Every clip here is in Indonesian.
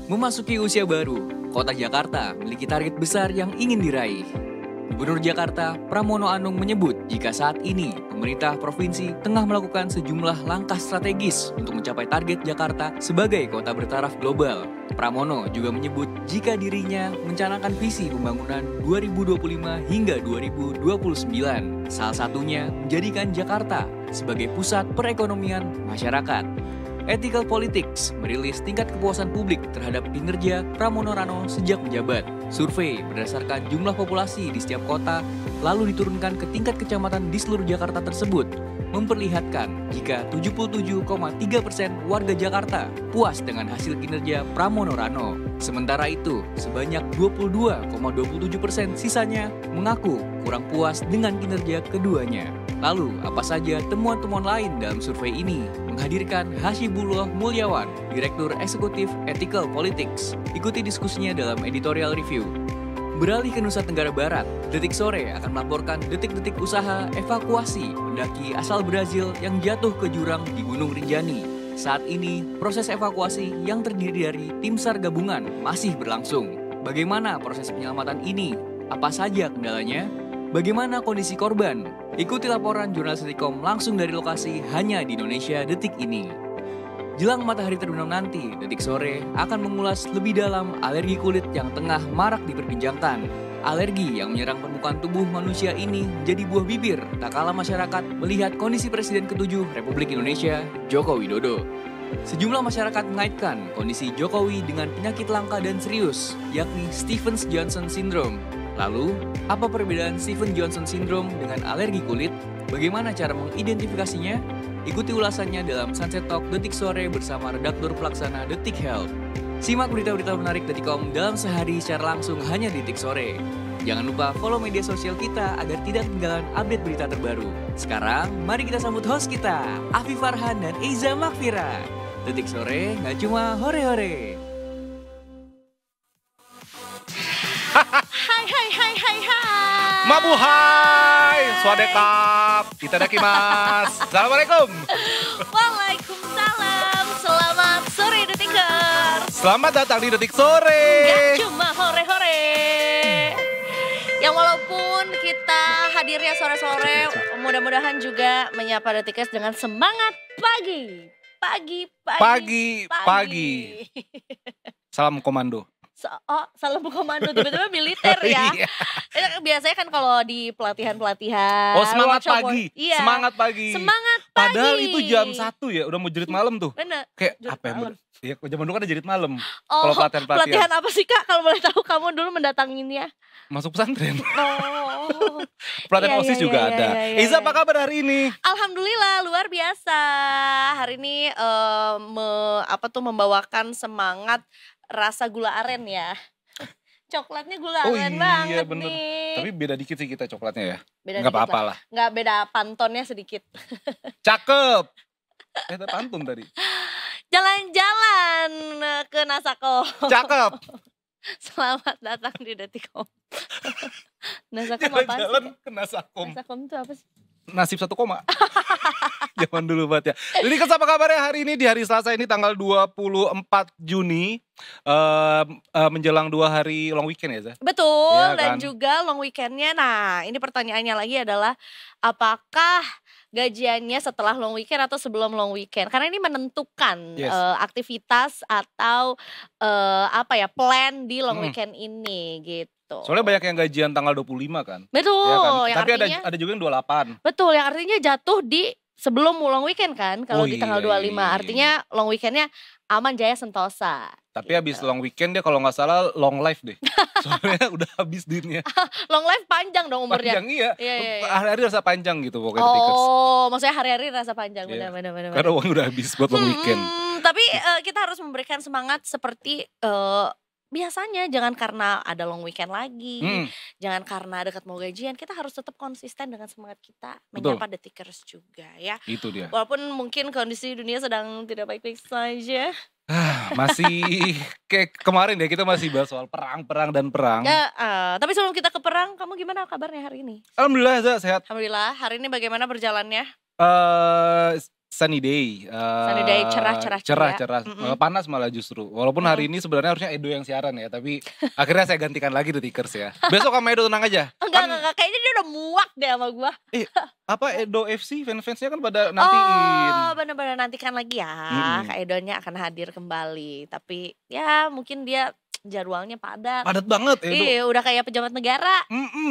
Memasuki usia baru, Kota Jakarta memiliki target besar yang ingin diraih. Gubernur Jakarta, Pramono Anung menyebut jika saat ini pemerintah provinsi tengah melakukan sejumlah langkah strategis untuk mencapai target Jakarta sebagai kota bertaraf global. Pramono juga menyebut jika dirinya mencanangkan visi pembangunan 2025 hingga 2029. Salah satunya menjadikan Jakarta sebagai pusat perekonomian masyarakat. Ethical Politics merilis tingkat kepuasan publik terhadap kinerja Pramono Rano sejak menjabat. Survei berdasarkan jumlah populasi di setiap kota lalu diturunkan ke tingkat kecamatan di seluruh Jakarta tersebut memperlihatkan jika 77,3% warga Jakarta puas dengan hasil kinerja Pramono Rano. Sementara itu, sebanyak 22,27% sisanya mengaku kurang puas dengan kinerja keduanya. Lalu, apa saja temuan-temuan lain dalam survei ini? Menghadirkan Hasibullah Mulyawan, Direktur Eksekutif Ethical Politics. Ikuti diskusinya dalam editorial review. Beralih ke Nusa Tenggara Barat, Detik Sore akan melaporkan detik-detik usaha evakuasi pendaki asal Brazil yang jatuh ke jurang di Gunung Rinjani. Saat ini, proses evakuasi yang terdiri dari tim SAR gabungan masih berlangsung. Bagaimana proses penyelamatan ini? Apa saja kendalanya? Bagaimana kondisi korban? Ikuti laporan jurnalis Detikom langsung dari lokasi hanya di Indonesia Detik ini. Jelang matahari terbenam nanti, Detik Sore akan mengulas lebih dalam alergi kulit yang tengah marak diperbincangkan. Alergi yang menyerang permukaan tubuh manusia ini jadi buah bibir tak kalah masyarakat melihat kondisi Presiden ke-7 Republik Indonesia, Joko Widodo. Sejumlah masyarakat mengaitkan kondisi Jokowi dengan penyakit langka dan serius, yakni Stevens-Johnson Syndrome. Lalu, apa perbedaan Stevens-Johnson Syndrome dengan alergi kulit? Bagaimana cara mengidentifikasinya? Ikuti ulasannya dalam Sunset Talk Detik Sore bersama redaktur pelaksana Detik Health. Simak berita-berita menarik Detikom dalam sehari secara langsung hanya di Detik Sore. Jangan lupa follow media sosial kita agar tidak ketinggalan update berita terbaru. Sekarang, mari kita sambut host kita, Afi Farhan dan Eiza Makfira. Detik Sore nggak cuma hore-hore. Hai. Mabuhay, swadekap, itadakimasu. Assalamualaikum. Waalaikumsalam. Selamat sore Detikers. Selamat datang di Detik Sore. Gak cuma hore-hore. Yang walaupun kita hadirnya sore-sore, mudah-mudahan juga menyapa Detikers dengan semangat pagi. Pagi. Salam komando. Salam komando, tiba-tiba militer ya. Iya. Biasanya kan kalau di pelatihan. Oh, semangat workshop, pagi. Iya. Semangat pagi. Padahal itu jam 1 ya, udah mau jerit malam tuh. Bener. Kayak jerit apa ya? malam. Ya, zaman dulu kan ada jerit malam. Oh, kalau pelatihan. pelatihan apa sih Kak? Kalau boleh tahu kamu dulu mendatanginnya. Masuk pesantren. Oh. Pelatihan Iya, OSIS iya, juga iya, ada. iya, iya, Iza, iya. apa kabar hari ini? Alhamdulillah luar biasa. Hari ini membawakan semangat rasa gula aren ya. Coklatnya gula aren banget bener. nih. Tapi beda dikit sih kita coklatnya ya. Beda Nggak dikit apa-apa lah. Nggak beda pantonnya sedikit. Cakep. Ada pantun tadi. Jalan-jalan ke Nasako. Cakep. Selamat datang di Detikom. Nasakom apa sih? Jalan ke Nasakom. Nasakom itu apa sih? Nasib 1 koma. Zaman dulu banget ya. Jadi apa kabarnya hari ini di hari Selasa ini tanggal 24 Juni. Menjelang 2 hari long weekend ya Zah? Betul, Iya dan kan? juga long weekendnya. Nah ini pertanyaannya lagi adalah apakah gajiannya setelah long weekend atau sebelum long weekend? Karena ini menentukan Yes. aktivitas atau plan di long weekend ini gitu. Soalnya banyak yang gajian tanggal 25 kan. Betul, Ya kan? yang Tapi artinya ada juga yang 28. betul, yang artinya jatuh di sebelum long weekend kan. Kalau Oh di tanggal iya, 25 iya. artinya long weekendnya aman Jaya Sentosa. Tapi habis long weekend dia kalau nggak salah long life deh. Soalnya udah habis duitnya. Long life panjang dong umurnya. Panjang iya. Iya, iya, iya. Hari-hari rasa panjang gitu pokoknya Detikers. Oh, maksudnya hari-hari rasa panjang, Iya. benar. Karena uang udah habis buat long weekend. Tapi kita harus memberikan semangat seperti biasanya, jangan karena ada long weekend lagi, jangan karena dekat mau gajian, kita harus tetap konsisten dengan semangat kita menyapa Detikers juga ya. Itu dia. Walaupun mungkin kondisi dunia sedang tidak baik-baik saja. Masih kayak kemarin ya kita masih bahas soal perang dan perang. Ya, tapi sebelum kita ke perang, kamu gimana kabarnya hari ini? Alhamdulillah Zah, sehat. Alhamdulillah, hari ini bagaimana berjalannya? sunny day. Sunny day, cerah-cerah ceria. Cerah. Panas malah justru. Walaupun hari ini sebenarnya harusnya Edo yang siaran ya, tapi akhirnya saya gantikan lagi The Tickers ya. Besok sama Edo tenang aja. Enggak, kayaknya dia udah muak deh sama gua. Apa Edo FC fans-fansnya kan pada nantiin. Oh, benar-benar nantikan lagi ya. Kak Edonya akan hadir kembali. Tapi ya mungkin dia jadwalnya padat. Padat banget Edo. Iya, udah kayak pejabat negara.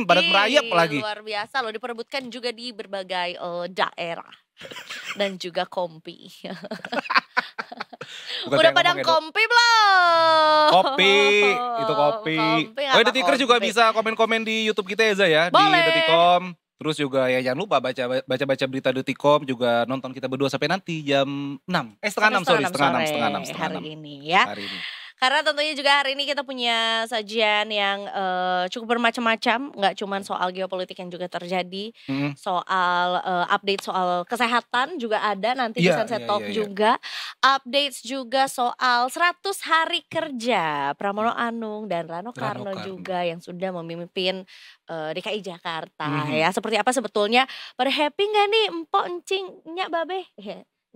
Padat merayap lagi. Luar biasa loh, diperebutkan juga di berbagai daerah. Dan juga kompi. Udah pada kompi belum? Kopi, itu kopi. The Tickers juga bisa komen-komen di YouTube kita ya Za ya. Boleh. Di Detikom. Terus juga ya jangan lupa baca berita Detikom, juga nonton kita berdua sampai nanti jam 6. Setengah 6 hari ini ya. Hari ini. Karena tentunya juga hari ini kita punya sajian yang cukup bermacam-macam, nggak cuma soal geopolitik yang juga terjadi, soal update soal kesehatan juga ada nanti di Sunset Talk juga, updates juga soal 100 hari kerja Pramono Anung dan Rano Karno juga yang sudah memimpin DKI Jakarta ya. Seperti apa sebetulnya, pada happy nggak nih empok encing nyak babe?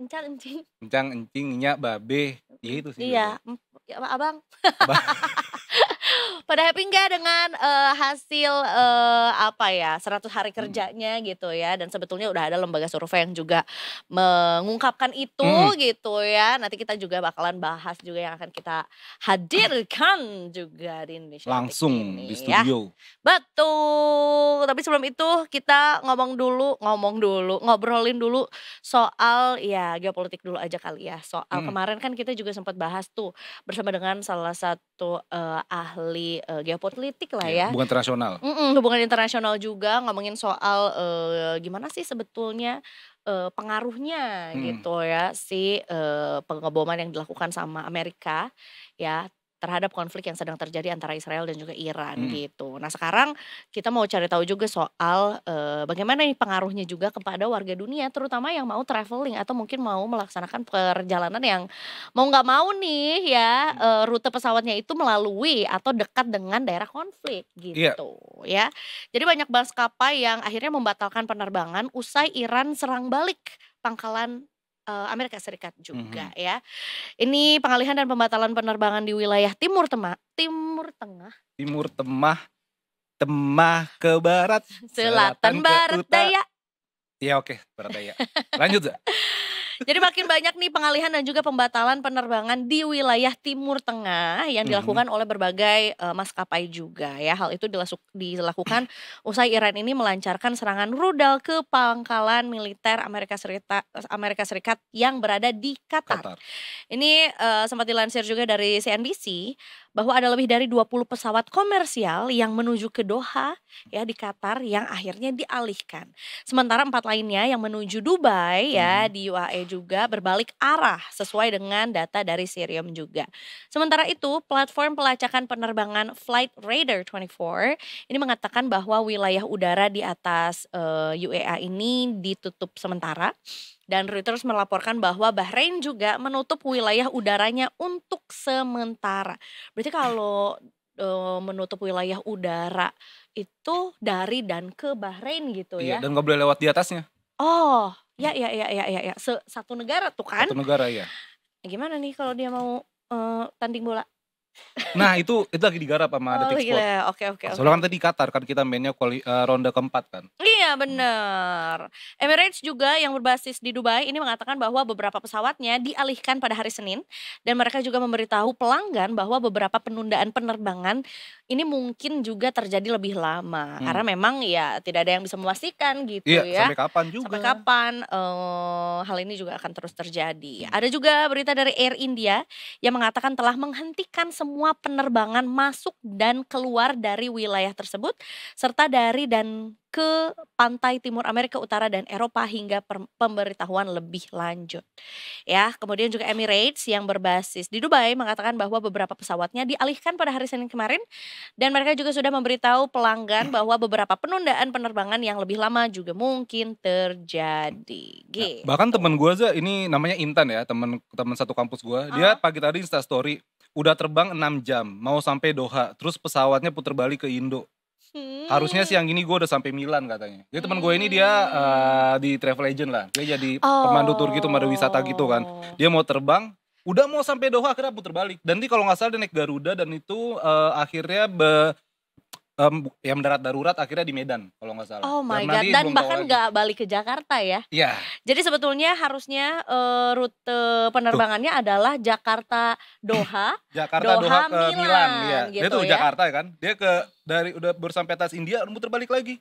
Encang encing nyak babe, ya itu sih. Iya, ya, abang. Pada happy nggak dengan hasil 100 hari kerjanya gitu ya. Dan sebetulnya udah ada lembaga survei yang juga mengungkapkan itu gitu ya. Nanti kita juga bakalan bahas juga yang akan kita hadirkan juga di Indonesia langsung ini, di studio. Betul. Tapi sebelum itu kita ngobrolin dulu soal ya geopolitik dulu aja kali ya. Soal kemarin kan kita juga sempat bahas tuh bersama dengan salah satu ahli geopolitik lah ya. Hubungan internasional. Hubungan internasional juga, ngomongin soal gimana sih sebetulnya pengaruhnya gitu ya si pengeboman yang dilakukan sama Amerika ya terhadap konflik yang sedang terjadi antara Israel dan juga Iran gitu. Nah sekarang kita mau cari tahu juga soal bagaimana nih pengaruhnya juga kepada warga dunia, terutama yang mau traveling atau mungkin mau melaksanakan perjalanan yang mau nggak mau nih ya rute pesawatnya itu melalui atau dekat dengan daerah konflik gitu ya. Jadi banyak maskapai yang akhirnya membatalkan penerbangan usai Iran serang balik pangkalan Amerika Serikat juga ya. Ini pengalihan dan pembatalan penerbangan di wilayah Timur Tengah ke barat, selatan barat daya. Iya oke, barat daya. Lanjut Za. Jadi makin banyak nih pengalihan dan juga pembatalan penerbangan di wilayah Timur Tengah yang dilakukan oleh berbagai maskapai juga ya. Hal itu dilakukan usai Iran ini melancarkan serangan rudal ke pangkalan militer Amerika Serikat yang berada di Qatar. Ini sempat dilansir juga dari CNBC bahwa ada lebih dari 20 pesawat komersial yang menuju ke Doha ya di Qatar yang akhirnya dialihkan. Sementara 4 lainnya yang menuju Dubai ya di UAE juga berbalik arah sesuai dengan data dari Cirium juga. Sementara itu, platform pelacakan penerbangan Flight Radar 24 ini mengatakan bahwa wilayah udara di atas UEA ini ditutup sementara. Dan Reuters melaporkan bahwa Bahrain juga menutup wilayah udaranya untuk sementara. Berarti kalau menutup wilayah udara itu dari dan ke Bahrain gitu ya. Dan gak boleh lewat di atasnya. Oh, ya. Satu negara tuh kan. Satu negara ya. Gimana nih kalau dia mau tanding bola? Nah itu lagi digarap sama Detik Sport. Oke. Soalnya kan tadi Qatar kan kita mainnya ronde keempat kan. Iya benar. Emirates juga yang berbasis di Dubai ini mengatakan bahwa beberapa pesawatnya dialihkan pada hari Senin. Dan mereka juga memberitahu pelanggan bahwa beberapa penundaan penerbangan ini mungkin juga terjadi lebih lama. Karena memang ya tidak ada yang bisa memastikan gitu ya. Sampai kapan juga. Sampai kapan hal ini juga akan terus terjadi. Ada juga berita dari Air India yang mengatakan telah menghentikan semua penerbangan masuk dan keluar dari wilayah tersebut serta dari dan ke pantai timur Amerika Utara dan Eropa hingga pemberitahuan lebih lanjut. Ya, kemudian juga Emirates yang berbasis di Dubai mengatakan bahwa beberapa pesawatnya dialihkan pada hari Senin kemarin dan mereka juga sudah memberitahu pelanggan bahwa beberapa penundaan penerbangan yang lebih lama juga mungkin terjadi. Gitu. Bahkan temen gue aja ini namanya Intan ya, temen satu kampus gue. Dia pagi tadi Insta story udah terbang 6 jam mau sampai Doha, terus pesawatnya puter balik ke Indo. Harusnya siang ini gue udah sampai Milan katanya. Jadi teman gue ini dia di travel agent lah. Dia jadi pemandu tur gitu, pemandu wisata gitu kan. Dia mau terbang, udah mau sampai Doha akhirnya putar balik. Dan nanti kalau nggak salah dia naik Garuda dan itu akhirnya ya mendarat darurat akhirnya di Medan kalau nggak salah. Oh my god, dan bahkan nggak balik ke Jakarta ya? Iya. Jadi sebetulnya harusnya rute penerbangannya adalah Jakarta Doha, Doha ke Milan, iya. Gitu dia tuh ya? Jakarta kan, dia udah baru sampai atas India, muter balik lagi.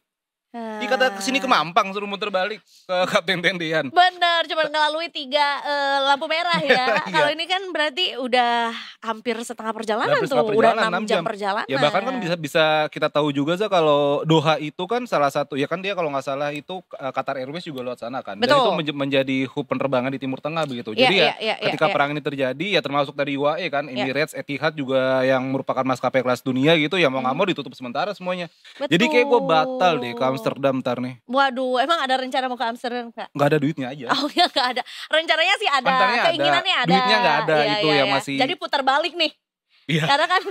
Dia kata kesini ke Mampang suruh muter balik ke Kapten Tendian. Bener, cuma ngelalui 3 lampu merah ya. Kalau ini kan berarti udah hampir setengah perjalanan udah 6 jam perjalanan. Ya bahkan kan bisa kita tahu juga kalau Doha itu kan salah satu, ya kan dia kalau nggak salah itu Qatar Airways juga lewat sana kan. Betul. Dan itu menjadi hub penerbangan di Timur Tengah begitu. Jadi ketika perang ini terjadi ya termasuk dari UAE kan, Emirates, Etihad juga yang merupakan maskapai kelas dunia gitu ya mau nggak mau ditutup sementara semuanya. Betul. Jadi kayak gue batal deh ke Amsterdam ntar nih. Waduh, emang ada rencana mau ke Amsterdam Kak? Nggak ada duitnya aja. Oh ya nggak ada. Rencananya sih ada, keinginannya ada. Duitnya nggak ada, itu yang masih. Jadi putar balik nih. Iya. Karena kan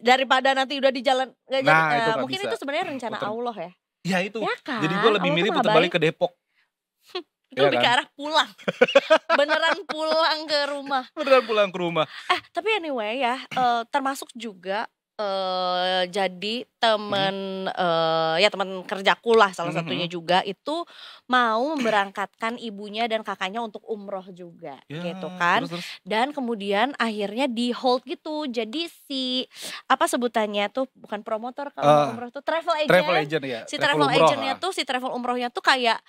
daripada nanti udah di jalan. Itu kan mungkin bisa. itu sebenarnya rencana Allah ya. Ya itu. Ya kan? Jadi gue lebih milih putar balik ke Depok. Itu lebih ke arah pulang. Beneran pulang ke rumah. Beneran pulang ke rumah. Tapi anyway ya, termasuk juga jadi temen kerjaku lah salah satunya juga itu mau memberangkatkan ibunya dan kakaknya untuk umroh juga gitu kan. Terus. Dan kemudian akhirnya di hold gitu. Jadi si apa sebutannya tuh bukan promotor kalau umroh tuh travel agent ya. Si travel agentnya tuh si travel umrohnya tuh kayak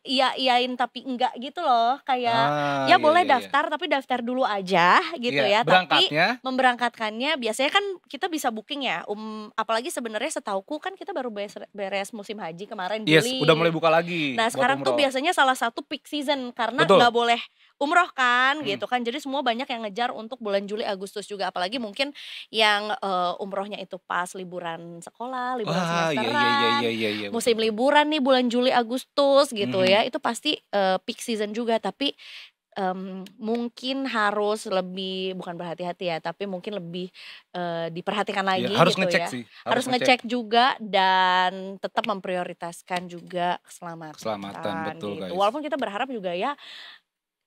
iyain tapi enggak gitu loh, kayak boleh daftar tapi daftar dulu aja gitu ya. Tapi memberangkatkannya biasanya kan kita bisa booking ya, apalagi sebenarnya setauku kan kita baru beres musim haji kemarin Juli. Udah mulai buka lagi. Nah sekarang tuh biasanya salah satu peak season karena nggak boleh umroh kan gitu kan, jadi semua banyak yang ngejar untuk bulan Juli Agustus juga, apalagi mungkin yang umrohnya itu pas liburan sekolah, liburan semesteran, musim liburan nih bulan Juli Agustus gitu ya, itu pasti peak season juga. Tapi mungkin harus lebih, bukan berhati-hati ya, tapi mungkin lebih diperhatikan lagi harus gitu ngecek ya. sih. Harus ngecek juga dan tetap memprioritaskan juga keselamatan betul gitu. guys. Walaupun kita berharap juga ya,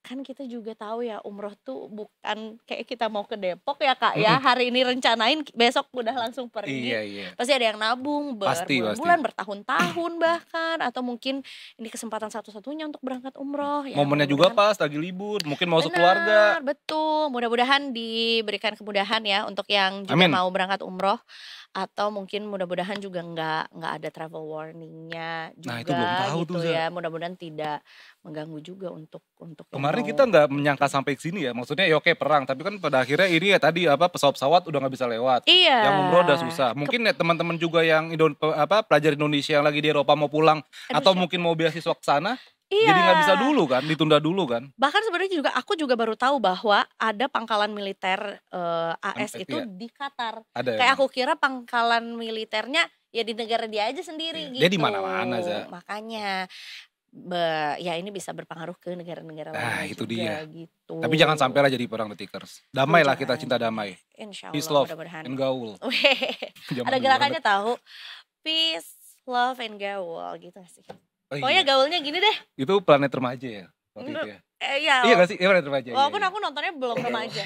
kan kita juga tahu ya umroh tuh bukan kayak kita mau ke Depok ya Kak ya, hari ini rencanain besok udah langsung pergi. Iya. Pasti ada yang nabung berbulan-bulan, bertahun-tahun bahkan, atau mungkin ini kesempatan satu-satunya untuk berangkat umroh ya. Momennya juga pas lagi libur, mungkin mau sekeluarga. Betul, mudah-mudahan diberikan kemudahan ya untuk yang juga mau berangkat umroh, atau mungkin mudah-mudahan juga nggak ada travel warningnya juga. Nah itu belum tahu gitu tuh ya, mudah-mudahan tidak mengganggu juga untuk kemarin kita nggak menyangka sampai ke sini ya, maksudnya ya oke perang, tapi kan pada akhirnya ini ya tadi pesawat udah nggak bisa lewat. Iya. Yang umroh udah susah. Mungkin ya teman-teman juga yang pelajar Indonesia yang lagi di Eropa mau pulang atau mungkin mau beasiswa ke sana. Iya. Jadi nggak bisa dulu kan, ditunda dulu kan. Bahkan sebenarnya juga aku juga baru tahu bahwa ada pangkalan militer AS itu di Qatar. Ada, kayak aku kira pangkalan militernya ya di negara dia aja sendiri gitu. Dia di mana-mana aja. Makanya ya ini bisa berpengaruh ke negara-negara lain. Nah itu dia gitu. Tapi jangan sampai lah jadi perang detikers. Damai lah kita, cinta damai. Insya Allah. Peace, love, mudah-mudahan. and gaul. Ada gerakannya tahu. Peace, love, and gaul gitu gak sih? Pokoknya gaulnya gini deh. Itu Planet Remaja ya waktu itu ya? Iya gak sih? Iya Planet Remaja. Walaupun aku nontonnya belum remaja.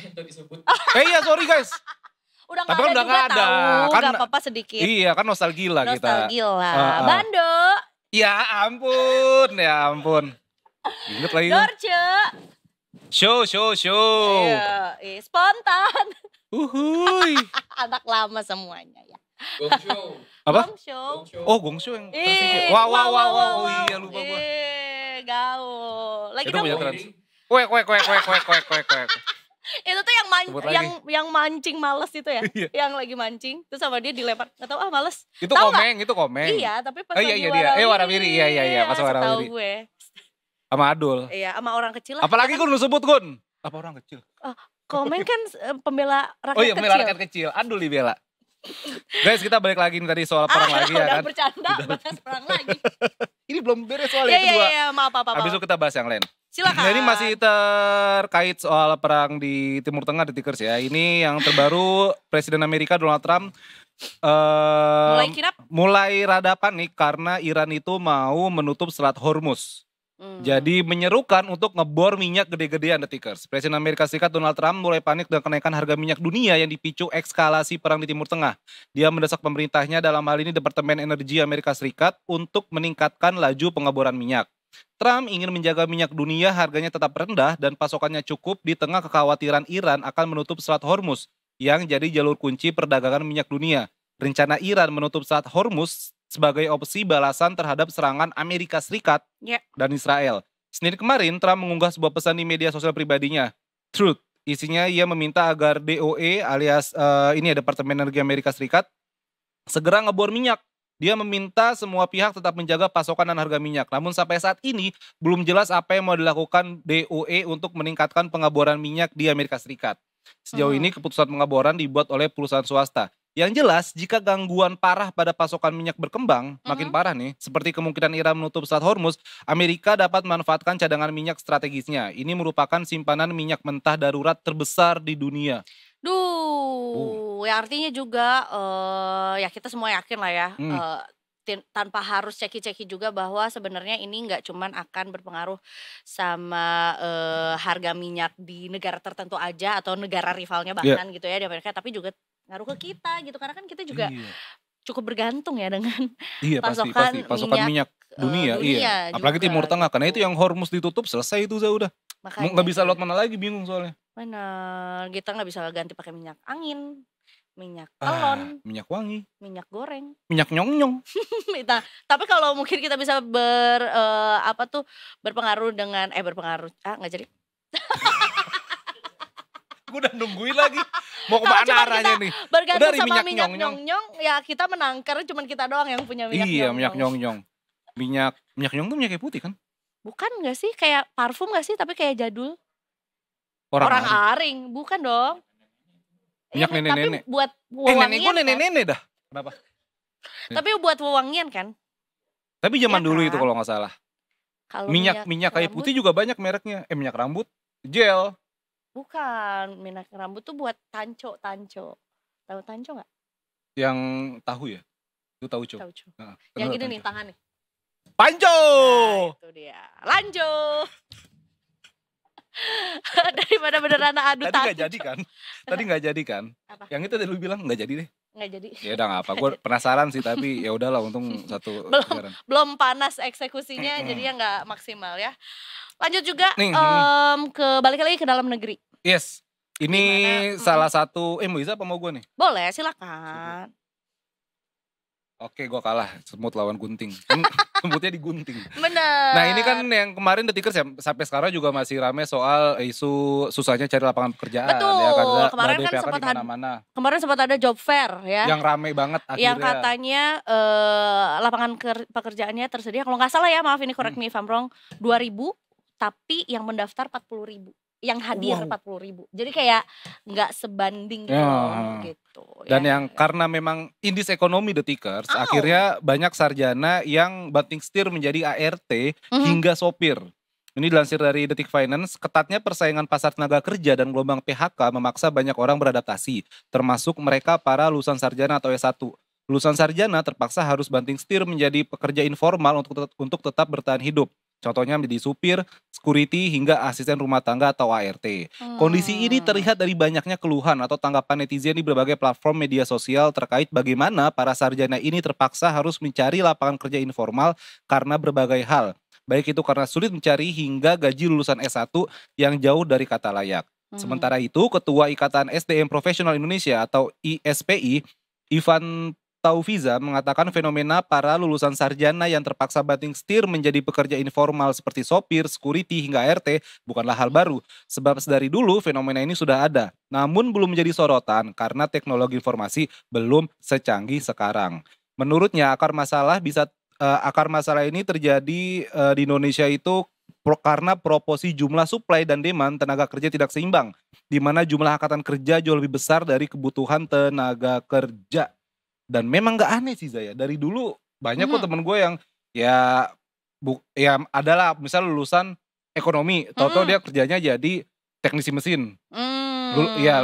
Iya sorry guys. Udah gak ada juga tahu, kan, gak apa-apa sedikit. Iya kan nostalgia kita. Nostalgia. Bando. Ya ampun. Ingat lagi. Dorce. Show. Iya, spontan. Uhuy. Anak lama semuanya ya. Gongshow. Apa? Gongshow. Oh Gongshow yang Wow. Oh iya lupa gua. Gaul. Lagi itu punya dong. Kuek. Itu tuh yang mancing males itu ya. Yang lagi mancing terus sama dia dilempar. Enggak tahu males. Itu komeng. Iya, tapi pas lagi Warawiri. Iya, pas Warawiri. Tahu gue. Sama Adul. Iya, sama orang kecil lah. Apalagi Gun lu sebut Gun. Apa orang kecil? Komeng kan pembela rakyat kecil. Oh iya, pembela rakyat kecil. Adul dibela. Guys, kita balik lagi nih tadi soal perang lagi ya kan. Udah bercanda, bahas perang lagi. Ini belum beres soal yang kedua. Iya, maaf. Habis itu kita bahas yang lain. Silakan. Nah, ini masih terkait soal perang di Timur Tengah, detikers ya. Ini yang terbaru, Presiden Amerika Donald Trump Mulai kirap? Mulai rada panik karena Iran itu mau menutup Selat Hormuz. Jadi menyerukan untuk ngebor minyak gede-gedean, The Tickers. Presiden Amerika Serikat Donald Trump mulai panik dengan kenaikan harga minyak dunia yang dipicu eskalasi perang di Timur Tengah. Dia mendesak pemerintahnya, dalam hal ini Departemen Energi Amerika Serikat, untuk meningkatkan laju pengeboran minyak. Trump ingin menjaga minyak dunia harganya tetap rendah dan pasokannya cukup di tengah kekhawatiran Iran akan menutup Selat Hormuz yang jadi jalur kunci perdagangan minyak dunia. Rencana Iran menutup Selat Hormuz sebagai opsi balasan terhadap serangan Amerika Serikat dan Israel. Senin kemarin, Trump mengunggah sebuah pesan di media sosial pribadinya, Truth. Isinya ia meminta agar DOE alias Departemen Energi Amerika Serikat segera ngebor minyak. Dia meminta semua pihak tetap menjaga pasokan dan harga minyak. Namun sampai saat ini belum jelas apa yang mau dilakukan DOE untuk meningkatkan pengeboran minyak di Amerika Serikat. Sejauh ini keputusan pengeboran dibuat oleh perusahaan swasta. Yang jelas, jika gangguan parah pada pasokan minyak berkembang, makin parah nih, seperti kemungkinan Iran menutup Selat Hormuz, Amerika dapat memanfaatkan cadangan minyak strategisnya. Ini merupakan simpanan minyak mentah darurat terbesar di dunia. Ya artinya juga ya kita semua yakin lah ya, tanpa harus ceki-ceki juga bahwa sebenarnya ini nggak cuman akan berpengaruh sama harga minyak di negara tertentu aja atau negara rivalnya bahkan gitu ya di Amerika, tapi juga ngaruh ke kita gitu, karena kan kita juga cukup bergantung ya dengan pasokan minyak dunia. Apalagi juga, Timur Tengah, karena itu yang Hormuz ditutup selesai itu udah. Nggak bisa lewat mana lagi, bingung soalnya. Benar, kita nggak bisa ganti pakai minyak angin, minyak telon, minyak wangi, minyak goreng, minyak nyong-nyong. Tapi kalau mungkin kita bisa berpengaruh dengan nggak jadi. Gue udah nungguin lagi mau kemana arahnya nih. Bergantung sama minyak nyong-nyong, ya kita menang karena cuma kita doang yang punya minyak nyong-nyong. Iya, minyak nyong-nyong. Minyak nyong tuh minyak putih kan? Bukan gak sih, kayak parfum gak sih, tapi kayak jadul. Orang aring, bukan dong. Minyak nenek-nenek. Tapi buat wewangian. Nenek gue nenek-nenek dah. Kenapa? Tapi buat wewangian kan? Tapi zaman dulu itu kalau gak salah. Minyak kayu putih juga banyak mereknya. Minyak rambut, gel. Bukan, minyak rambut tuh buat tanco. Tahu tanco gak? Yang tahu ya? Itu tauco. Nah, yang ini nih, tangan nih. Panco! Nah, itu dia. Lanjut. Daripada beneran adu tadi nggak jadi kan? Tadi nggak jadi kan? Apa? Yang itu tadi lu bilang nggak jadi deh. Nggak jadi. Ya udah nggak apa. Gue penasaran sih, tapi ya udahlah, untung satu. belum panas eksekusinya, jadinya nggak maksimal ya. Lanjut juga balik lagi ke dalam negeri. Yes. Ini salah satu. Mau Iza apa mau gue nih? Boleh, silakan. Oke, gue kalah. Semut lawan gunting. Semutnya digunting. Bener. Nah ini kan yang kemarin The Tickers ya, sampai sekarang juga masih rame soal isu susahnya cari lapangan pekerjaan. Betul. Ya, kemarin kan sempat ada job fair ya. Yang rame banget akhirnya. Yang katanya lapangan pekerjaannya tersedia, kalau nggak salah ya, maaf ini correct me if I'm wrong, 2.000, tapi yang mendaftar 40.000. Yang hadir 40.000. Jadi kayak nggak sebanding gitu. Dan yang karena memang indis ekonomi The Tickers, akhirnya banyak sarjana yang banting setir menjadi ART hingga sopir. Ini dilansir dari Detik Finance, ketatnya persaingan pasar tenaga kerja dan gelombang PHK memaksa banyak orang beradaptasi, termasuk mereka para lulusan sarjana atau S1. Lulusan sarjana terpaksa harus banting setir menjadi pekerja informal untuk tetap bertahan hidup. Contohnya menjadi supir, security, hingga asisten rumah tangga atau ART. Kondisi ini terlihat dari banyaknya keluhan atau tanggapan netizen di berbagai platform media sosial terkait bagaimana para sarjana ini terpaksa harus mencari lapangan kerja informal karena berbagai hal. Baik itu karena sulit mencari hingga gaji lulusan S1 yang jauh dari kata layak. Sementara itu, Ketua Ikatan SDM Profesional Indonesia atau ISPI, Ivan Taufiza, mengatakan fenomena para lulusan sarjana yang terpaksa banting setir menjadi pekerja informal seperti sopir, security, hingga ART bukanlah hal baru. Sebab sedari dulu fenomena ini sudah ada, namun belum menjadi sorotan karena teknologi informasi belum secanggih sekarang. Menurutnya akar masalah ini terjadi di Indonesia itu karena proporsi jumlah supply dan demand tenaga kerja tidak seimbang, di mana jumlah angkatan kerja jauh lebih besar dari kebutuhan tenaga kerja. Dan memang gak aneh sih Zaya, dari dulu banyak kok temen gue yang ya adalah misal lulusan ekonomi, tau-tau dia kerjanya jadi teknisi mesin.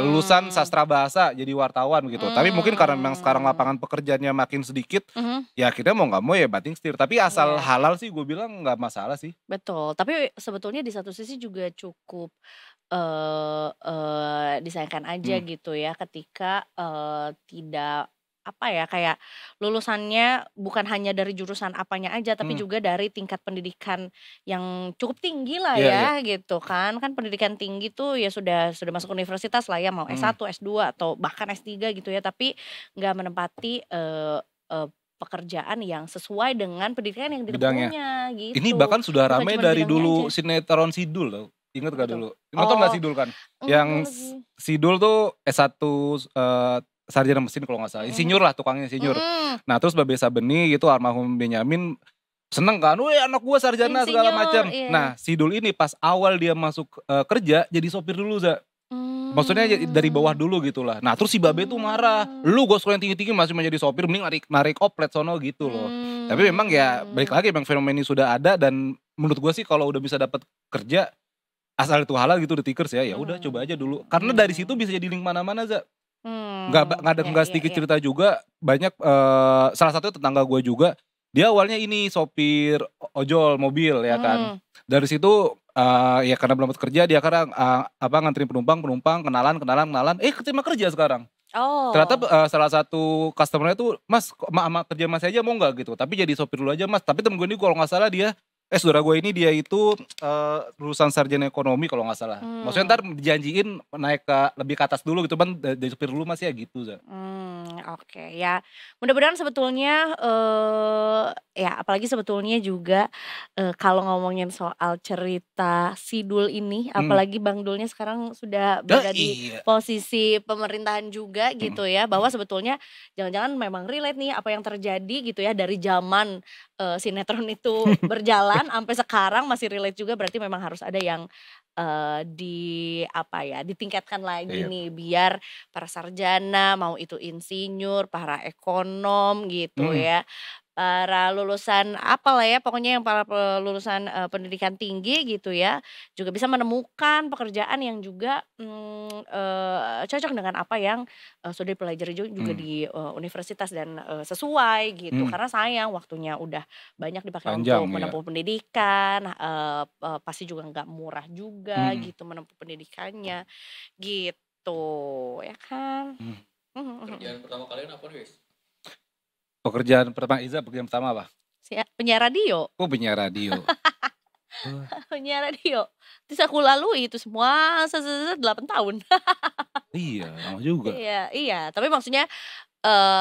lulusan sastra bahasa jadi wartawan gitu. Tapi mungkin karena memang sekarang lapangan pekerjaannya makin sedikit, ya kita mau nggak mau ya banting setir. Tapi asal halal sih gue bilang nggak masalah sih. Betul, tapi sebetulnya di satu sisi juga cukup disayangkan aja gitu ya ketika tidak apa ya, kayak lulusannya bukan hanya dari jurusan apanya aja tapi juga dari tingkat pendidikan yang cukup tinggi lah ya gitu kan. Kan pendidikan tinggi tuh ya sudah masuk universitas lah ya, mau S1, S2 atau bahkan S3 gitu ya, tapi nggak menempati pekerjaan yang sesuai dengan pendidikan yang ditempuhnya gitu. Ini bahkan sudah ramai dari dulu sinetron Sidul loh. Ingat gak dulu? Nonton gak Sidul kan? Yang Sidul tuh S1 sarjana mesin kalau gak salah. Insinyur lah, tukangnya insinyur. Nah terus Babe Sabeni gitu, almarhum Benyamin seneng kan, weh anak gue sarjana segala macam. Nah Sidul ini pas awal dia masuk kerja jadi sopir dulu Za. Maksudnya dari bawah dulu gitu lah. Nah terus si Babe tuh marah, lu gue sekolah yang tinggi-tinggi masih menjadi sopir, mending narik oplet sono gitu loh. Tapi memang ya balik lagi, memang fenomena ini sudah ada. Dan menurut gue sih kalau udah bisa dapat kerja asal itu halal gitu, The Tickers ya udah coba aja dulu. Karena dari situ bisa jadi link mana-mana Za. Nggak sedikit cerita juga banyak, salah satu tetangga gue juga dia awalnya ini sopir ojol mobil ya kan. Dari situ ya karena belum dapat kerja dia kadang nganterin penumpang kenalan keterima kerja sekarang. Ternyata salah satu customernya tuh, mas sama kerja mas aja mau nggak gitu, tapi jadi sopir dulu aja mas. Tapi temen gue ini kalau nggak salah dia saudara gue ini dia itu lulusan sarjana ekonomi kalau nggak salah. Maksudnya ntar dijanjiin naik lebih ke atas dulu gitu, dari supir dulu masih ya gitu. Oke, ya mudah-mudahan sebetulnya ya apalagi sebetulnya juga kalau ngomongin soal cerita Sidul ini, apalagi Bang Dulnya sekarang sudah berada di posisi pemerintahan juga gitu ya, bahwa sebetulnya jangan-jangan memang relate nih apa yang terjadi gitu ya dari zaman sinetron itu berjalan sampai sekarang masih relate juga, berarti memang harus ada yang ditingkatkan lagi nih biar para sarjana, mau itu insinyur, para ekonom gitu ya, para lulusan apalah ya pokoknya yang para lulusan pendidikan tinggi gitu ya, juga bisa menemukan pekerjaan yang juga cocok dengan apa yang sudah dipelajari juga di universitas dan sesuai gitu. Karena sayang waktunya udah banyak dipakai untuk menempuh pendidikan, pasti juga nggak murah juga gitu menempuh pendidikannya gitu ya kan. Pekerjaan pertama kalian apa nih guys? Pekerjaan pertama apa? Penyiar radio. Penyiar radio. Penyiar radio. Terus aku lalui itu semua 8 tahun. Iya, lama juga. Iya. Tapi maksudnya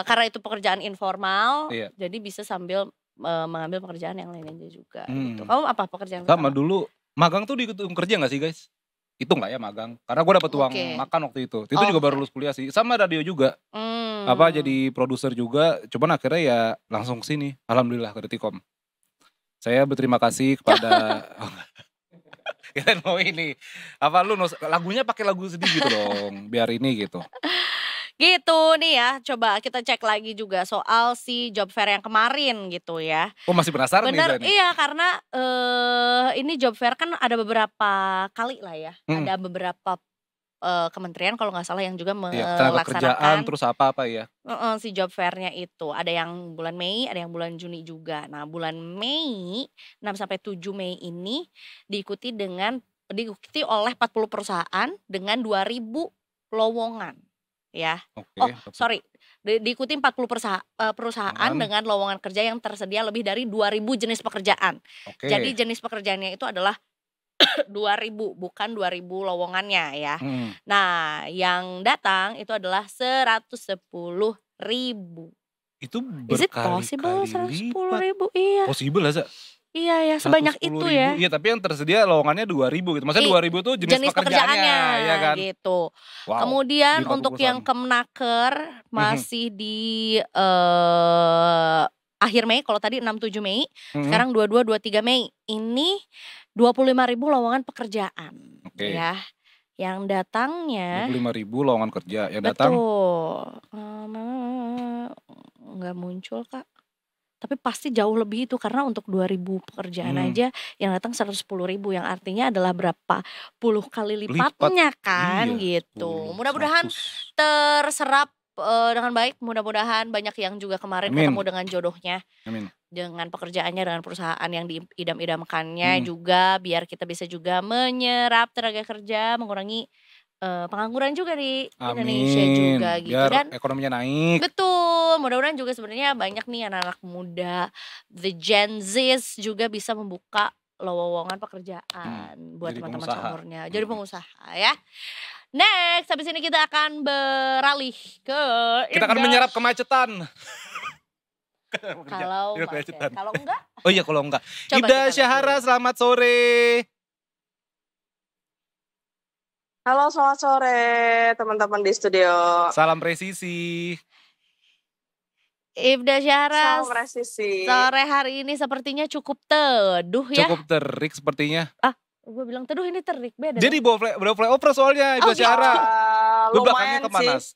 karena itu pekerjaan informal, jadi bisa sambil mengambil pekerjaan yang lainnya juga. Gitu. Kamu apa pekerjaan pertama? Sama dulu magang tuh di kerja nggak sih guys? Itu nggak ya magang? Karena gue dapet uang makan waktu itu. Itu juga baru lulus kuliah sih. Sama radio juga. Jadi produser juga. Cuman akhirnya ya langsung kesini. Alhamdulillah ke Detikom. Saya berterima kasih kepada kita mau ini. Lagunya pakai lagu sedih gitu dong. Biar ini gitu. Gitu nih ya, coba kita cek lagi juga soal si job fair yang kemarin gitu ya. Masih penasaran bener, nih? Iya, karena ini job fair kan ada beberapa kali lah ya. Ada beberapa kementerian kalau nggak salah yang juga melaksanakan terus apa ya. Si job fairnya itu. Ada yang bulan Mei, ada yang bulan Juni juga. Nah bulan Mei, 6-7 Mei ini diikuti oleh 40 perusahaan dengan 2.000 lowongan. Ya, diikuti 40 perusahaan dengan lowongan kerja yang tersedia lebih dari 2.000 jenis pekerjaan. Jadi jenis pekerjaannya itu adalah 2.000, bukan 2.000 lowongannya ya. Nah, yang datang itu adalah 110.000. Itu Is it possible 110.000? Iya. Possible lah, Za. Iya ya, sebanyak itu ya. Iya, tapi yang tersedia lowongannya 2.000 gitu. Maksudnya 2.000 itu jenis pekerjaannya ya kan. Gitu. Wow. Kemudian untuk yang Kemenaker masih di akhir Mei, kalau tadi 6-7 Mei, sekarang 22-23 Mei. Ini 25.000 lowongan pekerjaan. Ya. Yang datangnya 25.000 lowongan kerja yang datang. Betul. Nggak muncul, Kak. tapi pasti jauh lebih itu karena untuk 2.000 pekerjaan aja yang datang 110.000 yang artinya adalah berapa puluh kali lipatnya kan gitu. Mudah-mudahan terserap dengan baik, mudah-mudahan banyak yang juga kemarin ketemu dengan jodohnya. Amin. Dengan pekerjaannya, dengan perusahaan yang diidam-idamkannya juga, biar kita bisa juga menyerap tenaga kerja, mengurangi pengangguran juga di Indonesia juga gitu. Biar Dan ekonominya naik. Betul, mudah-mudahan juga sebenarnya banyak nih anak-anak muda, the Gen Z juga bisa membuka lowongan pekerjaan buat teman-teman seumurnya. Jadi pengusaha ya. Next, habis ini kita akan beralih ke Kita akan menyerap kemacetan. Kalau enggak? Oh iya kalau enggak. Ibda Syahara, selamat sore. Halo, selamat sore teman-teman di studio. Salam presisi. Ibda Syahara, salam presisi. Sore hari ini sepertinya cukup teduh ya. Cukup terik sepertinya. Gue bilang teduh, ini terik, beda. Jadi bawa flyover soalnya Ibda Syahara. Lu belakangnya kemanas.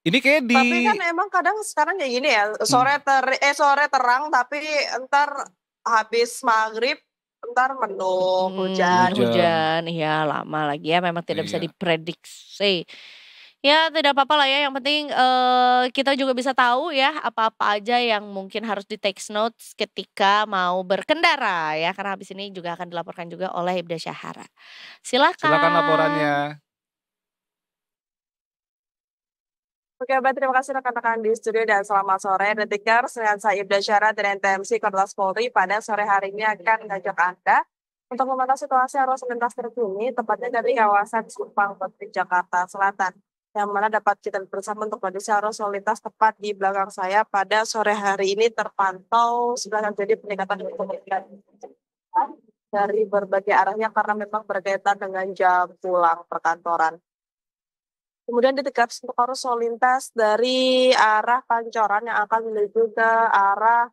Ini kayak di. Tapi kan emang kadang sekarang kayak gini ya, sore terang tapi entar habis maghrib entar mendung, hujan, iya lama lagi ya, memang tidak bisa diprediksi. Ya tidak apa-apa lah ya, yang penting kita juga bisa tahu ya apa-apa aja yang mungkin harus di take notes ketika mau berkendara ya, karena habis ini juga akan dilaporkan juga oleh Ibda Syahara. Silakan laporannya. Oke, baik, terima kasih rekan-rekan di studio dan selamat sore Detikers. Dengan saya Ibda Syahara dari NTMC Korlantas Polri pada sore hari ini akan mengajak Anda untuk memantau situasi arus lintas terkini tepatnya dari kawasan Simpang Peti Jakarta Selatan, yang mana dapat kita bersama untuk kondisi arus lalu lintas tepat di belakang saya pada sore hari ini terpantau sudah terjadi peningkatan dari berbagai arahnya karena memang berkaitan dengan jam pulang perkantoran. Kemudian Detikers untuk arus lalu lintas dari arah Pancoran yang akan menuju ke arah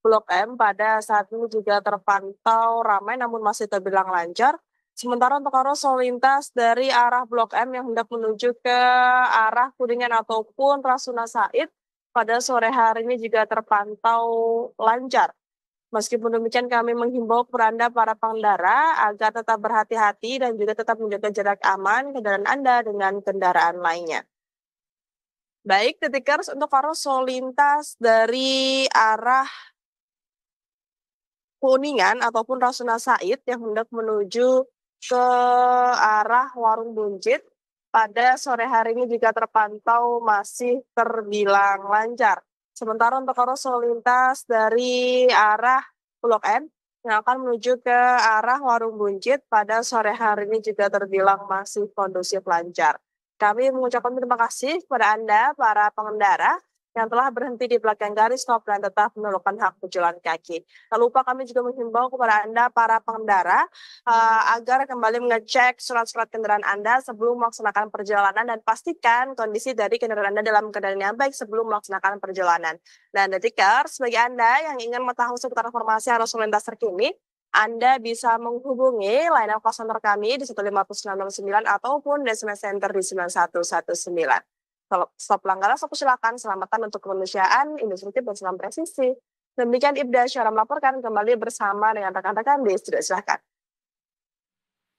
Blok M pada saat ini juga terpantau ramai namun masih terbilang lancar. Sementara untuk arus lalu lintas dari arah Blok M yang hendak menuju ke arah Kuningan ataupun Rasuna Said pada sore hari ini juga terpantau lancar. Meskipun demikian kami menghimbau kepada Anda para pengendara agar tetap berhati-hati dan juga tetap menjaga jarak aman kendaraan Anda dengan kendaraan lainnya. Baik, Detikers untuk arus lalu lintas dari arah Kuningan ataupun Rasuna Said yang hendak menuju ke arah Warung Buncit pada sore hari ini juga terpantau masih terbilang lancar. Sementara untuk arus lalu lintas dari arah Blok M yang akan menuju ke arah Warung Buncit pada sore hari ini juga terbilang masih kondusif lancar. Kami mengucapkan terima kasih kepada Anda para pengendara yang telah berhenti di belakang garis stop dan tetap menunjukkan hak pejalan kaki. Tak lupa kami juga menghimbau kepada Anda para pengendara agar kembali mengecek surat-surat kendaraan Anda sebelum melaksanakan perjalanan dan pastikan kondisi dari kendaraan Anda dalam keadaan yang baik sebelum melaksanakan perjalanan. Dan Detikers, bagi Anda yang ingin mengetahui seputar informasi arus lalu lintas terkini, Anda bisa menghubungi layanan call center kami di 15969 ataupun di SMS Center di 9119. Stop pelanggaran, stop silakan, selamatan untuk kemanusiaan, instruktif dan salam presisi. Demikian Ibda Syahara melaporkan kembali bersama dengan rekan-rekan di studio, silakan.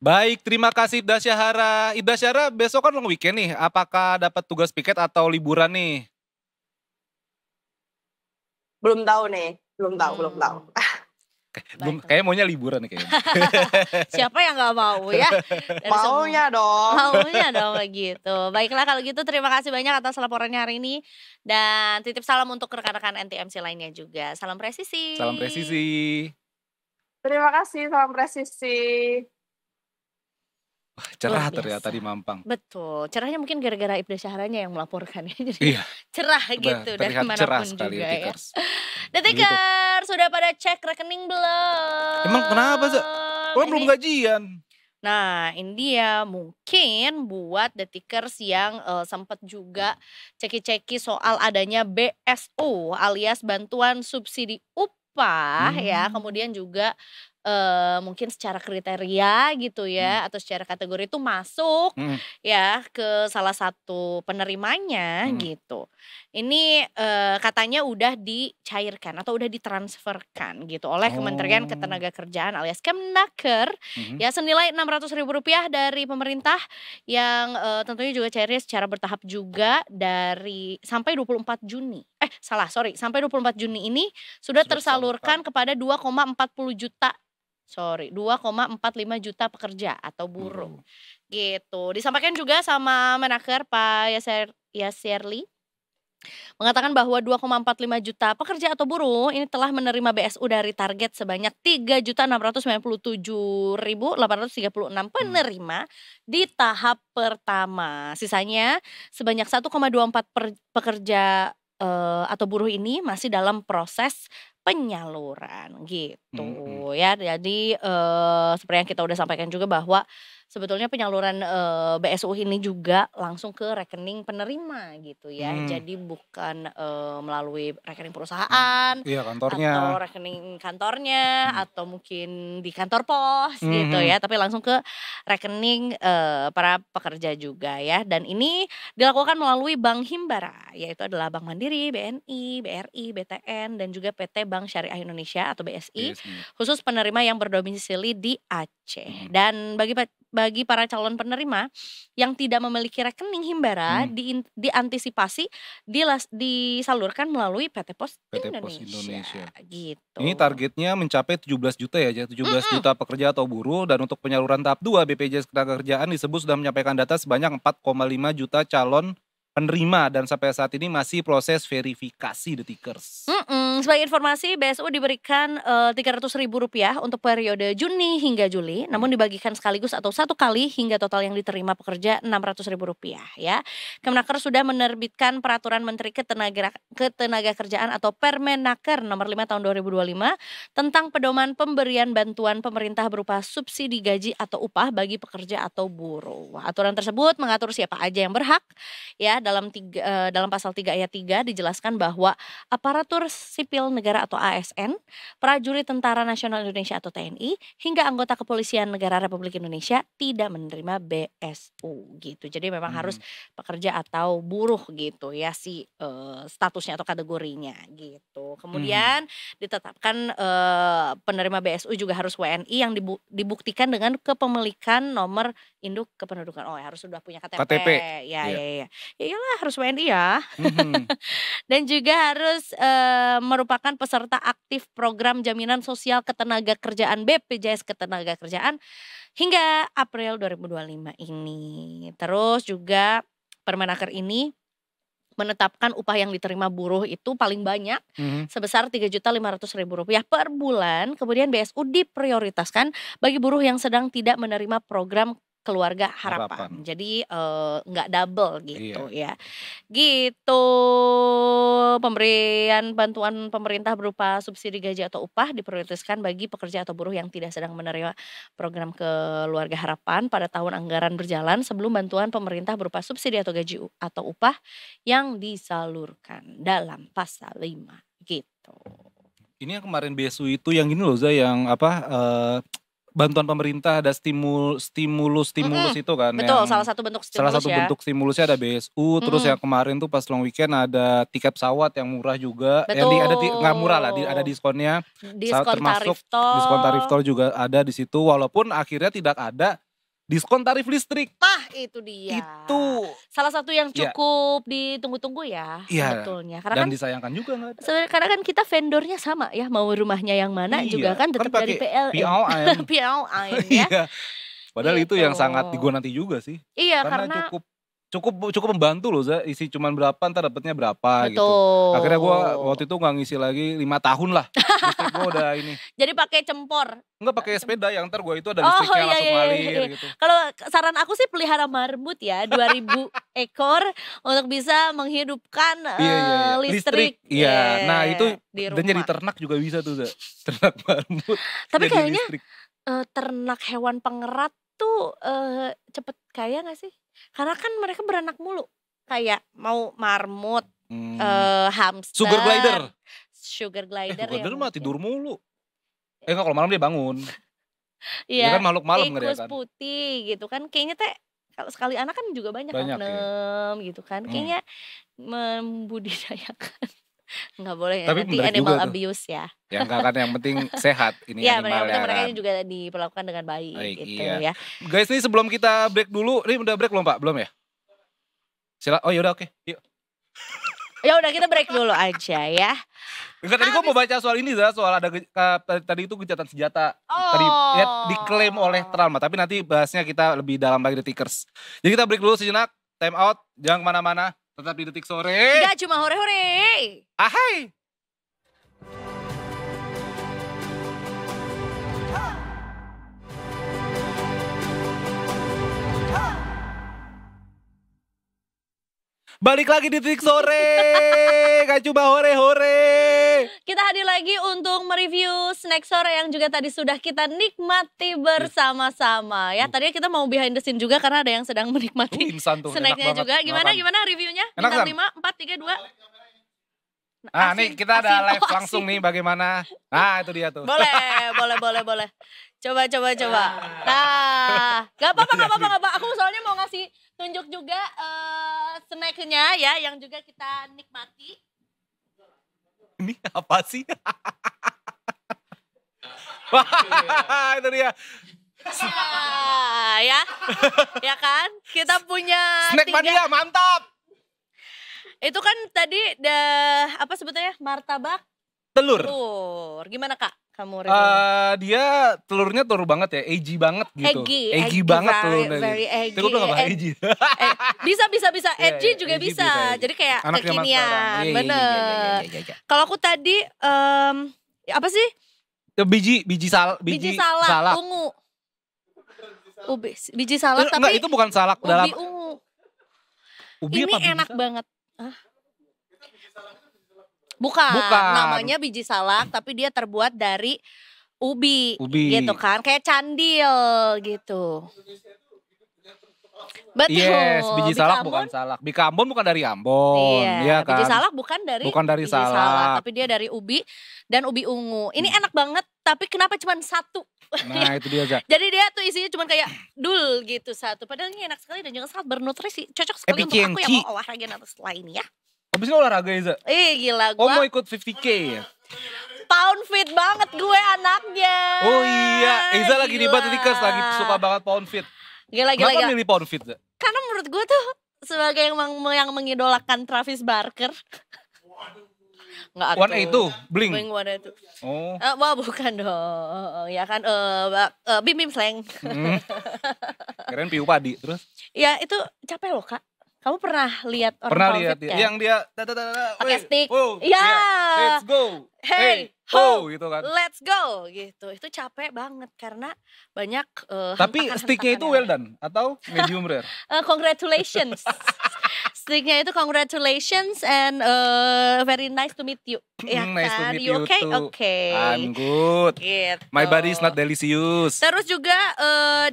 Baik, terima kasih Ibda Syahara. Ibda Syahara besok kan long weekend nih, apakah dapat tugas piket atau liburan nih? Belum tahu nih, belum tahu. Kayaknya maunya liburan nih kayaknya. Siapa yang gak mau ya? Maunya dong gitu. Baiklah kalau gitu, terima kasih banyak atas laporannya hari ini. Dan titip salam untuk rekan-rekan NTMC lainnya juga. Salam presisi. Salam presisi. Terima kasih, salam presisi. Wah, cerah ternyata di Mampang. Betul, cerahnya mungkin gara-gara Ibda Syaharanya yang melaporkan ya. Jadi cerah gitu dari manapun juga ya. Detikers, sudah pada cek rekening belum? Emang kenapa sih? Belum gajian. Nah ini dia, mungkin buat Detikers yang sempat juga ceki-ceki soal adanya BSU alias bantuan subsidi upah ya, kemudian juga mungkin secara kriteria gitu ya atau secara kategori itu masuk ya ke salah satu penerimanya gitu. Ini katanya udah dicairkan atau udah ditransferkan gitu oleh Kementerian Ketenagakerjaan alias Kemnaker ya senilai Rp600.000 dari pemerintah yang tentunya juga cairnya secara bertahap juga dari sampai 24 Juni. Sampai 24 Juni ini sudah tersalurkan kepada 2,45 juta pekerja atau buruh gitu. Disampaikan juga sama Menaker Pak Yasserli mengatakan bahwa 2,45 juta pekerja atau buruh ini telah menerima BSU dari target sebanyak 3.697.836 penerima di tahap pertama. Sisanya sebanyak 1,24 pekerja atau buruh ini masih dalam proses penyaluran gitu ya. Jadi seperti yang kita udah sampaikan juga bahwa sebetulnya penyaluran BSU ini juga langsung ke rekening penerima gitu ya. Jadi bukan melalui rekening perusahaan atau rekening kantornya atau mungkin di kantor pos gitu ya, tapi langsung ke rekening para pekerja juga ya. Dan ini dilakukan melalui Bank Himbara, yaitu adalah Bank Mandiri, BNI, BRI, BTN dan juga PT Bank Syariah Indonesia atau BSI, khusus penerima yang berdomisili di Aceh. Dan bagi para calon penerima yang tidak memiliki rekening Himbara diantisipasi disalurkan melalui PT Pos Indonesia. Gitu. Ini targetnya mencapai 17 juta ya, 17 juta pekerja atau buruh, dan untuk penyaluran tahap 2 BPJS Ketenagakerjaan disebut sudah menyampaikan data sebanyak 4,5 juta calon penerima dan sampai saat ini masih proses verifikasi Detikers. Sebagai informasi, BSU diberikan Rp300.000 untuk periode Juni hingga Juli, namun dibagikan sekaligus atau satu kali hingga total yang diterima pekerja Rp600.000 ya. Kemenaker sudah menerbitkan Peraturan Menteri Ketenagakerjaan atau Permenaker nomor 5 tahun 2025 tentang pedoman pemberian bantuan pemerintah berupa subsidi gaji atau upah bagi pekerja atau buruh. Aturan tersebut mengatur siapa aja yang berhak ya. Dalam pasal 3 ayat 3 dijelaskan bahwa aparatur sipil negara atau ASN, prajurit Tentara Nasional Indonesia atau TNI, hingga anggota Kepolisian Negara Republik Indonesia tidak menerima BSU gitu. Jadi memang harus pekerja atau buruh gitu ya statusnya atau kategorinya gitu. Kemudian ditetapkan penerima BSU juga harus WNI yang dibuktikan dengan kepemilikan nomor induk kependudukan. Oh ya, harus sudah punya KTP. Ya. Iyalah harus WNI ya. Dan juga harus merupakan peserta aktif program jaminan sosial ketenagakerjaan BPJS Ketenagakerjaan hingga April 2025 ini. Terus juga Permenaker ini menetapkan upah yang diterima buruh itu paling banyak sebesar Rp3.500.000 per bulan. Kemudian BSU diprioritaskan bagi buruh yang sedang tidak menerima program Keluarga Harapan. Jadi nggak double gitu ya. Gitu. Pemberian bantuan pemerintah berupa subsidi gaji atau upah diprioritaskan bagi pekerja atau buruh yang tidak sedang menerima program Keluarga Harapan pada tahun anggaran berjalan sebelum bantuan pemerintah berupa subsidi atau gaji atau upah yang disalurkan dalam pasal 5 gitu. Ini yang kemarin BSU itu yang gini loh Zah, yang bantuan pemerintah ada stimulus itu kan. Betul, salah satu bentuk stimulus salah satu bentuk stimulusnya ada BSU. Terus yang kemarin tuh pas long weekend ada tiket pesawat yang murah juga. Betul. Nggak murah lah, ada diskonnya. Diskon diskon tarif tol juga ada di situ. Walaupun akhirnya tidak ada diskon tarif listrik. Itu dia. Itu salah satu yang cukup ditunggu-tunggu ya sebetulnya. Karena dan kan disayangkan juga nggak ada. Karena kan kita vendornya sama ya, mau rumahnya yang mana juga kan tetap dari PLN. PLN ya. Padahal itu yang sangat digonanti juga sih. Iya, karena cukup membantu loh Zah, isi cuman berapa ntar dapetnya berapa. Betul. Gitu. Akhirnya gue waktu itu nggak ngisi lagi 5 tahun lah. Listrik gue udah ini. Jadi pakai cempor. Enggak, pakai sepeda yang ntar gue itu ada listriknya langsung ngalir gitu. Kalau saran aku sih pelihara marmut ya 2000 ekor untuk bisa menghidupkan listrik. Iya. Nah itu dan jadi ternak juga bisa tuh Zah. Ternak marmut. Tapi kayaknya ternak hewan pengerat tuh cepet kaya gak sih? Karena kan mereka beranak mulu. Kayak mau marmut, hamster, sugar glider ya mah tidur mulu. Enggak, kalau malam dia bangun. Dia Iya, kan makhluk malam tikus kan. putih gitu kan. Kayaknya teh kalau sekali anak kan juga banyak Banyak, kan, 6 gitu kan. Kayaknya membudidayakan. Nggak boleh ya, Tapi nanti menarik animal juga tuh. abuse ya. Ya enggak kan, yang penting sehat ini Iya, animal ya mereka kan. juga diperlakukan dengan baik Baik, gitu iya. ya. Guys, ini sebelum kita break dulu, ini udah break belum Pak? Belum ya? Oh yaudah, oke, yuk. Ya udah kita break dulu aja ya. Enggak, tadi gue mau baca soal ini, soal ada tadi itu gencatan senjata. Tadi ya diklaim oleh Trump, tapi nanti bahasnya kita lebih dalam lagi di Tikers. Jadi kita break dulu sejenak, time out, jangan kemana-mana, tetap di Detik Sore. Enggak cuma hore-hore. Ahai. Balik lagi di Detik Sore, gak cuma hore-hore. Kita hadir lagi untuk mereview snack sore yang juga tadi sudah kita nikmati bersama-sama ya. Tadinya kita mau behind the scene juga karena ada yang sedang menikmati Insan tuh, snacknya enak juga. banget. Gimana reviewnya? Enak Bintang kan? 5, 4, 3, 2. Nah nih kita ada Asin. live langsung nih bagaimana. Nah itu dia tuh. Boleh. Coba. Nah, gak apa-apa. Aku soalnya mau ngasih tunjuk juga snacknya ya yang juga kita nikmati. Ini apa sih? Wah, itu dia. Ya kan? Kita punya Snack 3. mania, mantap. Itu kan tadi apa sebetulnya? Martabak Telur. Gimana Kak? Kamu review? Dia telurnya telur banget ya, eggy banget gitu. Eggy banget very, telurnya. very eggy. Gue bilang apa eggy. Bisa. Edgy Iya, juga edgy bisa. Jadi Jadi kayak anak zaman kekinian. sekarang. Iya, Bener. iya. Kalau aku tadi apa sih? Biji salak. Ungu. Biji salak tapi enggak, itu bukan salak dalam. ubi ungu. Ubi Ini apa biji enak salak? banget. Bukan, namanya biji salak tapi dia terbuat dari ubi. Gitu kan, kayak candil gitu. Betul. Yes, biji salak bukan salak. Bika Ambon bukan dari Ambon, iya kan? Biji salak bukan dari biji salak, tapi dia dari ubi dan ubi ungu. Ini enak banget, tapi kenapa cuma satu? Nah itu dia, Za. Jadi dia tuh isinya cuma kayak dul gitu satu. Padahal ini enak sekali dan juga sangat bernutrisi. Cocok sekali untuk aku yang mau olahraga nanti setelah ini ya. Habis ini olahraga ya, Za? Gila Oh gua. mau ikut 50K ya? Pound fit banget gue anaknya. Oh iya, Iza lagi di Tikers, lagi suka banget pound fit. Gila. Kenapa milih pound fit, Za? Karena menurut gue tuh sebagai yang mengidolakan Travis Barker. Nggak aku. 182, Blink. Blink 182. Oh. Wah bukan dong, ya kan Bim Slang. Keren Piu Padi, terus? Ya itu capek loh Kak. Kamu pernah lihat orang Pernah pound lihat fit ya? kan? Yang dia pakai stick. Iya. Let's go. Hey, ho gitu kan. Let's go gitu. Itu capek banget karena banyak Tapi sticknya itu well done atau medium rare? Congratulations. Sticknya itu congratulations and very nice to meet you. Ya Nice to kan? meet You you okay? too. Okay. I'm good. Gitu. My body is not delicious. Terus juga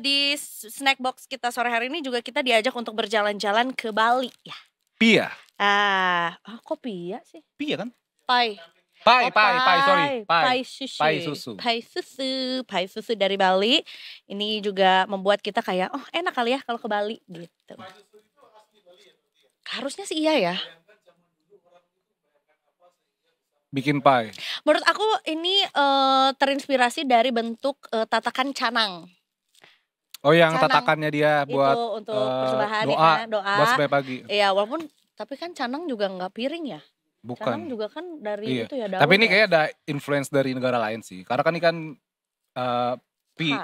di snack box kita sore hari ini juga kita diajak untuk berjalan-jalan ke Bali ya. Pia. Kok Pia sih? Pia kan? Pai. Sorry. Pai susu. Pai susu dari Bali. Ini juga membuat kita kayak enak kali ya kalau ke Bali gitu. Harusnya sih iya ya. Bikin pie. Menurut aku ini terinspirasi dari bentuk tatakan canang. Oh yang Canang tatakannya dia buat itu untuk persembahan doa. Buat sampai pagi. Iya walaupun tapi kan canang juga nggak piring ya. Bukan. Canang juga kan dari itu ya daun. Tapi ini ya. kayak ada influence dari negara lain sih. Karena kan ini kan pie.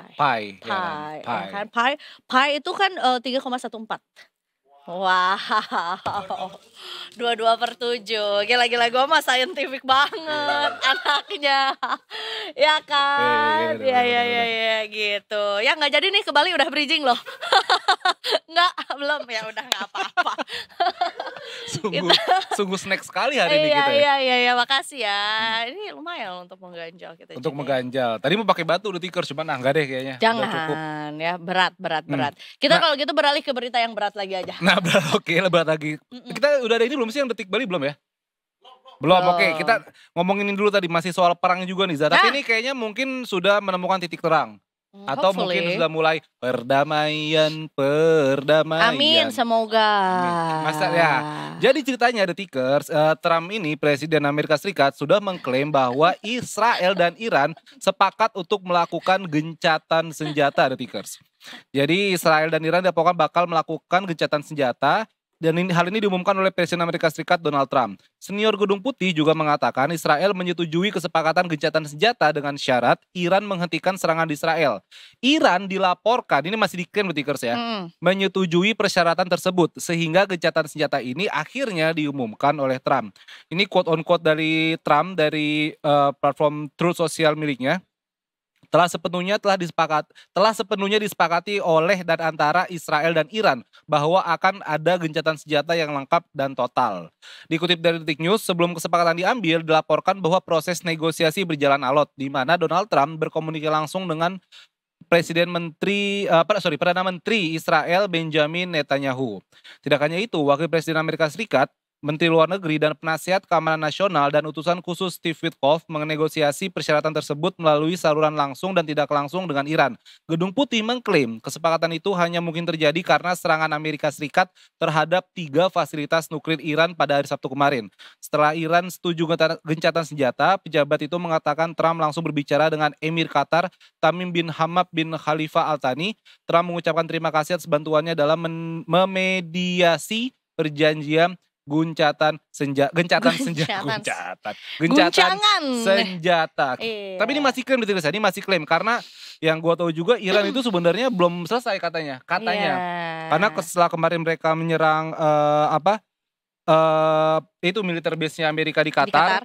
Pie itu kan 3,14. Wow, 22/7. Gila gue mah scientific banget anaknya, ya kan? Iya gitu. Ya nggak jadi nih ke Bali udah bridging loh. belum ya udah nggak apa-apa. Sungguh snack sekali hari ini kita. Iya makasih ya. Ini lumayan untuk mengganjal kita. Untuk juga. mengganjal. Tadi mau pakai batu udah tikers cuman enggak deh kayaknya. Jangan cukup. Ya berat. Kita kalau gitu beralih ke berita yang berat lagi aja. Nah berat lagi. Kita udah ada ini belum sih yang detik Bali belum ya? Belum, oke. Kita ngomongin dulu tadi masih soal perang juga nih, Zah. Tapi ini kayaknya mungkin sudah menemukan titik terang. Atau Hopefully. mungkin sudah mulai perdamaian. Amin, semoga. Amin. Masa ya. Jadi ceritanya Detikers, Trump ini Presiden Amerika Serikat sudah mengklaim bahwa Israel dan Iran sepakat untuk melakukan gencatan senjata, Detikers. Jadi Israel dan Iran dilaporkan bakal melakukan gencatan senjata. Dan hal ini diumumkan oleh Presiden Amerika Serikat Donald Trump. Senior Gedung Putih juga mengatakan Israel menyetujui kesepakatan gencatan senjata dengan syarat Iran menghentikan serangan di Israel. Iran dilaporkan, ini masih diklaim Detikers ya, menyetujui persyaratan tersebut sehingga gencatan senjata ini akhirnya diumumkan oleh Trump. Ini quote on quote dari Trump dari platform Truth Social miliknya. Telah sepenuhnya disepakati oleh dan antara Israel dan Iran bahwa akan ada gencatan senjata yang lengkap dan total. Dikutip dari Detik News, sebelum kesepakatan diambil, dilaporkan bahwa proses negosiasi berjalan alot, di mana Donald Trump berkomunikasi langsung dengan Perdana Menteri Israel Benjamin Netanyahu. Tidak hanya itu, Wakil Presiden Amerika Serikat, Menteri Luar Negeri dan Penasihat Keamanan Nasional dan utusan khusus Steve Witkoff menegosiasi persyaratan tersebut melalui saluran langsung dan tidak langsung dengan Iran. Gedung Putih mengklaim kesepakatan itu hanya mungkin terjadi karena serangan Amerika Serikat terhadap 3 fasilitas nuklir Iran pada hari Sabtu kemarin. Setelah Iran setuju gencatan senjata, pejabat itu mengatakan Trump langsung berbicara dengan Emir Qatar Tamim bin Hamad bin Khalifa Al Thani. Trump mengucapkan terima kasih atas bantuannya dalam memediasi perjanjian gencatan senjata. Tapi ini masih klaim betul, ini masih klaim karena yang gua tahu juga Iran itu sebenarnya belum selesai katanya. Karena setelah kemarin mereka menyerang itu militer base-nya Amerika di Qatar.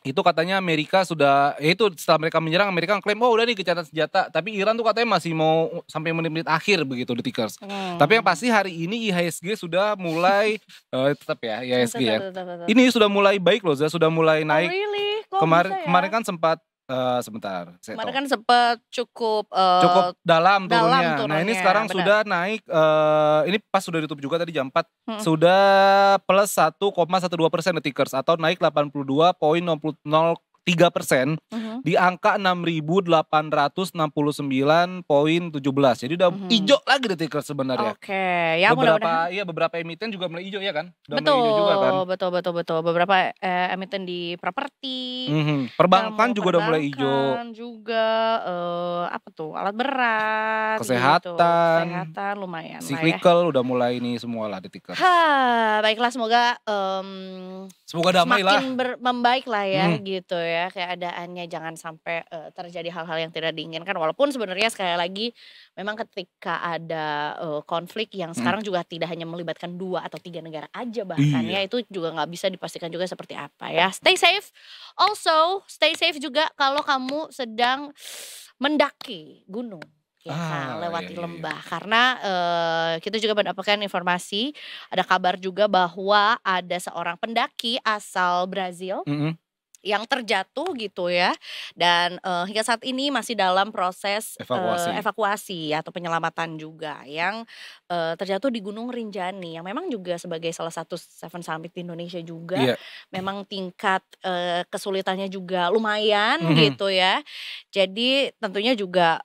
Itu katanya Amerika sudah, itu setelah mereka menyerang, Amerika klaim, udah nih gencatan senjata. Tapi Iran tuh katanya masih mau sampai menit-menit akhir begitu, Detikers. Tapi yang pasti hari ini IHSG sudah mulai, tetap ya IHSG ya. Ini sudah mulai baik loh, sudah mulai naik. Really? Kemarin kan sempat, kemarin kan sempat cukup dalam turunnya. Nah ini sekarang sudah naik, ini pas sudah ditutup juga tadi jam 4, sudah plus 1,12% Detikers atau naik 82,03% di angka 6.869,17. Jadi udah hijau lagi Detikers sebenarnya. Oke, ya beberapa emiten juga mulai hijau ya kan? Udah betul, mulai hijau juga kan? Betul. Beberapa emiten di properti, perbankan juga udah mulai hijau. Juga apa tuh? Alat berat, kesehatan lumayan cyclical udah mulai ini semua lah Detikers. Baiklah, semoga damai lah. Semakin membaik lah ya gitu ya keadaannya, jangan sampai terjadi hal-hal yang tidak diinginkan. Walaupun sebenarnya sekali lagi memang ketika ada konflik yang sekarang juga tidak hanya melibatkan 2 atau 3 negara aja bahkan ya, itu juga nggak bisa dipastikan juga seperti apa ya. Stay safe, also stay safe juga kalau kamu sedang mendaki gunung. Lewati lembah. Karena kita juga mendapatkan informasi, ada kabar juga bahwa ada seorang pendaki asal Brazil yang terjatuh gitu ya, dan hingga saat ini masih dalam proses evakuasi atau penyelamatan juga, yang terjatuh di Gunung Rinjani yang memang juga sebagai salah satu Seven Summit di Indonesia juga. Memang tingkat kesulitannya juga lumayan gitu ya. Jadi tentunya juga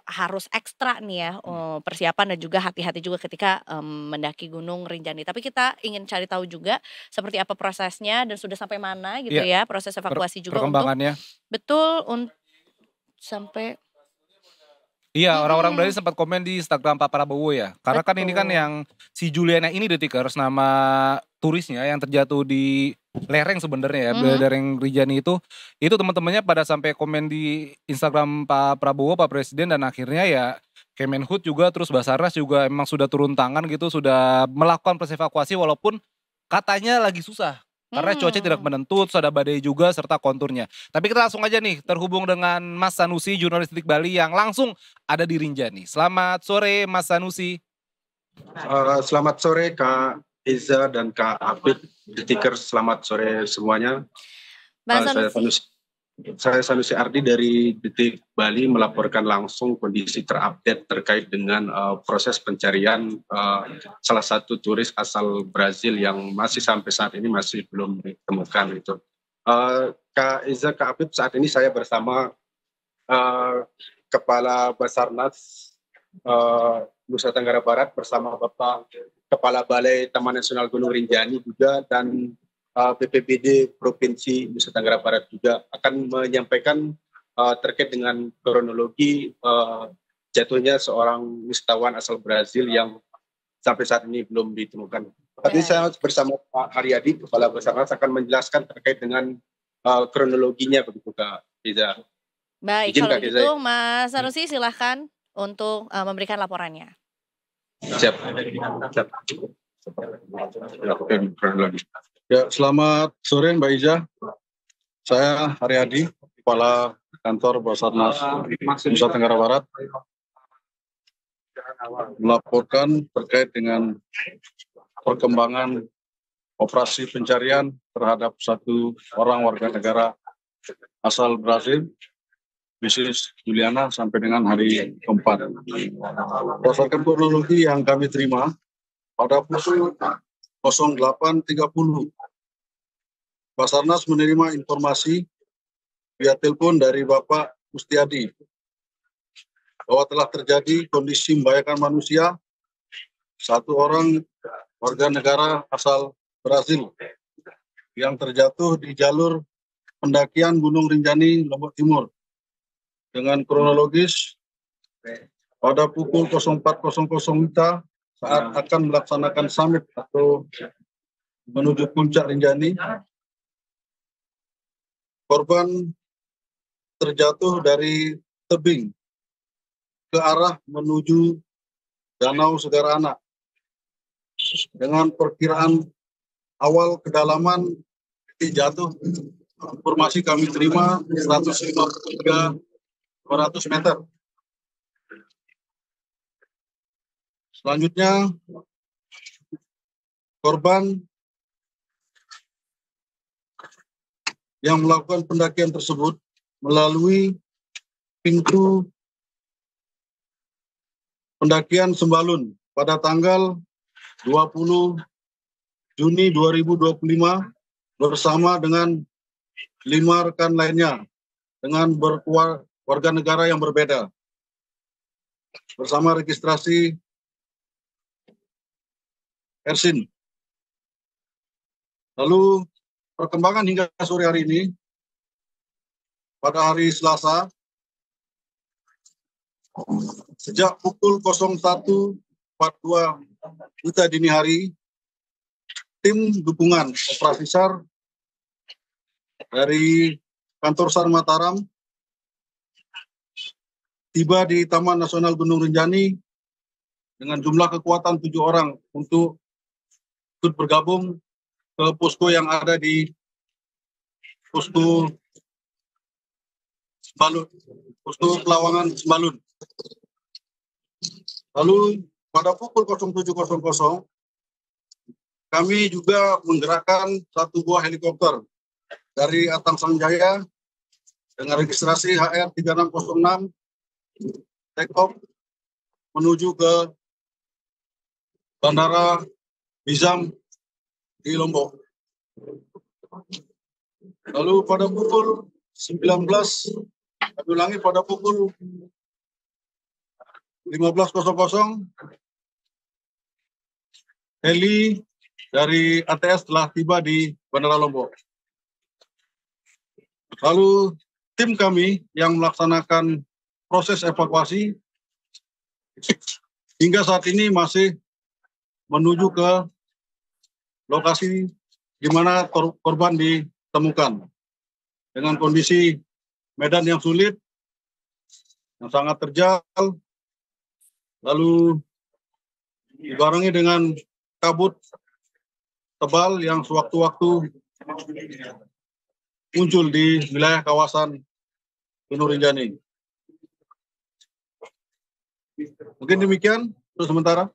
harus ekstra nih ya persiapan dan juga hati-hati juga ketika mendaki Gunung Rinjani. Tapi kita ingin cari tahu juga seperti apa prosesnya dan sudah sampai mana gitu ya proses evakuasi juga perkembangannya. Sampai orang-orang Brazil sempat komen di Instagram Pak Prabowo ya. Karena kan ini kan yang si Juliana ini Detikers, nama turisnya yang terjatuh di lereng sebenarnya ya, lereng Rinjani itu teman-temannya pada sampai komen di Instagram Pak Prabowo, Pak Presiden, dan akhirnya ya Kemenhub juga terus Basarnas juga emang sudah turun tangan gitu, sudah melakukan proses evakuasi walaupun katanya lagi susah. Karena cuaca tidak menentu, ada badai juga serta konturnya. Tapi kita langsung aja nih terhubung dengan Mas Sanusi, jurnalis Detik Bali yang langsung ada di Rinjani. Selamat sore Mas Sanusi. Selamat sore Kak Iza dan Kak Apit, Detikers, selamat sore semuanya. Mas Sanusi. Saya Sanusi Ardi dari Detik Bali melaporkan langsung kondisi terupdate terkait dengan proses pencarian salah satu turis asal Brazil yang masih sampai saat ini masih belum ditemukan itu. Kak Iza, Kak Apip, saat ini saya bersama Kepala Basarnas Nusa Tenggara Barat bersama Bapak Kepala Balai Taman Nasional Gunung Rinjani juga, dan BPBD Provinsi Nusa Tenggara Barat juga akan menyampaikan terkait dengan kronologi jatuhnya seorang wisatawan asal Brazil yang sampai saat ini belum ditemukan. Tadi saya bersama Pak Haryadi, Kepala Basarnas, akan menjelaskan terkait dengan kronologinya begitu Kak Iza. Baik, Izin, kalau Kak gitu Iza. Mas Sanusi silahkan untuk memberikan laporannya. Siap. Ya, selamat sore Mbak Iza. Saya Haryadi, Kepala Kantor Basarnas Nusa Tenggara Barat, melaporkan terkait dengan perkembangan operasi pencarian terhadap satu orang warga negara asal Brazil, Mrs. Juliana, sampai dengan hari keempat. Berdasarkan kronologi yang kami terima, pada pukul 08.30, Basarnas menerima informasi via telepon dari Bapak Mustiadi bahwa telah terjadi kondisi membahayakan manusia, satu orang warga negara asal Brazil yang terjatuh di jalur pendakian Gunung Rinjani, Lombok Timur. Dengan kronologis, pada pukul 04.00 WITA saat akan melaksanakan summit atau menuju puncak Rinjani, korban terjatuh dari tebing ke arah menuju Danau Segara Anak dengan perkiraan awal kedalaman titik jatuh, informasi kami terima 150 hingga 200 meter. Selanjutnya, korban yang melakukan pendakian tersebut melalui pintu pendakian Sembalun pada tanggal 20 Juni 2025 bersama dengan 5 rekan lainnya dengan warga negara yang berbeda bersama registrasi Ersin. Lalu perkembangan hingga sore hari ini, pada hari Selasa, sejak pukul 01.42 WITA dini hari, tim dukungan operasi SAR dari kantor SAR Mataram tiba di Taman Nasional Gunung Rinjani dengan jumlah kekuatan 7 orang untuk ikut bergabung ke posko yang ada di posko Sembalun, posko Pelawangan Sembalun. Lalu pada pukul 07.00 kami juga menggerakkan satu buah helikopter dari Atang Sanjaya dengan registrasi HR 3606 take off menuju ke Bandara Bizam di Lombok. Lalu pada pukul 19, kami ulangi, pada pukul 15.00 heli dari ATS telah tiba di Bandara Lombok. Lalu tim kami yang melaksanakan proses evakuasi hingga saat ini masih menuju ke lokasi di mana korban ditemukan dengan kondisi medan yang sulit, yang sangat terjal, lalu dibarengi dengan kabut tebal yang sewaktu-waktu muncul di wilayah kawasan Gunung Rinjani. Mungkin demikian untuk sementara.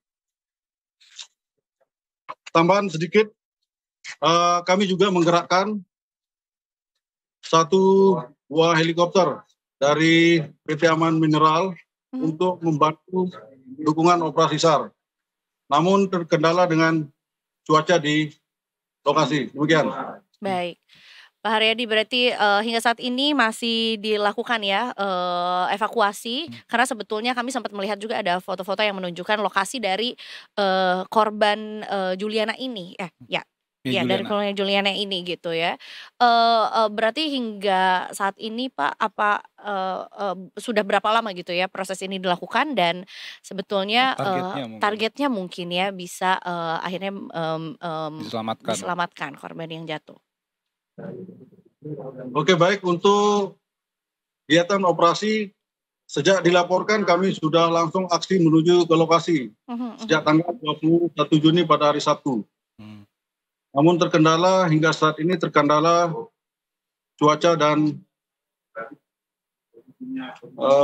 Tambahan sedikit, kami juga menggerakkan satu buah helikopter dari PT Aman Mineral untuk membantu dukungan operasi SAR. Namun terkendala dengan cuaca di lokasi. Demikian. Baik. Pak Haryadi, berarti hingga saat ini masih dilakukan ya evakuasi, karena sebetulnya kami sempat melihat juga ada foto-foto yang menunjukkan lokasi dari korban Juliana ini, ya dari korban Juliana ini gitu ya. Berarti hingga saat ini Pak, apa sudah berapa lama gitu ya proses ini dilakukan, dan sebetulnya targetnya mungkin ya bisa akhirnya diselamatkan korban yang jatuh. Oke, baik, untuk kegiatan operasi sejak dilaporkan kami sudah langsung aksi menuju ke lokasi sejak tanggal 21 Juni pada hari Sabtu. Namun hingga saat ini terkendala cuaca dan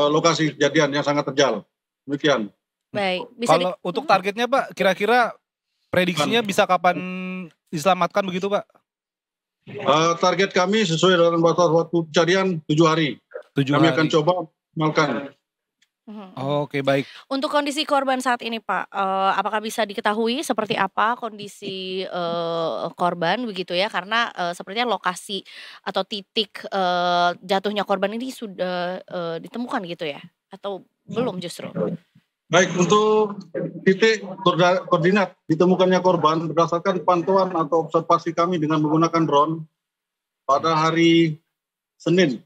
lokasi kejadian yang sangat terjal. Demikian. Baik. Kalau untuk targetnya Pak, kira-kira prediksinya bisa kapan diselamatkan begitu Pak? Target kami sesuai dengan batas waktu pencarian 7 hari. Kami akan coba maksimalkan. Oke, baik. Untuk kondisi korban saat ini Pak, apakah bisa diketahui seperti apa kondisi korban begitu ya? Karena sepertinya lokasi atau titik jatuhnya korban ini sudah ditemukan gitu ya? Atau belum justru? Baik, untuk titik koordinat ditemukannya korban berdasarkan pantauan atau observasi kami dengan menggunakan drone pada hari Senin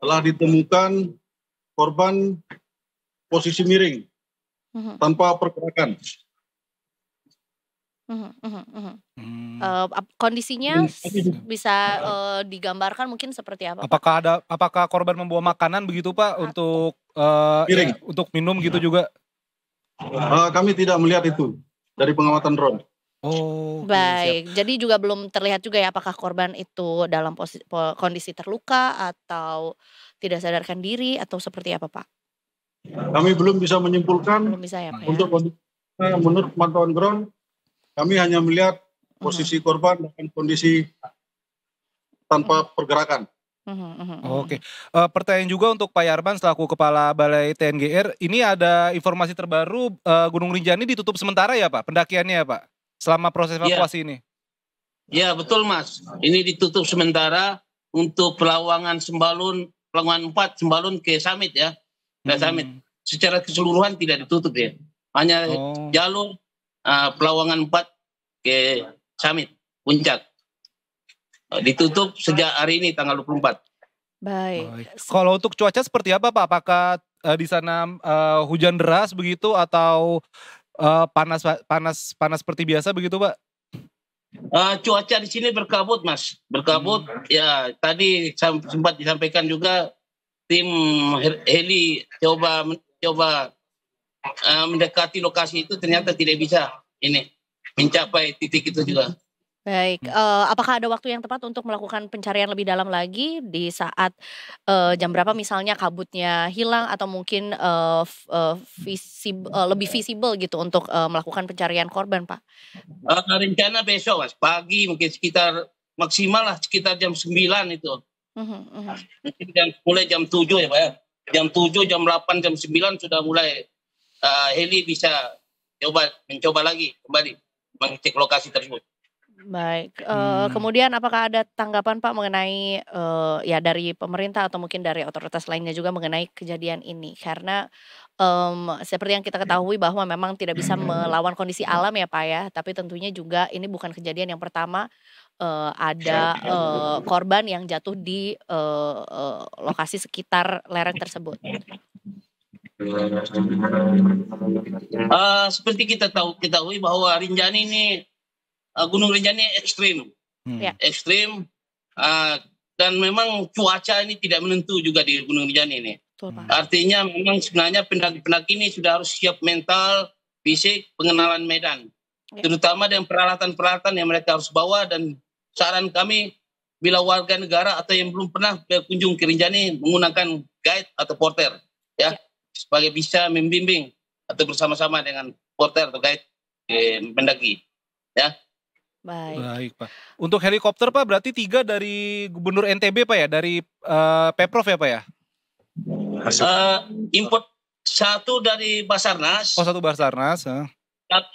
telah ditemukan korban posisi miring tanpa pergerakan. Kondisinya bisa digambarkan mungkin seperti apa Pak? Apakah korban membawa makanan begitu Pak untuk untuk minum gitu juga? Kami tidak melihat itu dari pengamatan drone. Oh, baik. Jadi juga belum terlihat juga ya apakah korban itu dalam kondisi terluka atau tidak sadarkan diri atau seperti apa Pak? Kami belum bisa menyimpulkan. Belum bisa ya Pak ya? Untuk menurut pantauan drone, kami hanya melihat posisi korban dan kondisi tanpa pergerakan. Oke. Pertanyaan juga untuk Pak Yarman selaku Kepala Balai TNGR, ini ada informasi terbaru Gunung Rinjani ditutup sementara ya Pak, pendakiannya ya Pak, selama proses evakuasi ini? Ya betul Mas, ini ditutup sementara untuk pelawangan Sembalun, pelawangan 4 Sembalun ke Summit ya, ke Summit. Secara keseluruhan tidak ditutup ya, hanya jalur pelawangan 4 ke Summit, Puncak. Ditutup sejak hari ini tanggal 24. Baik. Kalau untuk cuaca seperti apa Pak? Apakah di sana hujan deras begitu atau panas seperti biasa begitu Pak? Cuaca di sini berkabut Mas, berkabut. Ya tadi sempat disampaikan juga tim heli coba mendekati lokasi itu, ternyata tidak bisa ini mencapai titik itu juga. Baik, apakah ada waktu yang tepat untuk melakukan pencarian lebih dalam lagi di saat jam berapa misalnya kabutnya hilang atau mungkin lebih visible gitu untuk melakukan pencarian korban Pak? Rencana besok Mas, pagi mungkin maksimal lah sekitar jam 9 itu. Mungkin mulai jam 7 ya Pak ya. Jam 7, jam 8, jam 9 sudah mulai heli bisa mencoba lagi kembali mengecek lokasi tersebut. Baik, kemudian apakah ada tanggapan Pak mengenai ya dari pemerintah atau mungkin dari otoritas lainnya juga mengenai kejadian ini? Karena seperti yang kita ketahui bahwa memang tidak bisa melawan kondisi alam ya Pak ya, tapi tentunya juga ini bukan kejadian yang pertama ada korban yang jatuh di lokasi sekitar lereng tersebut. Seperti kita ketahui bahwa Rinjani ini Gunung Rinjani ekstrim, ekstrim, dan memang cuaca ini tidak menentu juga di Gunung Rinjani ini. Artinya memang sebenarnya pendaki-pendaki ini sudah harus siap mental, fisik, pengenalan medan, terutama dengan peralatan-peralatan yang mereka harus bawa. Dan saran kami bila warga negara atau yang belum pernah berkunjung ke Rinjani menggunakan guide atau porter, ya, sebagai bisa membimbing atau bersama-sama dengan porter atau guide pendaki, ya. Baik Pak. Untuk helikopter Pak berarti 3 dari Gubernur NTB Pak ya, dari Pemprov ya Pak ya? Import 1 dari Basarnas. Oh 1 Basarnas. 1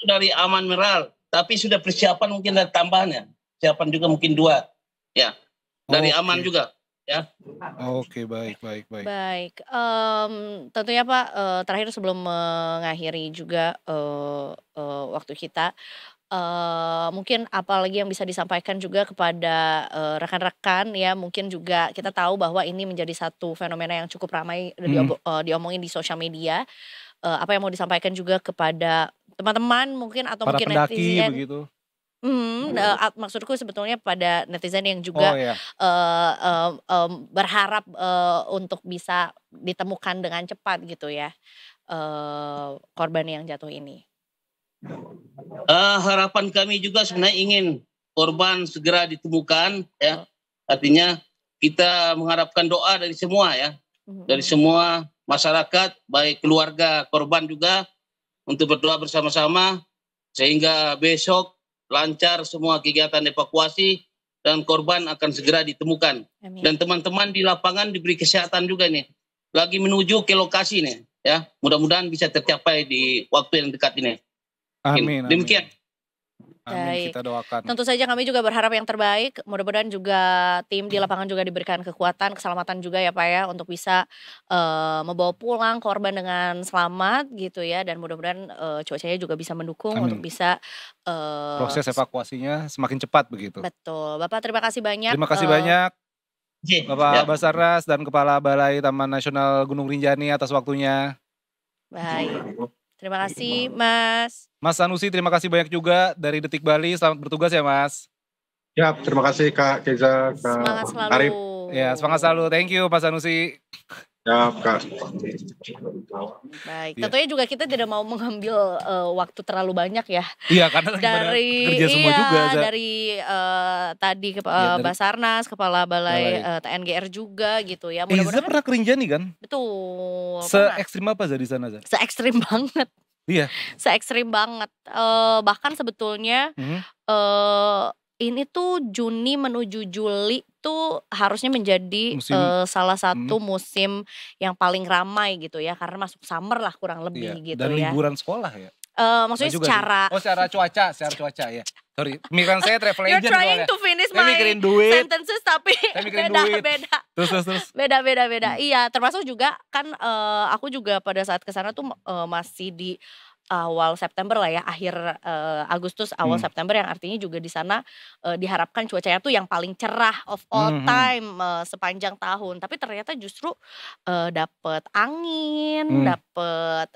dari Aman Mineral. Tapi sudah persiapan mungkin ada tambahannya. Persiapan juga mungkin 2. Ya. Dari Aman juga. Ya. Oke, baik. Tentunya Pak, terakhir sebelum mengakhiri juga waktu kita, mungkin apalagi yang bisa disampaikan juga kepada rekan-rekan ya, mungkin juga kita tahu bahwa ini menjadi satu fenomena yang cukup ramai diomongin di sosial media. Apa yang mau disampaikan juga kepada teman-teman mungkin atau Para mungkin pendaki netizen? begitu. Maksudku sebetulnya pada netizen yang juga berharap untuk bisa ditemukan dengan cepat gitu ya, korban yang jatuh ini. Harapan kami juga sebenarnya ingin korban segera ditemukan ya. Artinya kita mengharapkan doa dari semua ya. Dari semua masyarakat, baik keluarga korban juga, untuk berdoa bersama-sama sehingga besok lancar semua kegiatan evakuasi dan korban akan segera ditemukan. Amin. Dan teman-teman di lapangan diberi kesehatan juga nih. Lagi menuju ke lokasi nih ya. Mudah-mudahan bisa tercapai di waktu yang dekat ini. Amin. Demikian. Amin, kita doakan. Tentu saja kami juga berharap yang terbaik. Mudah-mudahan juga tim di lapangan juga diberikan kekuatan, keselamatan juga ya Pak ya, untuk bisa membawa pulang korban dengan selamat gitu ya. Dan mudah-mudahan cuacanya juga bisa mendukung untuk bisa proses evakuasinya semakin cepat begitu. Betul. Bapak terima kasih banyak. Terima kasih banyak Bapak Basarnas dan Kepala Balai Taman Nasional Gunung Rinjani atas waktunya. Baik. Terima kasih Mas. Mas Sanusi terima kasih banyak juga dari Detik Bali. Selamat bertugas ya Mas. Ya, terima kasih Kak Keza, Kak Semangat selalu. Arif. Ya, semangat selalu. Thank you Pak Sanusi. Ya, Kak. Baik, tentunya juga kita tidak mau mengambil waktu terlalu banyak ya. Iya, karena dari kerja semua juga. Dari tadi Basarnas, Kepala Balai TNGR juga gitu ya. Iza pernah ke Rinjani kan? Betul. Se-ekstrim apa Za di sana Za? Se-ekstrim banget. Iya. Se-ekstrim banget. Bahkan sebetulnya ini tuh Juni menuju Juli tuh harusnya menjadi salah satu musim yang paling ramai gitu ya, karena masuk summer lah kurang lebih gitu dan ya. Dan liburan sekolah ya? Maksudnya secara secara cuaca ya. Sorry, mikiran saya travel agent. You're trying to finish my sentences tapi beda. Terus. Beda. Iya, termasuk juga kan aku juga pada saat kesana tuh masih di awal September lah ya, akhir Agustus awal September, yang artinya juga di sana diharapkan cuacanya tuh yang paling cerah of all time sepanjang tahun. Tapi ternyata justru dapet angin, dapet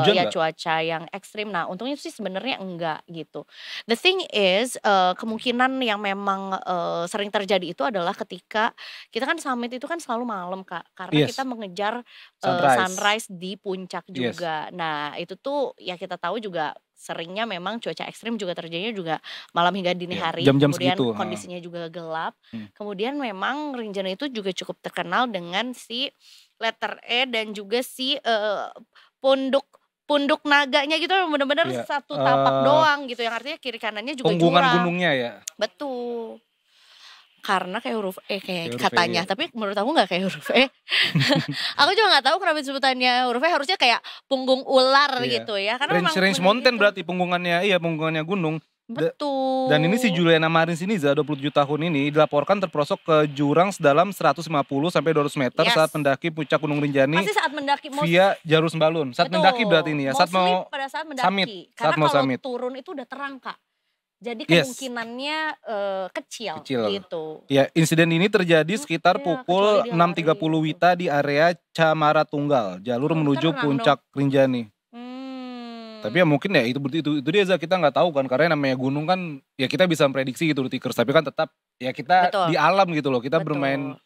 ya cuaca yang ekstrim. Nah, untungnya sih sebenarnya enggak gitu. The thing is kemungkinan yang memang sering terjadi itu adalah ketika kita kan summit itu kan selalu malam Kak, karena kita mengejar sunrise di puncak juga. Nah, itu tuh ya kita tahu juga seringnya memang cuaca ekstrim juga terjadinya juga malam hingga dini hari. Jam-jam kemudian segitu, kondisinya juga gelap. Kemudian memang Rinjani itu juga cukup terkenal dengan si letter E dan juga si punduk naganya gitu, benar-benar satu tapak doang gitu, yang artinya kiri kanannya juga punggungan jurang. Gunungnya ya. Betul. Karena kayak huruf E katanya, tapi menurut aku nggak kayak huruf E. Aku juga nggak tahu kenapa sebutannya huruf E, harusnya kayak punggung ular gitu ya. Karena range mountain berarti punggungannya, punggungannya gunung. Betul. Dan ini si Juliana Marins ini 27 tahun ini dilaporkan terperosok ke jurang sedalam 150 sampai 200 meter saat mendaki puncak Gunung Rinjani. Pasti saat mendaki via jalur sembalun. Saat mendaki berarti ini ya. Pada saat mendaki. Summit. Karena kalau turun itu udah terang Kak. Jadi kemungkinannya kecil gitu. Ya, insiden ini terjadi sekitar pukul 6.30 WITA di area Camara Tunggal, jalur menuju puncak Rinjani. Tapi ya mungkin ya itu dia kita nggak tahu kan, karena namanya gunung kan ya kita bisa memprediksi gitu Tikers, tapi kan tetap ya kita di alam gitu loh, kita bermain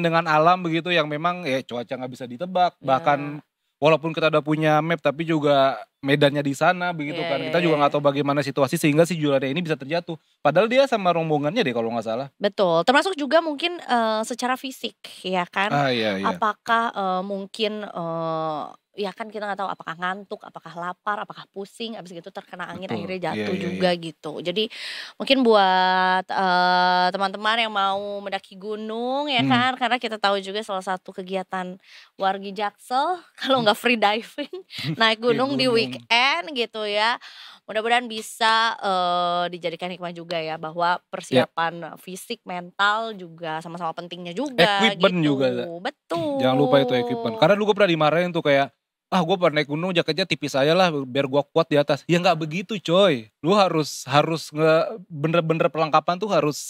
dengan alam begitu, yang memang ya cuaca nggak bisa ditebak. Bahkan walaupun kita udah punya map tapi juga medannya di sana begitu kan. Kita juga nggak tahu bagaimana situasi sehingga si Juliari ini bisa terjatuh. Padahal dia sama rombongannya deh kalau nggak salah. Betul, termasuk juga mungkin secara fisik ya kan. Iya. Apakah mungkin ya kan kita nggak tahu apakah ngantuk, apakah lapar, apakah pusing, abis gitu terkena angin akhirnya jatuh juga gitu. Jadi mungkin buat teman-teman yang mau mendaki gunung ya kan, karena kita tahu juga salah satu kegiatan wargi Jaksel kalau nggak free diving naik gunung di weekend gitu ya. Mudah-mudahan bisa dijadikan hikmah juga ya, bahwa persiapan fisik, mental juga sama-sama pentingnya juga. Equipment gitu. juga. Betul. Jangan lupa itu equipment. Karena dulu gue pernah dimarahin tuh kayak, gue pernah naik gunung jaketnya tipis aja lah biar gue kuat di atas. Ya nggak begitu coy. Lu harus bener-bener perlengkapan tuh harus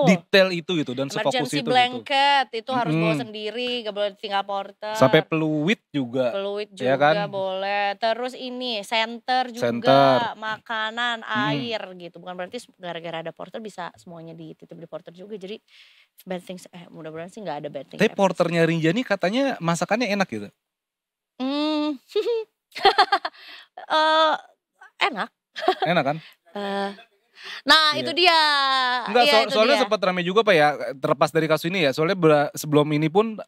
detail itu gitu dan sefokus emergency itu. blanket itu harus bawa sendiri, gak boleh tinggal porter. Sampai peluit juga. Ya kan? Boleh. Terus ini center juga, makanan, air gitu. Bukan berarti gara-gara ada porter bisa semuanya dititip di porter juga. Jadi bad things, mudah-mudahan sih gak ada bad things. Tapi porternya Rinjani katanya masakannya enak gitu. Enak. Enak kan? Nah itu dia. Enggak, soalnya sempat rame juga Pak ya, terlepas dari kasus ini ya. Soalnya sebelum ini pun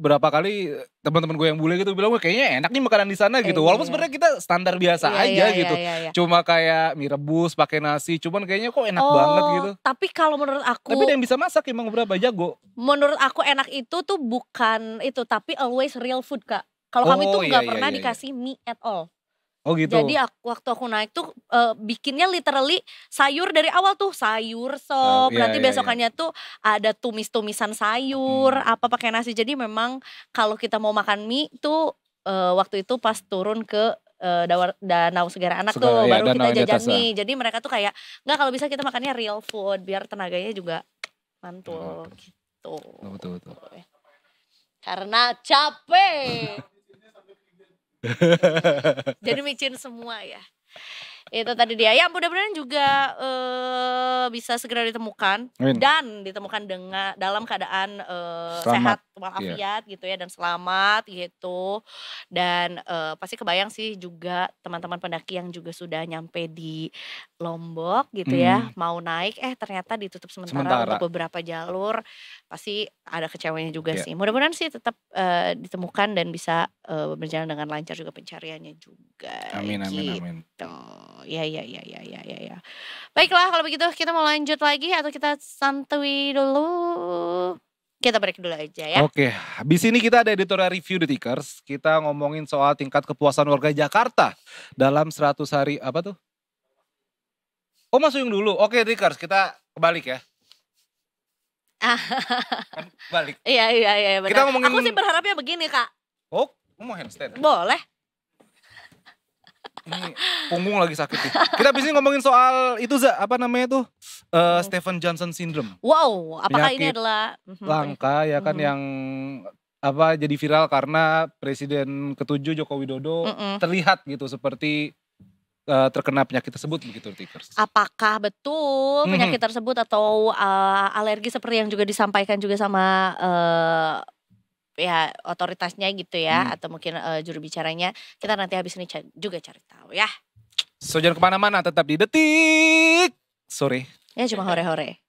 berapa kali teman-teman gue yang bule gitu bilang kayaknya enak nih makanan di sana gitu. Walaupun sebenarnya kita standar biasa aja gitu. Cuma kayak mie rebus pakai nasi, cuman kayaknya kok enak banget gitu. Tapi kalau menurut aku, tapi ada yang bisa masak emang berapa jago. Menurut aku enak itu tuh bukan itu, tapi always real food Kak. Kalau kami tuh nggak pernah dikasih mie at all. Oh gitu. Jadi waktu aku naik tuh bikinnya literally sayur dari awal tuh, sayur sop. Nanti besokannya tuh ada tumis-tumisan sayur, apa pakai nasi. Jadi memang kalau kita mau makan mie tuh waktu itu pas turun ke Danau Segara Anak tuh baru kita jajan mie. Jadi mereka tuh kayak nggak, kalau bisa kita makannya real food biar tenaganya juga mantul gitu. Betul. Karena capek. Jadi micin semua ya. Itu tadi dia. Ya mudah-mudahan juga bisa segera ditemukan. Dan ditemukan dalam keadaan sehat walafiat gitu ya, dan selamat gitu. Dan pasti kebayang sih juga teman-teman pendaki yang juga sudah nyampe di Lombok gitu ya, mau naik ternyata ditutup sementara untuk beberapa jalur. Pasti ada kecewanya juga sih. Mudah-mudahan sih tetap ditemukan dan bisa berjalan dengan lancar juga pencariannya juga. Amin. Ya. Baiklah kalau begitu kita mau lanjut lagi atau kita santuy dulu? Kita break dulu aja ya. Oke, habis ini kita ada editorial review The Tickers. Kita ngomongin soal tingkat kepuasan warga Jakarta dalam 100 hari apa tuh? Oh Mas Uyung dulu. Oke Tickers, kita kebalik ya. Balik. Iya benar. Kita ngomongin... Aku sih berharapnya begini Kak. Oh, mau handstand? Boleh. Ini punggung lagi sakit nih. Kita abis ini ngomongin soal itu apa namanya tuh Stephen Johnson syndrome. Wow, apakah penyakit ini adalah langka ya kan yang jadi viral karena Presiden ke-7 Joko Widodo terlihat gitu seperti terkena penyakit tersebut begitu Tickers. Apakah betul penyakit tersebut atau alergi seperti yang juga disampaikan juga sama ya otoritasnya gitu ya, atau mungkin juru bicaranya, kita nanti habis ini juga cari tahu ya. So jangan kemana-mana, tetap di Detik Sore. Ya cuma hore-hore.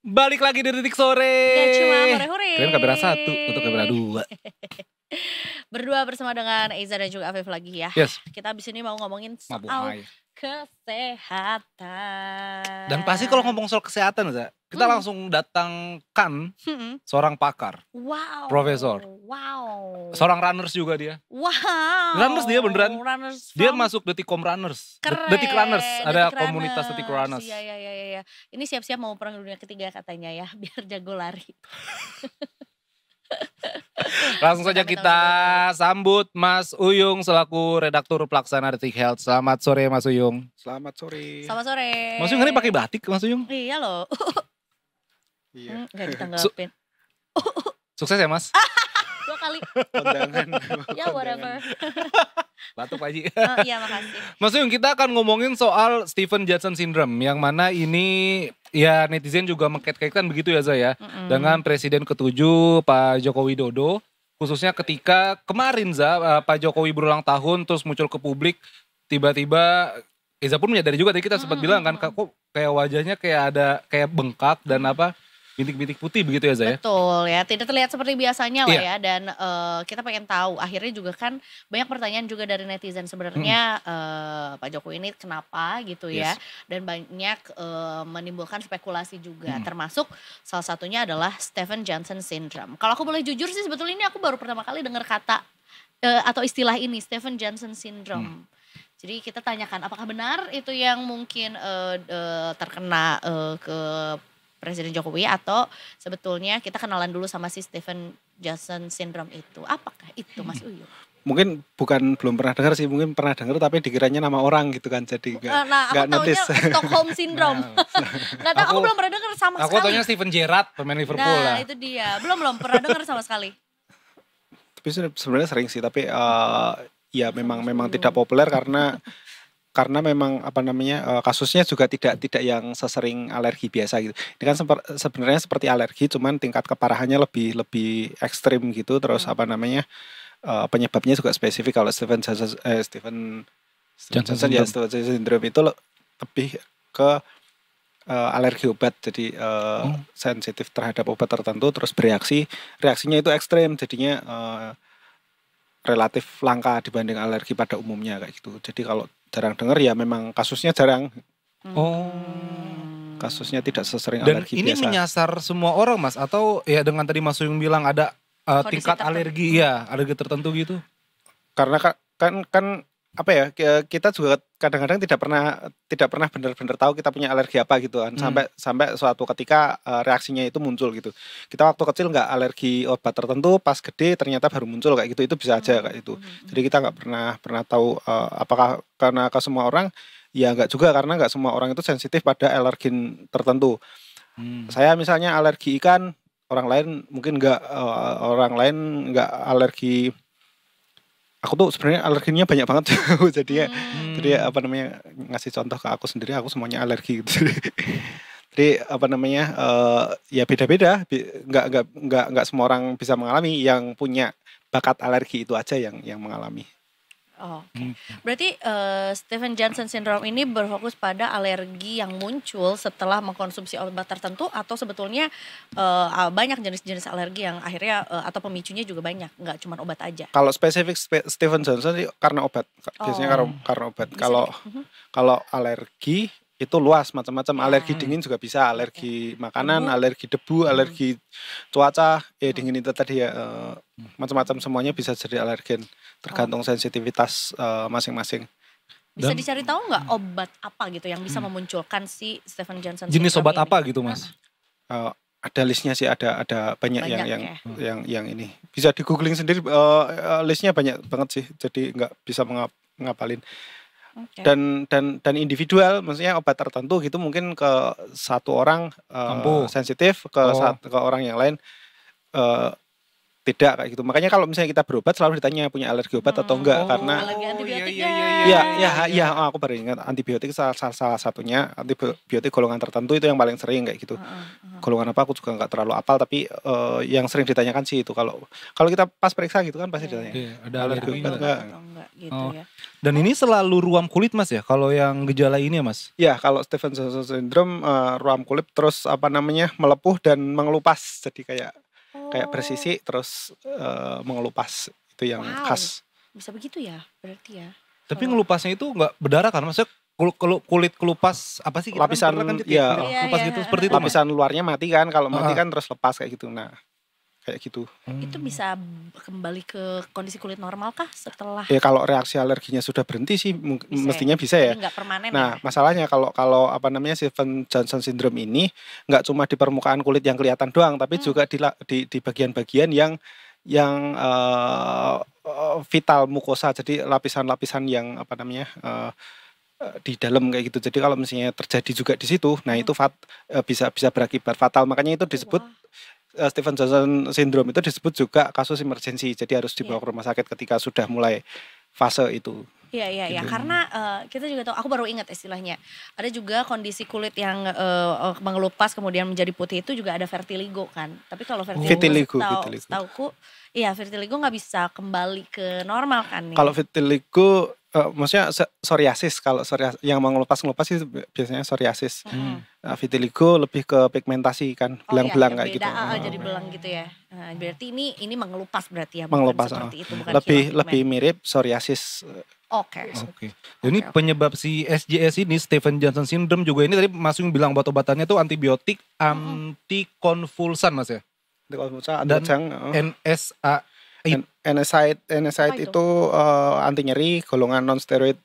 Balik lagi di Detik Sore. Ya cuma hore-hore. Kalian kamera 1 untuk kamera 2. Berdua bersama dengan Eiza dan juga Afif lagi ya. Yes. Kita abis ini mau ngomongin soal kesehatan. Dan pasti kalau ngomong soal kesehatan kita langsung datangkan seorang pakar. Wow. Profesor. Wow. Seorang runners juga dia. Wow. Runners dia beneran. Runners dia masuk Detikcom Runners. Keren. Detik Runners. Ada komunitas Detik Runners. Iya. Ini siap-siap mau perang dunia ketiga katanya ya. Biar jago lari. Langsung saja kita sambut Mas Uyung selaku redaktur pelaksana Detik Health. Selamat sore Mas Uyung. Selamat sore. Selamat sore. Mas Uyung hari pakai batik Mas Uyung? Iya loh. Iya. Gak ditanggapin. Sukses ya Mas. 2 kali. Kondangan. Ya whatever. Batuk Pak Haji. Iya makasih. Mas Yung, kita akan ngomongin soal Stephen Johnson Syndrome. Yang mana ini ya netizen juga mengkait-kaitkan begitu ya Zaya. Dengan Presiden ke-7 Pak Joko Widodo. Khususnya ketika kemarin Pak Jokowi berulang tahun terus muncul ke publik. Tiba-tiba Eza pun menyadari juga, tadi kita sempat bilang kan kok kayak wajahnya kayak bengkak dan bintik-bintik putih begitu ya Zaya? Betul ya, tidak terlihat seperti biasanya lah ya. Dan kita pengen tahu, akhirnya juga kan banyak pertanyaan juga dari netizen sebenarnya Pak Jokowi ini kenapa gitu ya. Dan banyak menimbulkan spekulasi juga, termasuk salah satunya adalah Stephen Johnson Syndrome. Kalau aku boleh jujur sih sebetulnya ini aku baru pertama kali dengar kata atau istilah ini, Stephen Johnson Syndrome. Jadi kita tanyakan apakah benar itu yang mungkin terkena ke Presiden Jokowi atau sebetulnya kita kenalan dulu sama si Stephen Johnson Syndrome itu. Apakah itu Mas Uyu? Mungkin belum pernah dengar sih, mungkin pernah dengar tapi dikiranya nama orang gitu kan, jadi aku taunya Stockholm Syndrome. Nggak tahu, aku belum pernah dengar sama sekali. Aku taunya Steven Gerrard, pemain Liverpool lah. Nah itu dia, belum pernah dengar sama sekali. Tapi sebenarnya sering sih, tapi ya memang tidak populer karena memang kasusnya juga tidak yang sesering alergi biasa gitu. Ini kan sebenarnya seperti alergi, cuman tingkat keparahannya lebih ekstrim gitu. Terus penyebabnya juga spesifik. Kalau Stephen Johnson Syndrome itu lebih ke alergi obat, jadi sensitif terhadap obat tertentu, terus reaksinya itu ekstrim, jadinya relatif langka dibanding alergi pada umumnya kayak gitu. Jadi kalau jarang dengar ya memang kasusnya jarang. Kasusnya tidak sesering alergi biasa. Dan ini menyasar semua orang Mas, atau ya dengan tadi Mas Yung bilang ada tingkat alergi alergi tertentu gitu? Karena kan apa ya, kita juga kadang-kadang tidak pernah benar-benar tahu kita punya alergi apa gitu kan, sampai suatu ketika reaksinya itu muncul gitu. Kita waktu kecil nggak alergi obat tertentu, pas gede ternyata baru muncul kayak gitu, itu bisa aja kayak itu. Jadi kita nggak pernah tahu apakah karena ke semua orang, ya nggak juga, karena nggak semua orang itu sensitif pada alergen tertentu. Saya misalnya alergi ikan, orang lain mungkin nggak, nggak alergi. Aku tuh sebenarnya alerginya banyak banget jadi ngasih contoh ke aku sendiri, aku semuanya alergi gitu. Jadi ya beda-beda, nggak semua orang bisa mengalami, yang punya bakat alergi itu aja yang mengalami. Berarti Stephen Johnson Syndrome ini berfokus pada alergi yang muncul setelah mengkonsumsi obat tertentu, atau sebetulnya banyak jenis-jenis alergi yang akhirnya atau pemicunya juga banyak, nggak cuma obat aja. Kalau spesifik Stephen Johnson karena obat, biasanya karena obat. Kalau alergi itu luas, macam-macam. Alergi dingin juga bisa, alergi makanan, alergi debu, alergi cuaca, dingin itu tadi ya, macam-macam, semuanya bisa jadi alergen, tergantung sensitivitas masing-masing. Bisa dicari tahu nggak obat apa gitu yang bisa memunculkan si Stephen Johnson jenis obat ini? apa gitu Mas? Ada listnya sih, ada banyak yang ini bisa di googling sendiri, listnya banyak banget sih, jadi nggak bisa ngapalin. Dan individual, maksudnya obat tertentu gitu mungkin ke satu orang sensitif, ke orang yang lain tidak kayak gitu. Makanya kalau misalnya kita berobat selalu ditanya punya alergi obat atau enggak, karena alergi antibiotik aku baru ingat, antibiotik salah satunya, antibiotik golongan tertentu itu yang paling sering kayak gitu. Golongan apa aku juga nggak terlalu apal, tapi yang sering ditanyakan sih itu, kalau kita pas periksa gitu kan pasti ditanya ada alergi obat enggak gitu ya. Dan ini selalu ruam kulit Mas ya, kalau yang gejala ini ya Mas? Ya, kalau Stephen Johnson Syndrome ruam kulit, terus melepuh dan mengelupas, jadi kayak bersisi terus mengelupas, itu yang khas. Bisa begitu ya berarti ya. Tapi ngelupasnya itu nggak berdarah kan? Maksudnya kulit kelupas apa sih? Lapisan kelupas gitu seperti itu. Lapisan luarnya mati kan, kalau mati kan terus lepas kayak gitu. Nah, kayak gitu. Itu bisa kembali ke kondisi kulit normal kah setelah? Ya kalau reaksi alerginya sudah berhenti sih mestinya bisa ya. Nggak permanen. Nah, masalahnya kalau Stephen Johnson Syndrome ini nggak cuma di permukaan kulit yang kelihatan doang, tapi juga di bagian-bagian yang vital mukosa, jadi lapisan-lapisan yang di dalam kayak gitu. Jadi kalau misalnya terjadi juga di situ, nah itu bisa berakibat fatal. Makanya itu disebut Stephen Johnson syndrome itu disebut juga kasus emergensi. Jadi harus dibawa ke rumah sakit ketika sudah mulai fase itu. Iya, Gitu. karena kita juga tahu, aku baru ingat istilahnya. Ada juga kondisi kulit yang mengelupas kemudian menjadi putih itu juga ada vitiligo kan. Tapi kalau vitiligo setauku, iya vitiligo nggak bisa kembali ke normal kan. Kalau vitiligo, maksudnya psoriasis, kalau psoriasis yang mengelupas sih biasanya psoriasis. Vitiligo lebih ke pigmentasi kan, belang-belang kayak gitu. Jadi belang gitu ya. Berarti ini mengelupas berarti ya, mengelupas, bukan seperti itu, bukan lebih mirip psoriasis. Oke. Ini penyebab si SJS ini, Stephen Johnson syndrome juga ini tadi Mas Yung bilang obat-obatannya tuh antibiotik, antikonvulsan Mas ya? Antikonvulsan, dan NSAID itu anti nyeri, golongan non steroid.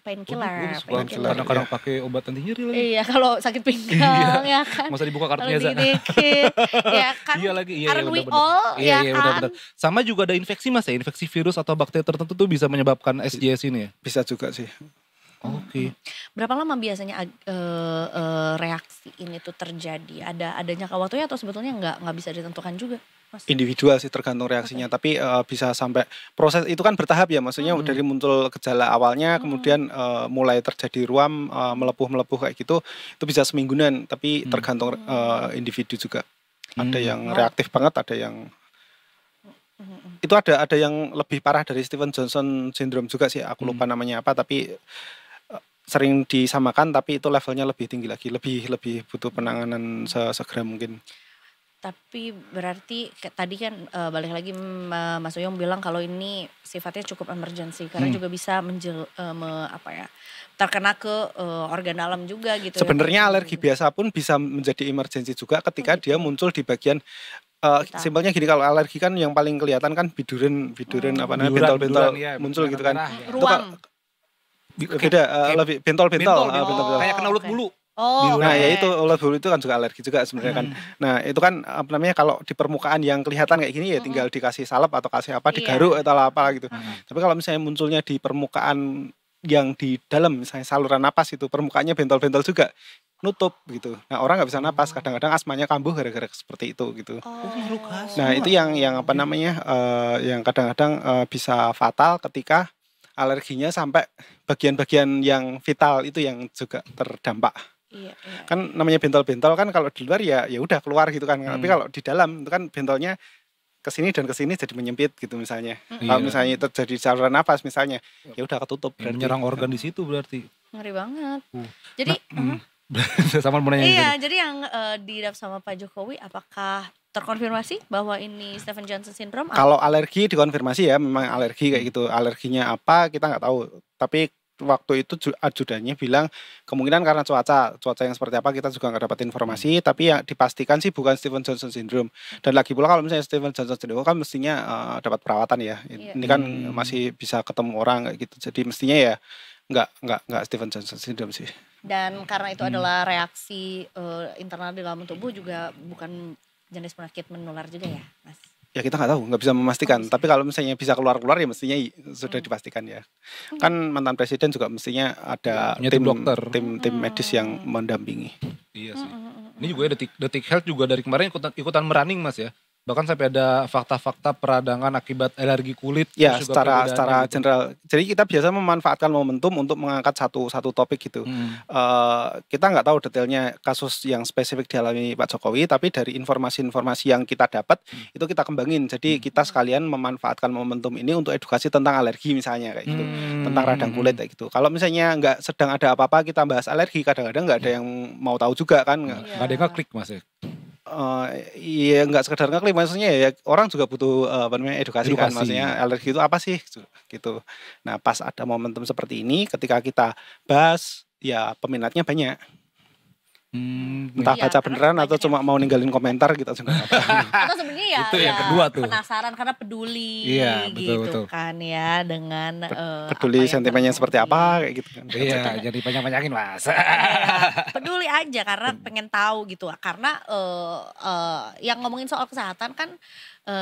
Painkiller. Kadang-kadang pakai obat anti nyeri lagi. Iya, kalau sakit pinggang ya kan. Masa dibuka kartunya dikit-dikit. Ya kan. Iya lagi, Aren't we all, ya kan. Benar. Sama juga ada infeksi Mas ya, infeksi virus atau bakteri tertentu tuh bisa menyebabkan SJS ini ya? Bisa juga sih. Oke. Berapa lama biasanya reaksi ini tuh terjadi? Adanya waktunya atau sebetulnya nggak bisa ditentukan juga? Mas? Individual sih, tergantung reaksinya. Tapi bisa sampai proses itu kan bertahap ya, maksudnya dari muncul gejala awalnya, kemudian mulai terjadi ruam, melepuh kayak gitu, itu bisa semingguan. Tapi tergantung individu juga. Ada yang reaktif banget, ada yang itu ada yang lebih parah dari Stephen Johnson syndrome juga sih. Aku lupa namanya apa, tapi sering disamakan, tapi itu levelnya lebih tinggi lagi, lebih butuh penanganan segera mungkin. Tapi berarti tadi kan balik lagi Mas Uyong bilang kalau ini sifatnya cukup emergency karena juga bisa terkena ke organ dalam juga gitu. Sebenarnya alergi biasa pun bisa menjadi emergency juga ketika dia muncul di bagian simpelnya gini, kalau alergi kan yang paling kelihatan kan biduran bentol-bentol muncul gitu kan. Ruam. Beda, lebih bentol-bentol. Kayak kena ulat bulu. Nah ya itu ulat bulu itu kan juga alergi juga sebenarnya kan. Nah itu kan kalau di permukaan yang kelihatan kayak gini ya tinggal dikasih salep atau kasih apa, digaruk atau apa gitu. Tapi kalau misalnya munculnya di permukaan yang di dalam, misalnya saluran napas itu permukaannya bentol-bentol juga, nutup gitu. Nah orang nggak bisa napas, kadang-kadang asmanya kambuh gara-gara seperti itu gitu. Nah itu yang yang kadang-kadang bisa fatal ketika alerginya sampai bagian-bagian yang vital itu yang juga terdampak. Kan namanya bentol-bentol kan kalau di luar ya udah keluar gitu kan. Tapi kalau di dalam itu kan bentolnya kesini dan kesini jadi menyempit gitu misalnya. Kalau misalnya itu jadi saluran napas misalnya, ya udah ketutup. Menyerang organ di situ berarti. Ngeri banget. Jadi sama mau nanya. Jadi yang didap sama Pak Jokowi apakah terkonfirmasi bahwa ini Stephen Johnson syndrome? Kalau alergi dikonfirmasi ya memang alergi kayak gitu. Alerginya apa kita nggak tahu. Tapi waktu itu ajudannya bilang kemungkinan karena cuaca yang seperti apa kita juga nggak dapat informasi. Tapi yang dipastikan sih bukan Stephen Johnson syndrome. Dan lagi pula kalau misalnya Stephen Johnson syndrome kan mestinya dapat perawatan ya. Ini kan masih bisa ketemu orang kayak gitu. Jadi mestinya ya nggak Stephen Johnson syndrome sih. Dan karena itu adalah reaksi internal di dalam tubuh juga bukan jenis penyakit menular juga ya, Mas? Ya kita nggak tahu, nggak bisa memastikan. Tapi kalau misalnya bisa keluar ya mestinya sudah dipastikan ya. Kan mantan presiden juga mestinya ada tim dokter, tim medis yang mendampingi. Iya sih. Ini juga Detik Health juga dari kemarin ikutan merunning Mas ya. Bahkan sampai ada fakta-fakta peradangan akibat alergi kulit. Ya, secara general. Jadi kita biasa memanfaatkan momentum untuk mengangkat satu topik gitu. Kita nggak tahu detailnya kasus yang spesifik dialami Pak Jokowi, tapi dari informasi-informasi yang kita dapat itu kita kembangin. Jadi kita sekalian memanfaatkan momentum ini untuk edukasi tentang alergi misalnya kayak gitu, tentang radang kulit kayak gitu. Kalau misalnya nggak sedang ada apa-apa kita bahas alergi, kadang-kadang nggak ada yang mau tahu juga kan. Nggak ada yang ngeklik Mas ya. Iya nggak sekedar ngeklik, maksudnya ya orang juga butuh edukasi kan, maksudnya alergi itu apa sih gitu. Nah pas ada momentum seperti ini ketika kita bahas ya peminatnya banyak. Entah baca beneran atau cuma mau ninggalin komentar kita juga nggak tahu. Atau sebenarnya itu yang kedua tuh penasaran karena peduli betul. Kan ya dengan peduli sentimennya seperti apa kayak gitu kan. Iya jadi banyak-banyakin Mas. Peduli aja karena pengen tahu gitu, karena yang ngomongin soal kesehatan kan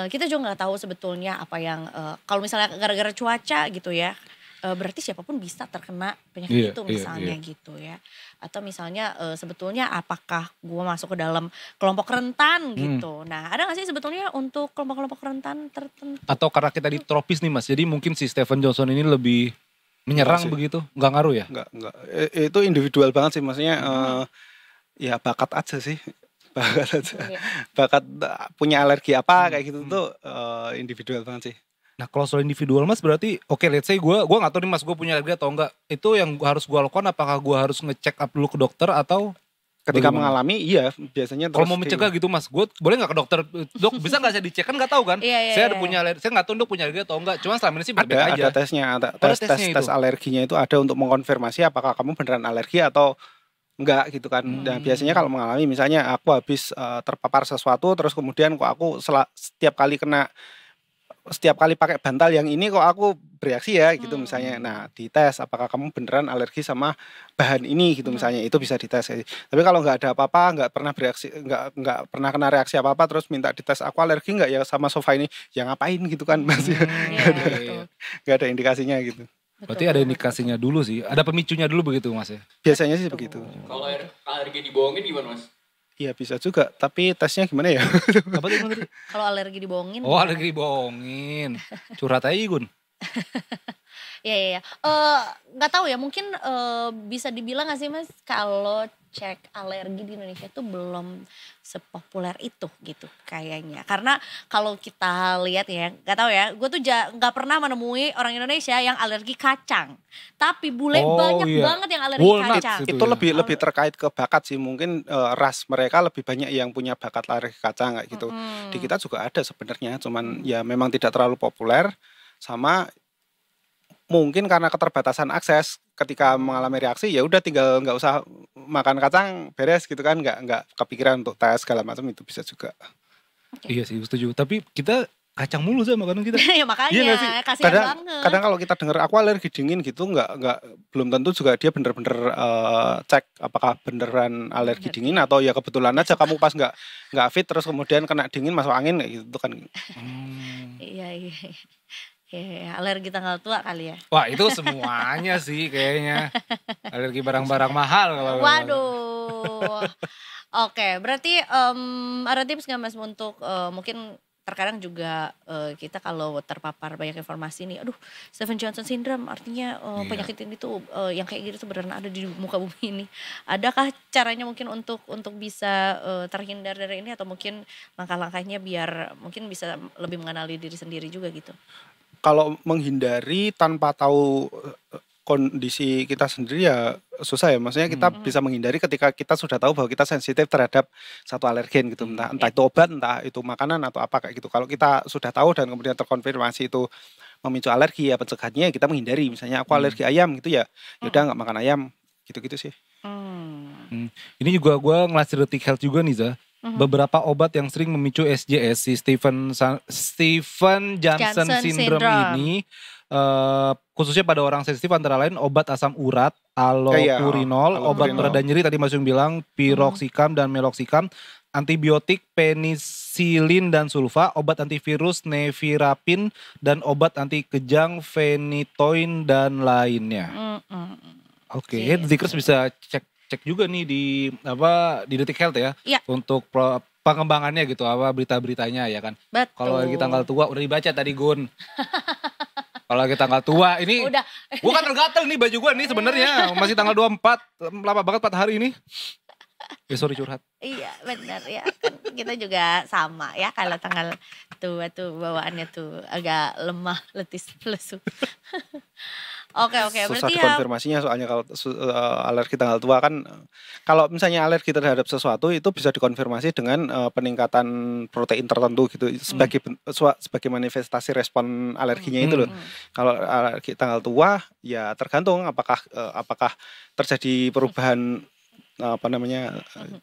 kita juga nggak tahu sebetulnya apa yang kalau misalnya gara-gara cuaca gitu ya. berarti siapapun bisa terkena penyakit itu misalnya gitu ya. Atau misalnya sebetulnya apakah gue masuk ke dalam kelompok rentan gitu. Nah ada gak sih sebetulnya untuk kelompok-kelompok rentan tertentu? Atau karena kita di tropis nih Mas, jadi mungkin si Stephen Johnson ini lebih menyerang begitu? Enggak ngaruh ya? Enggak. Itu individual banget sih, maksudnya ya bakat aja sih. Bakat punya alergi apa kayak gitu tuh individual banget sih. Nah kalau soal individual Mas berarti let's say gue gak tahu nih Mas gue punya alergi atau enggak. Itu yang harus gue lakukan apakah gue harus ngecek up dulu ke dokter atau ketika mengalami iya biasanya. Kalau mau mencegah gitu Mas, gue boleh gak ke dokter? Dok bisa gak saya dicek? Kan gak tahu kan. Saya ada punya alergi, saya gak tahu dok punya alergi atau enggak. Cuma selama ini sih baik-baik aja. Ada tesnya, tes alerginya itu ada untuk mengkonfirmasi apakah kamu beneran alergi atau enggak gitu kan. Dan biasanya kalau mengalami misalnya aku habis terpapar sesuatu terus kemudian kok aku setiap kali pakai bantal yang ini kok aku bereaksi ya gitu misalnya. Nah dites apakah kamu beneran alergi sama bahan ini gitu misalnya, itu bisa dites. Tapi kalau nggak ada apa-apa, nggak pernah bereaksi, nggak pernah kena reaksi apa-apa terus minta dites aku alergi nggak ya sama sofa ini, ya ngapain gitu kan Mas. Nggak ada indikasinya gitu. Berarti ada indikasinya dulu sih, ada pemicunya dulu begitu Mas ya? Biasanya sih begitu. Kalau alergi dibohongin gimana Mas? Iya bisa juga, tapi tesnya gimana ya? Apa tuh? Kalau alergi dibohongin. Oh alergi dibohongin, curhat aja Gun. Iya. Nggak tahu ya, mungkin bisa dibilang nggak sih Mas kalau cek alergi di Indonesia itu belum sepopuler itu gitu kayaknya. Karena kalau kita lihat ya, nggak tahu ya, gue tuh nggak pernah menemui orang Indonesia yang alergi kacang. Tapi bule banyak banget yang alergi kacang. Itu lebih terkait ke bakat sih, mungkin ras mereka lebih banyak yang punya bakat alergi kacang kayak gitu. Di kita juga ada sebenarnya, cuman ya memang tidak terlalu populer, sama mungkin karena keterbatasan akses ketika mengalami reaksi ya udah tinggal nggak usah makan kacang beres gitu kan, nggak kepikiran untuk tes segala macam, itu bisa juga. Iya sih setuju, tapi kita kacang mulu sih makanan kita. Ya makanya kasihan banget. Kadang kalau kita dengar aku alergi dingin gitu nggak belum tentu juga dia bener-bener cek apakah beneran alergi dingin atau ya kebetulan aja kamu pas nggak fit terus kemudian kena dingin masuk angin kayak gitu kan. Iya. Ya, alergi tanggal tua kali ya. Wah itu semuanya sih kayaknya. Alergi barang-barang mahal. Waduh. Oke, berarti ada tips gak Mas untuk mungkin terkadang juga kita kalau terpapar banyak informasi nih, aduh Stephen Johnson syndrome artinya penyakit ini tuh yang kayak gitu tuh beneran ada di muka bumi ini. Adakah caranya mungkin untuk bisa terhindar dari ini, atau mungkin langkah-langkahnya biar mungkin bisa lebih mengenali diri sendiri juga gitu? Kalau menghindari tanpa tahu kondisi kita sendiri ya susah ya. Maksudnya kita bisa menghindari ketika kita sudah tahu bahwa kita sensitif terhadap satu alergen gitu. Entah itu obat, entah itu makanan atau apa kayak gitu. Kalau kita sudah tahu dan kemudian terkonfirmasi itu memicu alergi, ya pencegahannya kita menghindari. Misalnya aku alergi ayam gitu ya udah nggak makan ayam, gitu-gitu sih. Ini juga gue ngelasin Detik Health juga nih Zah. Beberapa obat yang sering memicu SJS, si Stephen Johnson syndrome ini khususnya pada orang sensitif antara lain obat asam urat, allopurinol, obat pereda nyeri tadi Mas Yung bilang, piroxicam dan meloxicam, antibiotik penisilin dan sulfa, obat antivirus nevirapin, dan obat anti kejang phenytoin dan lainnya. Oke, Zikers bisa cek juga nih di Detik Health ya, untuk pengembangannya gitu, berita-beritanya ya kan. Kalau lagi tanggal tua udah dibaca tadi Gun. Kalau lagi tanggal tua ini, gue kan gatel nih baju gue nih sebenarnya masih tanggal 24, lama banget 4 hari ini. Ya sorry curhat. Iya benar ya, kan kita juga sama ya, kalau tanggal tua tuh bawaannya tuh agak lemah, letis, lesu. Oke, susah berarti dikonfirmasinya soalnya kalau alergi tanggal tua kan, kalau misalnya alergi terhadap sesuatu itu bisa dikonfirmasi dengan peningkatan protein tertentu gitu sebagai manifestasi respon alerginya itu loh. Kalau alergi tanggal tua ya tergantung apakah terjadi perubahan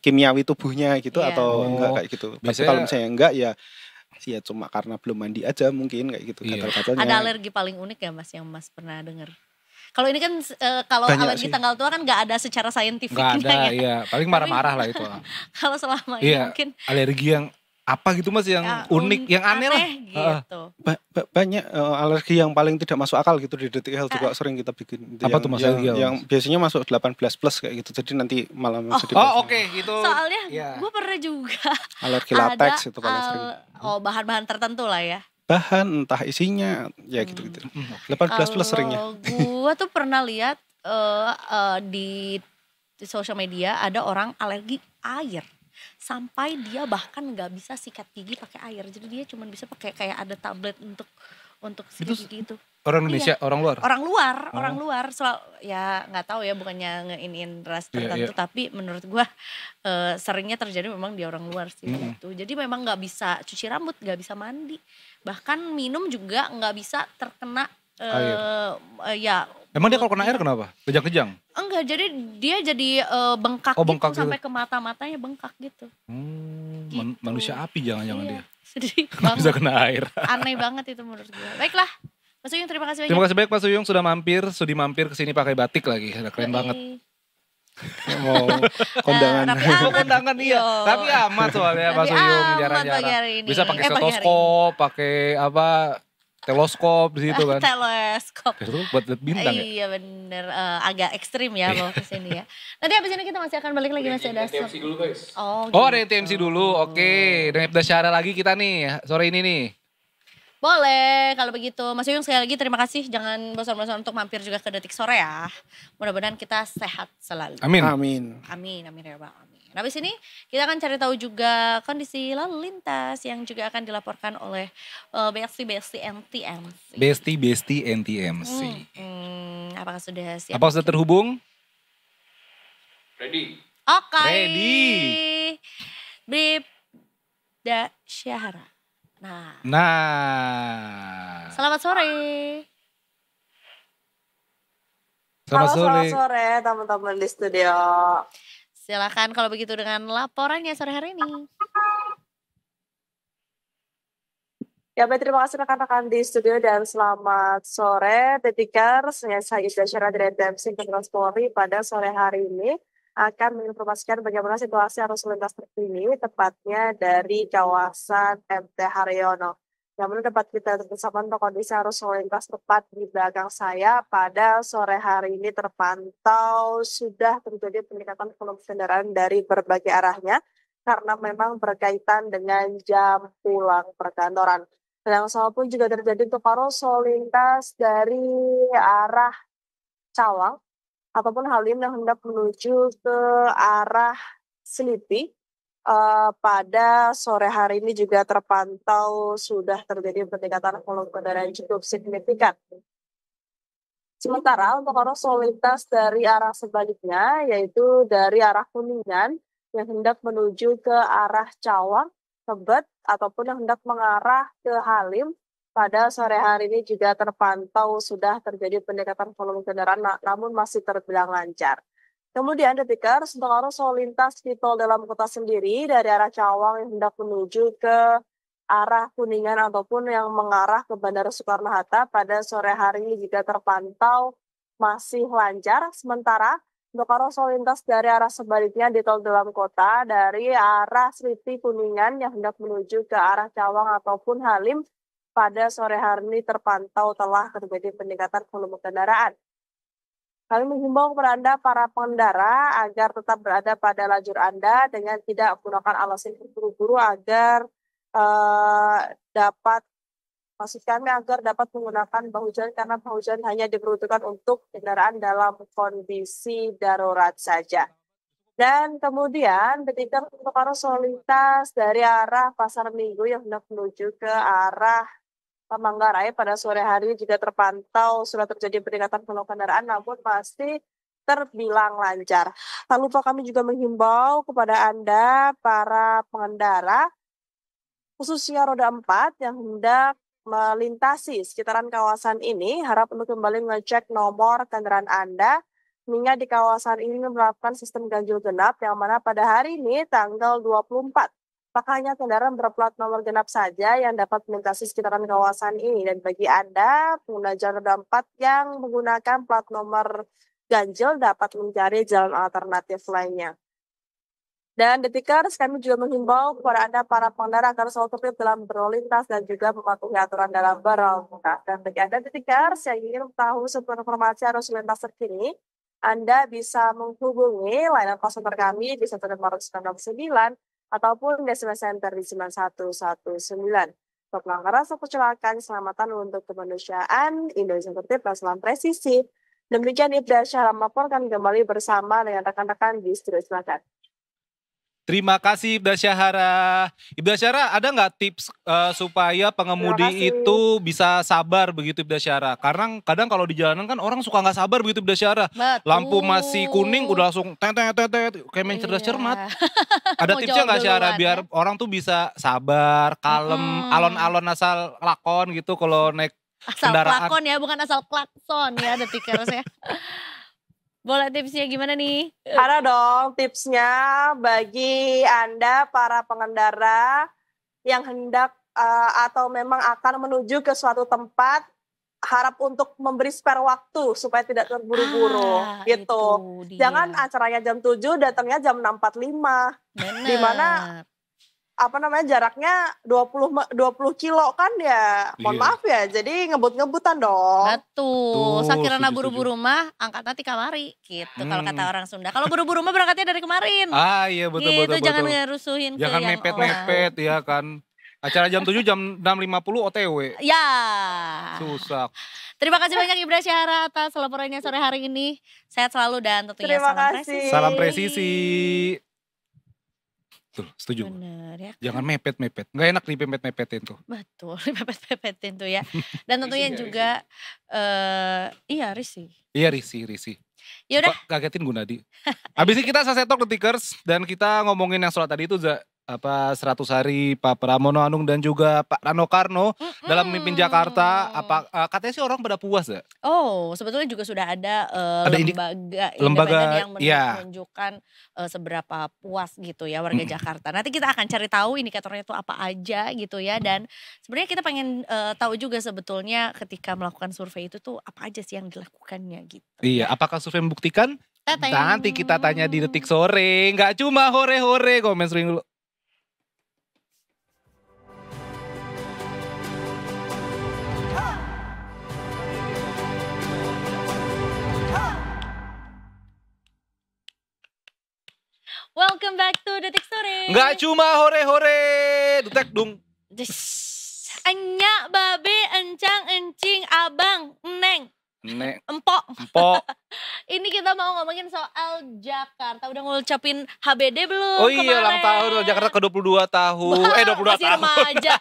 kimiawi tubuhnya gitu atau enggak kayak gitu. Tapi kalau misalnya enggak ya cuma karena belum mandi aja mungkin kayak gitu. Ada alergi paling unik ya Mas yang Mas pernah dengar? Kalau ini kan kalau alergi tanggal tua kan nggak ada secara saintifiknya. Nggak ada, paling marah-marah lah itu. Kalau selama ini mungkin alergi yang apa gitu Mas yang unik, yang aneh lah. Gitu. Banyak alergi yang paling tidak masuk akal gitu di Detik Health juga sering kita bikin. Apa tuh Mas alergi? Yang biasanya masuk 18 plus kayak gitu. Jadi nanti malam sedih. Oke, gitu. Soalnya gue pernah juga alergi latex itu paling sering. Bahan-bahan tertentu lah ya. Bahan entah isinya ya gitu-gitu. 18 plus seringnya. Gue tuh pernah lihat di sosial media ada orang alergi air. Sampai dia bahkan nggak bisa sikat gigi pakai air, jadi dia cuma bisa pakai kayak ada tablet untuk sikat gigi itu. Orang Indonesia, orang luar? Orang luar. Soal ya nggak tahu ya, bukannya ngeinin ras tertentu, tapi menurut gua seringnya terjadi memang di orang luar sih gitu. Jadi memang nggak bisa cuci rambut, nggak bisa mandi, bahkan minum juga nggak bisa terkena ya. Emang dia kalau kena air kenapa? Kejang-kejang? Enggak, jadi dia jadi bengkak gitu sampai ke mata-matanya bengkak gitu. Gitu. Manusia api jangan-jangan dia. Sedih banget. Bisa kena air. Aneh banget itu menurut gue. Baiklah, Mas Uyung terima kasih banyak. Terima kasih banyak Mas Uyung sudah mampir ke sini pakai batik lagi. Keren banget. Mau kondangan. Kondangan iya. Tapi amat soalnya Mas Uyung jarang-jarang. Bisa pakai stetoskop, pakai apa? Teleskop di situ kan. Teleskop. Itu buat lihat bintang ya. Iya bener, agak ekstrim ya bawa ke sini ya. Nanti abis ini kita masih akan balik lagi, masih ada TMC dulu guys. Oh ada TMC dulu. Oke, dengan Dasyara lagi kita nih sore ini nih. Boleh kalau begitu. Mas Uyung sekali lagi terima kasih. Jangan bosan-bosan untuk mampir juga ke Detik Sore ya. Mudah-mudahan kita sehat selalu. Amin. Amin ya Bang. Nah, habis ini kita akan cari tahu juga kondisi lalu lintas yang juga akan dilaporkan oleh Besti NTMC. Besti NTMC. Apakah sudah siap? Apakah sudah terhubung? Ready. Oke. Ready. Brib Dasyara. Nah. Selamat sore. Selamat sore teman-teman di studio. Silakan kalau begitu dengan laporannya sore hari ini. Ya, baik, terima kasih rekan-rekan di studio dan selamat sore Detikers. Saya Dasyara dari NTMC Kementerian Polri pada sore hari ini akan menginformasikan bagaimana situasi arus lintas terkini tepatnya dari kawasan MT Haryono. Namun tempat kita bersama untuk kondisi arus lalu lintas tepat di belakang saya pada sore hari ini terpantau sudah terjadi peningkatan volume kendaraan dari berbagai arahnya karena memang berkaitan dengan jam pulang perkantoran. Dan yang sama pun juga terjadi untuk arus lalu lintas dari arah Cawang ataupun Halim yang hendak menuju ke arah Selipi. Pada sore hari ini juga terpantau sudah terjadi peningkatan volume kendaraan cukup signifikan. Sementara untuk arus lalu lintas dari arah sebaliknya, yaitu dari arah Kuningan yang hendak menuju ke arah Cawang, Tebet, ataupun yang hendak mengarah ke Halim, pada sore hari ini juga terpantau sudah terjadi peningkatan volume kendaraan, namun masih terbilang lancar. Kemudian Detikers untuk arus lalu lintas di tol dalam kota sendiri dari arah Cawang yang hendak menuju ke arah Kuningan ataupun yang mengarah ke Bandara Soekarno-Hatta pada sore hari ini juga terpantau masih lancar. Sementara untuk arus lalu lintas dari arah sebaliknya di tol dalam kota dari arah Selipi Kuningan yang hendak menuju ke arah Cawang ataupun Halim pada sore hari ini terpantau telah terjadi peningkatan volume kendaraan. Kami menghimbau kepada Anda para pengendara agar tetap berada pada lajur Anda dengan tidak menggunakan alasan terburu-buru agar dapat menggunakan bahu jalan karena bahu jalan hanya diperuntukkan untuk kendaraan dalam kondisi darurat saja. Dan kemudian ketika untuk arus lalu lintas dari arah Pasar Minggu yang hendak menuju ke arah Manggarai pada sore hari juga terpantau sudah terjadi peningkatan volume kendaraan namun masih terbilang lancar. Tak lupa kami juga menghimbau kepada Anda para pengendara khususnya roda 4 yang hendak melintasi sekitaran kawasan ini harap untuk kembali mengecek nomor kendaraan Anda mengingat di kawasan ini menerapkan sistem ganjil genap yang mana pada hari ini tanggal 24 hanya kendaraan berplat nomor genap saja yang dapat melintasi sekitaran kawasan ini. Dan bagi Anda, pengguna jalan roda 4 yang menggunakan plat nomor ganjil dapat mencari jalan alternatif lainnya. Dan Detikers, kami juga menghimbau kepada Anda para pengendara agar selalu tertib dalam berlalu lintas dan juga mematuhi aturan dalam berlalu lintas. Dan bagi Anda Detikers yang ingin tahu sebuah informasi arus lintas terkini, Anda bisa menghubungi layanan call center kami di 14969 ataupun di SMS Center di 9119. Untuk pelanggaran atau kecelakaan keselamatan untuk kemanusiaan, Indonesia tertib dan salam presisi. Demikian Ibda Syahra melaporkan kembali bersama dengan rekan-rekan di studio. Silakan. Terima kasih Ibda Syahara. Ibda Syahara, ada nggak tips supaya pengemudi itu bisa sabar begitu Ibda Syahara? Karena kadang kalau di jalanan kan orang suka nggak sabar begitu Ibda Syahara. Lampu masih kuning udah langsung kayak main cerdas cermat. Ada tipsnya nggak Syahara biar orang tuh bisa sabar, kalem, alon-alon asal lakon gitu kalau naik kendaraan. Asal lakon ya, bukan asal klakson ya Detikers ya. Boleh tipsnya gimana nih? Ada dong tipsnya bagi Anda para pengendara yang hendak atau memang akan menuju ke suatu tempat, harap untuk memberi spare waktu supaya tidak terburu-buru gitu. Jangan acaranya jam 7, datangnya jam 6.45. Di mana jaraknya 20 kilo kan ya, mohon maaf ya, jadi ngebut-ngebutan dong. Betul, sakirana buru-buru mah angkat nanti kamari gitu kalau kata orang Sunda. Kalau buru-buru mah berangkatnya dari kemarin. Iya betul gitu, betul. Jangan ngerusuhin ke jangan yang mepet-mepet ya kan. Acara jam 7 jam 6.50 OTW. Ya. Susah. Terima kasih banyak Ibda Syahara atas laporannya sore hari ini. Sehat selalu dan tentunya salam presisi. Salam presisi. Betul, setuju. Bener ya. Jangan mepet-mepet. Nggak enak dipepet-mepetin tuh. Betul, dipepet-pepetin tuh ya. Dan tentunya juga risih. Iya risih. Yaudah. Kagetin Gunadi. Habis ini kita selesai talk Detikers dan kita ngomongin yang soal tadi itu 100 hari Pak Pramono Anung dan juga Pak Rano Karno dalam memimpin Jakarta. Katanya sih orang pada puas ya? Oh, sebetulnya juga sudah ada lembaga yang menunjukkan seberapa puas gitu ya warga Jakarta. Nanti kita akan cari tahu indikatornya itu apa aja gitu ya. Dan sebenarnya kita pengen tahu juga sebetulnya ketika melakukan survei itu tuh apa aja sih yang dilakukannya gitu. Iya, apakah survei membuktikan? Nanti kita tanya di Detik Sore. Nggak cuma hore-hore, komen sering dulu. Welcome back to Detik Sore. Nggak cuma hore-hore, detek dung. Enyak, babe, encang, encing, abang, neng. Empok. Ini kita mau ngomongin soal Jakarta. Udah ngucapin HBD belum? Oh iya, ulang tahun Jakarta ke 22 tahun. 22 masih tahun. Remaja.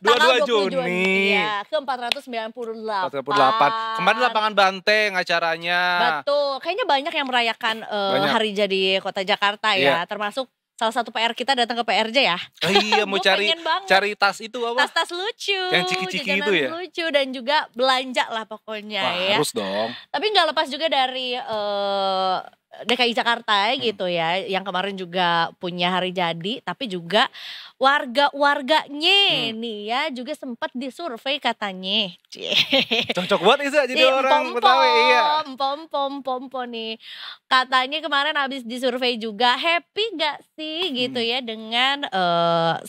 22 Juni. Iya, ke 498. Kemarin lapangan Banteng acaranya. Betul. Kayaknya banyak yang merayakan hari jadi Kota Jakarta ya, termasuk salah satu PR kita datang ke PRJ ya. Iya, mau cari tas itu apa? Tas lucu. Yang ciki-ciki itu ya. Lucu dan juga belanja lah pokoknya. Ya. Harus dong. Tapi nggak lepas juga dari DKI Jakarta gitu ya, yang kemarin juga punya hari jadi, tapi juga warga-warganya nih ya juga sempat disurvei katanya. Cocok banget Isa jadi orang Betawi. Iya. Pom nih. Katanya kemarin habis disurvei juga, happy gak sih gitu ya dengan 100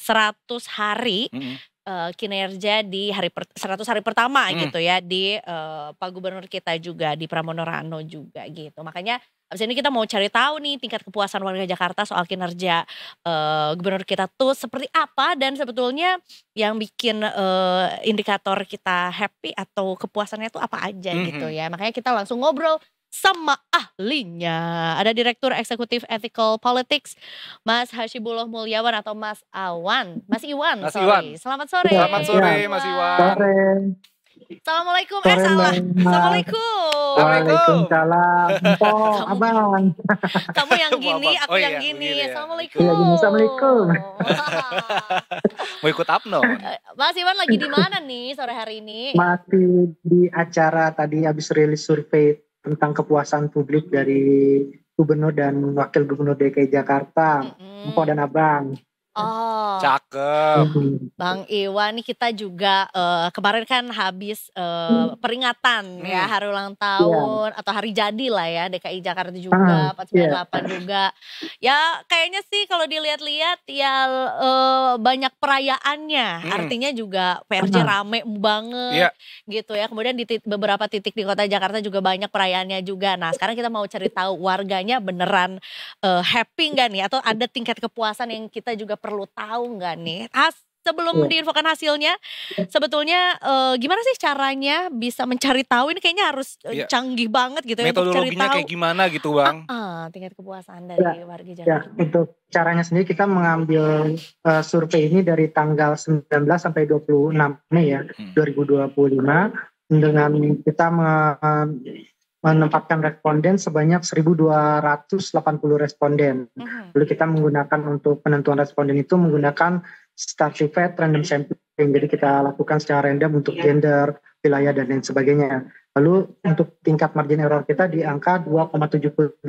hari kinerja di 100 hari pertama gitu ya di Pak Gubernur kita juga, di Pramono Rano juga gitu. Makanya abis ini kita mau cari tahu nih tingkat kepuasan warga Jakarta soal kinerja gubernur kita tuh seperti apa, dan sebetulnya yang bikin indikator kita happy atau kepuasannya tuh apa aja gitu ya. Makanya kita langsung ngobrol sama ahlinya. Ada Direktur Eksekutif Ethical Politics, Mas Hashibullah Mulyawan atau Mas Awan. Mas Iwan, Selamat sore. Selamat sore Mas Iwan. Sore. Assalamualaikum. Assalamualaikum. Waalaikumsalam. Abang. Kamu yang gini, aku yang gini. Assalamualaikum. Assalamualaikum. Mau ikut Apno? Mas Iwan lagi di mana nih sore hari ini? Masih di acara tadi habis rilis survei tentang kepuasan publik dari Gubernur dan Wakil Gubernur DKI Jakarta, Mpok dan Abang. Oh, Cakep. Bang Iwan, nih kita juga kemarin kan habis peringatan ya hari ulang tahun atau hari jadi lah ya DKI Jakarta juga 498 juga. Ya kayaknya sih kalau dilihat-lihat ya banyak perayaannya. Artinya juga PRJ rame banget gitu ya. Kemudian di beberapa titik di kota Jakarta juga banyak perayaannya juga. Nah sekarang kita mau cari tahu warganya beneran happy nggak nih? Atau ada tingkat kepuasan yang kita juga perlu tahu nggak nih? Sebelum diinfokan hasilnya, sebetulnya gimana sih caranya bisa mencari tahu? Ini kayaknya harus canggih banget gitu ya untuk cari tahu. Metodologinya kayak gimana gitu Bang? Tingkat kepuasan dari warga Jakarta. Untuk caranya sendiri kita mengambil survei ini dari tanggal 19 sampai 26 Mei ya 2025 dengan kita menempatkan responden sebanyak 1.280 responden. Lalu kita menggunakan untuk penentuan responden itu menggunakan stratified random sampling. Jadi kita lakukan secara random untuk gender, wilayah dan lain sebagainya. Lalu untuk tingkat margin error kita di angka 2,78%,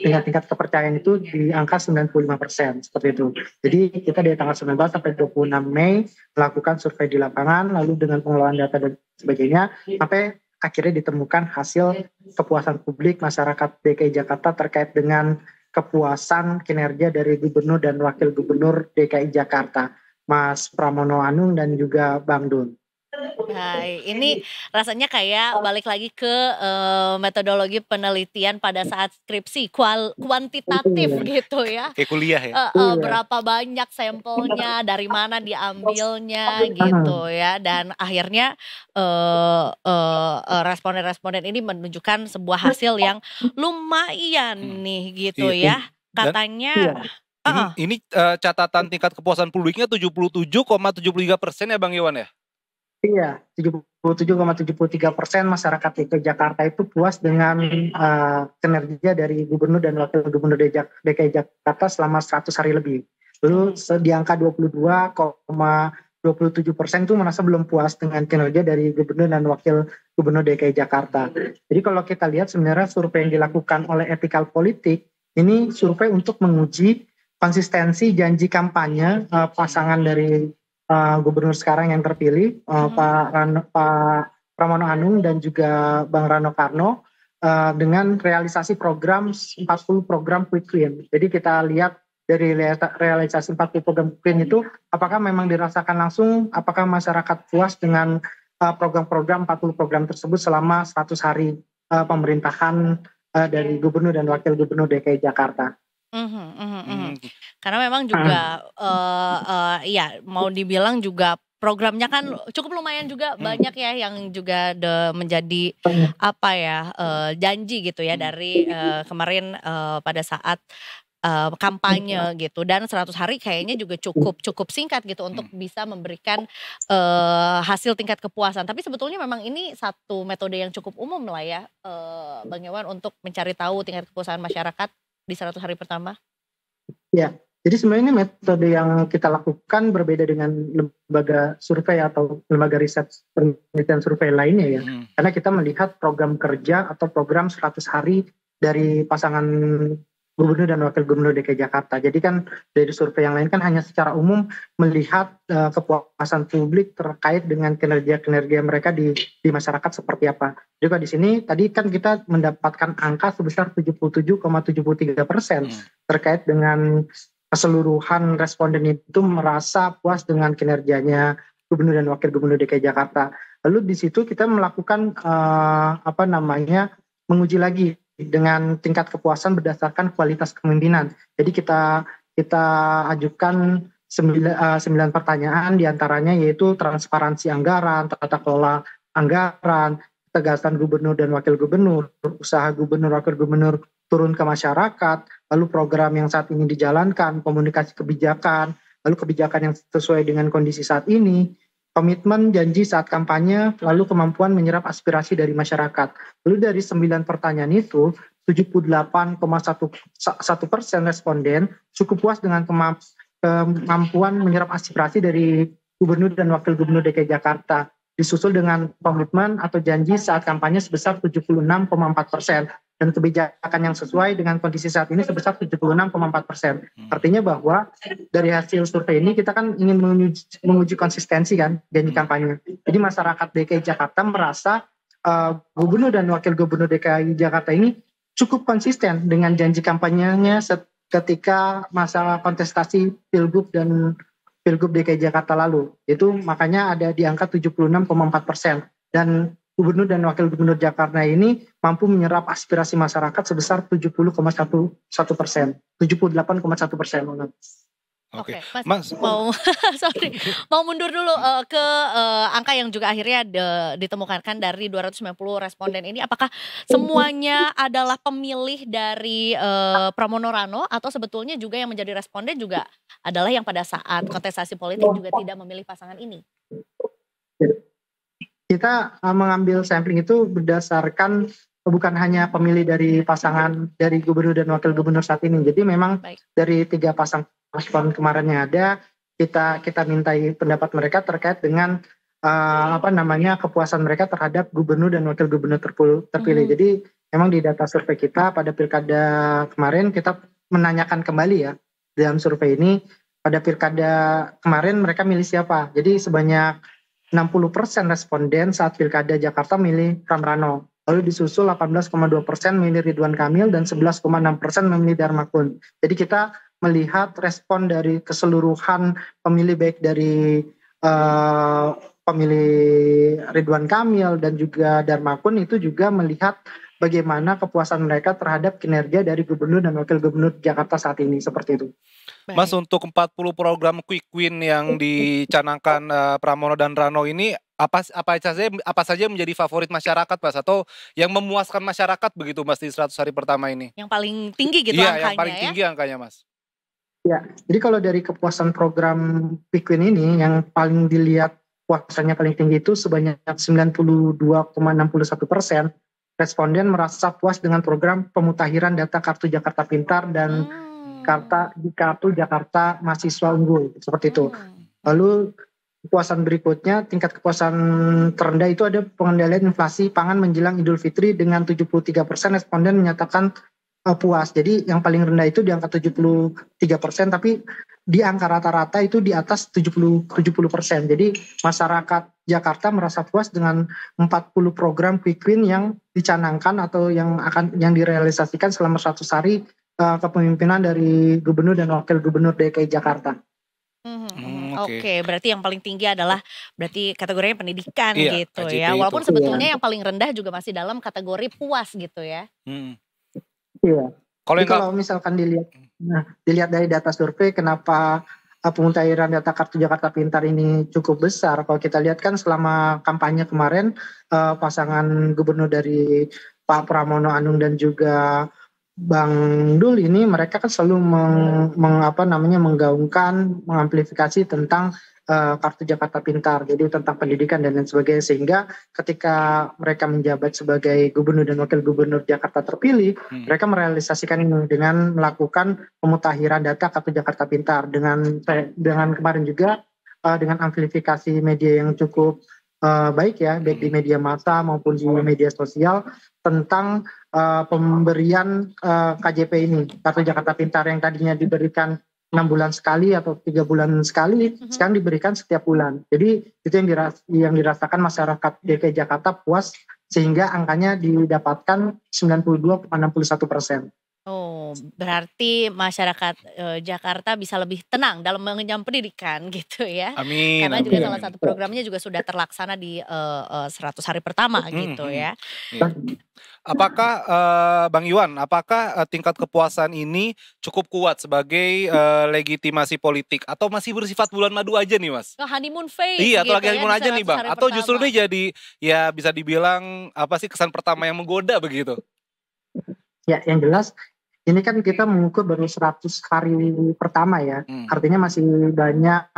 dengan tingkat kepercayaan itu di angka 95%, seperti itu. Jadi kita dari tanggal 19 sampai 26 Mei melakukan survei di lapangan, lalu dengan pengelolaan data dan sebagainya, sampai akhirnya ditemukan hasil kepuasan publik masyarakat DKI Jakarta terkait dengan kepuasan kinerja dari Gubernur dan Wakil Gubernur DKI Jakarta, Mas Pramono Anung dan juga Bang Dun. Hai, ini rasanya kayak balik lagi ke metodologi penelitian pada saat skripsi kuantitatif gitu ya. Kayak kuliah ya. Berapa banyak sampelnya, dari mana diambilnya gitu ya, dan akhirnya responden-responden ini menunjukkan sebuah hasil yang lumayan nih gitu ya. Katanya. Ini catatan tingkat kepuasan publiknya 77,73% ya Bang Iwan ya? Iya, 77,73% masyarakat DKI Jakarta itu puas dengan kinerja dari Gubernur dan Wakil Gubernur DKI Jakarta selama 100 hari lebih. Lalu di angka 22,27% itu merasa belum puas dengan kinerja dari Gubernur dan Wakil Gubernur DKI Jakarta. Jadi kalau kita lihat sebenarnya survei yang dilakukan oleh Ethical Politik, ini survei untuk menguji konsistensi janji kampanye pasangan dari Gubernur sekarang yang terpilih, Pak Pramono Anung dan juga Bang Rano Karno, dengan realisasi program 40 program quick win. Jadi kita lihat dari realisasi 40 program quick win itu, apakah memang dirasakan langsung, apakah masyarakat puas dengan program-program 40 program tersebut selama 100 hari pemerintahan dari Gubernur dan Wakil Gubernur DKI Jakarta. Karena memang juga ya mau dibilang juga programnya kan cukup lumayan juga banyak ya yang juga menjadi apa ya janji gitu ya dari kemarin pada saat kampanye gitu, dan 100 hari kayaknya juga cukup singkat gitu untuk bisa memberikan hasil tingkat kepuasan. Tapi sebetulnya memang ini satu metode yang cukup umum lah ya Bang Iwan untuk mencari tahu tingkat kepuasan masyarakat di 100 hari pertama. Ya, jadi sebenarnya ini metode yang kita lakukan berbeda dengan lembaga survei atau lembaga riset penelitian survei lainnya ya. Karena kita melihat program kerja atau program 100 hari dari pasangan Gubernur dan Wakil Gubernur DKI Jakarta. Jadi kan dari survei yang lain kan hanya secara umum melihat kepuasan publik terkait dengan kinerja-kinerja mereka di masyarakat seperti apa. Juga di sini tadi kan kita mendapatkan angka sebesar 77,73% terkait dengan keseluruhan responden itu merasa puas dengan kinerjanya Gubernur dan Wakil Gubernur DKI Jakarta. Lalu di situ kita melakukan menguji lagi dengan tingkat kepuasan berdasarkan kualitas kepemimpinan. Jadi kita ajukan 9 pertanyaan, diantaranya yaitu transparansi anggaran, tata kelola anggaran, ketegasan Gubernur dan Wakil Gubernur, usaha Gubernur Wakil Gubernur turun ke masyarakat, lalu program yang saat ini dijalankan, komunikasi kebijakan, lalu kebijakan yang sesuai dengan kondisi saat ini, komitmen janji saat kampanye, lalu kemampuan menyerap aspirasi dari masyarakat. Lalu dari 9 pertanyaan itu, 78,1% responden cukup puas dengan kemampuan menyerap aspirasi dari Gubernur dan Wakil Gubernur DKI Jakarta. disusul dengan komitmen atau janji saat kampanye sebesar 76,4%. Dan kebijakan yang sesuai dengan kondisi saat ini sebesar 76,4%. Artinya bahwa dari hasil survei ini kita kan ingin menguji konsistensi kan janji kampanye. Jadi masyarakat DKI Jakarta merasa gubernur dan wakil gubernur DKI Jakarta ini cukup konsisten dengan janji kampanyenya ketika masa kontestasi Pilgub dan Pilgub DKI Jakarta lalu. Itu makanya ada di angka 76,4%. Dan gubernur dan wakil gubernur Jakarta ini mampu menyerap aspirasi masyarakat sebesar 70,1%. 78,1%. Oke, Mas mau mundur dulu ke angka yang juga akhirnya ditemukan dari 290 responden ini. Apakah semuanya adalah pemilih dari Pramono Rano atau sebetulnya juga yang menjadi responden juga adalah yang pada saat kontestasi politik juga tidak memilih pasangan ini? Kita mengambil sampling itu berdasarkan bukan hanya pemilih dari pasangan dari gubernur dan wakil gubernur saat ini. Jadi memang dari 3 pasang respon kemarin yang ada, kita mintai pendapat mereka terkait dengan kepuasan mereka terhadap gubernur dan wakil gubernur terpilih. Jadi memang di data survei kita pada pilkada kemarin kita menanyakan kembali ya dalam survei ini pada pilkada kemarin mereka milih siapa. Jadi sebanyak 60% responden saat pilkada Jakarta milih Pram Rano. Lalu disusul 18,2% milih Ridwan Kamil dan 11,6% memilih Darmakun. Jadi kita melihat respon dari keseluruhan pemilih baik dari pemilih Ridwan Kamil dan juga Darmakun itu juga melihat bagaimana kepuasan mereka terhadap kinerja dari gubernur dan wakil gubernur Jakarta saat ini, seperti itu. Mas, untuk 40 program quick win yang dicanangkan Pramono dan Rano ini apa saja menjadi favorit masyarakat, Mas, atau yang memuaskan masyarakat begitu, Mas, di 100 hari pertama ini? Yang paling tinggi gitu angkanya. Iya, yang paling tinggi angkanya, Mas. Ya, jadi kalau dari kepuasan program quick win ini yang paling dilihat puasannya paling tinggi itu sebanyak 92,61%. Responden merasa puas dengan program pemutakhiran data Kartu Jakarta Pintar dan Kartu Jakarta Mahasiswa Unggul, seperti itu. Lalu kepuasan berikutnya, tingkat kepuasan terendah itu ada pengendalian inflasi pangan menjelang Idul Fitri dengan 73% responden menyatakan puas. Jadi yang paling rendah itu di angka 73%, tapi di angka rata-rata itu di atas 70%. Jadi masyarakat Jakarta merasa puas dengan 40 program quick win yang dicanangkan atau yang direalisasikan selama 100 hari kepemimpinan dari gubernur dan wakil gubernur DKI Jakarta. Oke, berarti yang paling tinggi adalah berarti kategorinya pendidikan gitu KJP ya. Walaupun itu. sebetulnya yang paling rendah juga masih dalam kategori puas gitu ya. Iya. Kalau misalkan dilihat dari data survei, kenapa pemutakhiran data Kartu Jakarta Pintar ini cukup besar? Kalau kita lihat kan selama kampanye kemarin pasangan gubernur dari Pak Pramono Anung dan juga Bang Dul ini mereka kan selalu menggaungkan, mengamplifikasi tentang Kartu Jakarta Pintar, jadi tentang pendidikan dan lain sebagainya, sehingga ketika mereka menjabat sebagai gubernur dan wakil gubernur Jakarta terpilih, mereka merealisasikan ini dengan melakukan pemutakhiran data Kartu Jakarta Pintar dengan kemarin juga dengan amplifikasi media yang cukup baik ya, baik di media massa maupun di media sosial tentang pemberian KJP ini, Kartu Jakarta Pintar, yang tadinya diberikan 6 bulan sekali atau 3 bulan sekali, sekarang diberikan setiap bulan. Jadi itu yang dirasakan masyarakat DKI Jakarta puas, sehingga angkanya didapatkan 92,61%. Oh, berarti masyarakat Jakarta bisa lebih tenang dalam mengenyam pendidikan gitu ya. Amin. Karena juga salah satu programnya juga sudah terlaksana di 100 hari pertama gitu ya. Apakah Bang Iwan, tingkat kepuasan ini cukup kuat sebagai legitimasi politik atau masih bersifat bulan madu aja nih, Mas? Honeymoon phase. Iya, atau gitu lagi honeymoon aja nih, Bang. Atau justru ini jadi ya bisa dibilang kesan pertama yang menggoda begitu? Ya, yang jelas ini kan kita mengukur baru 100 hari pertama ya. Artinya masih banyak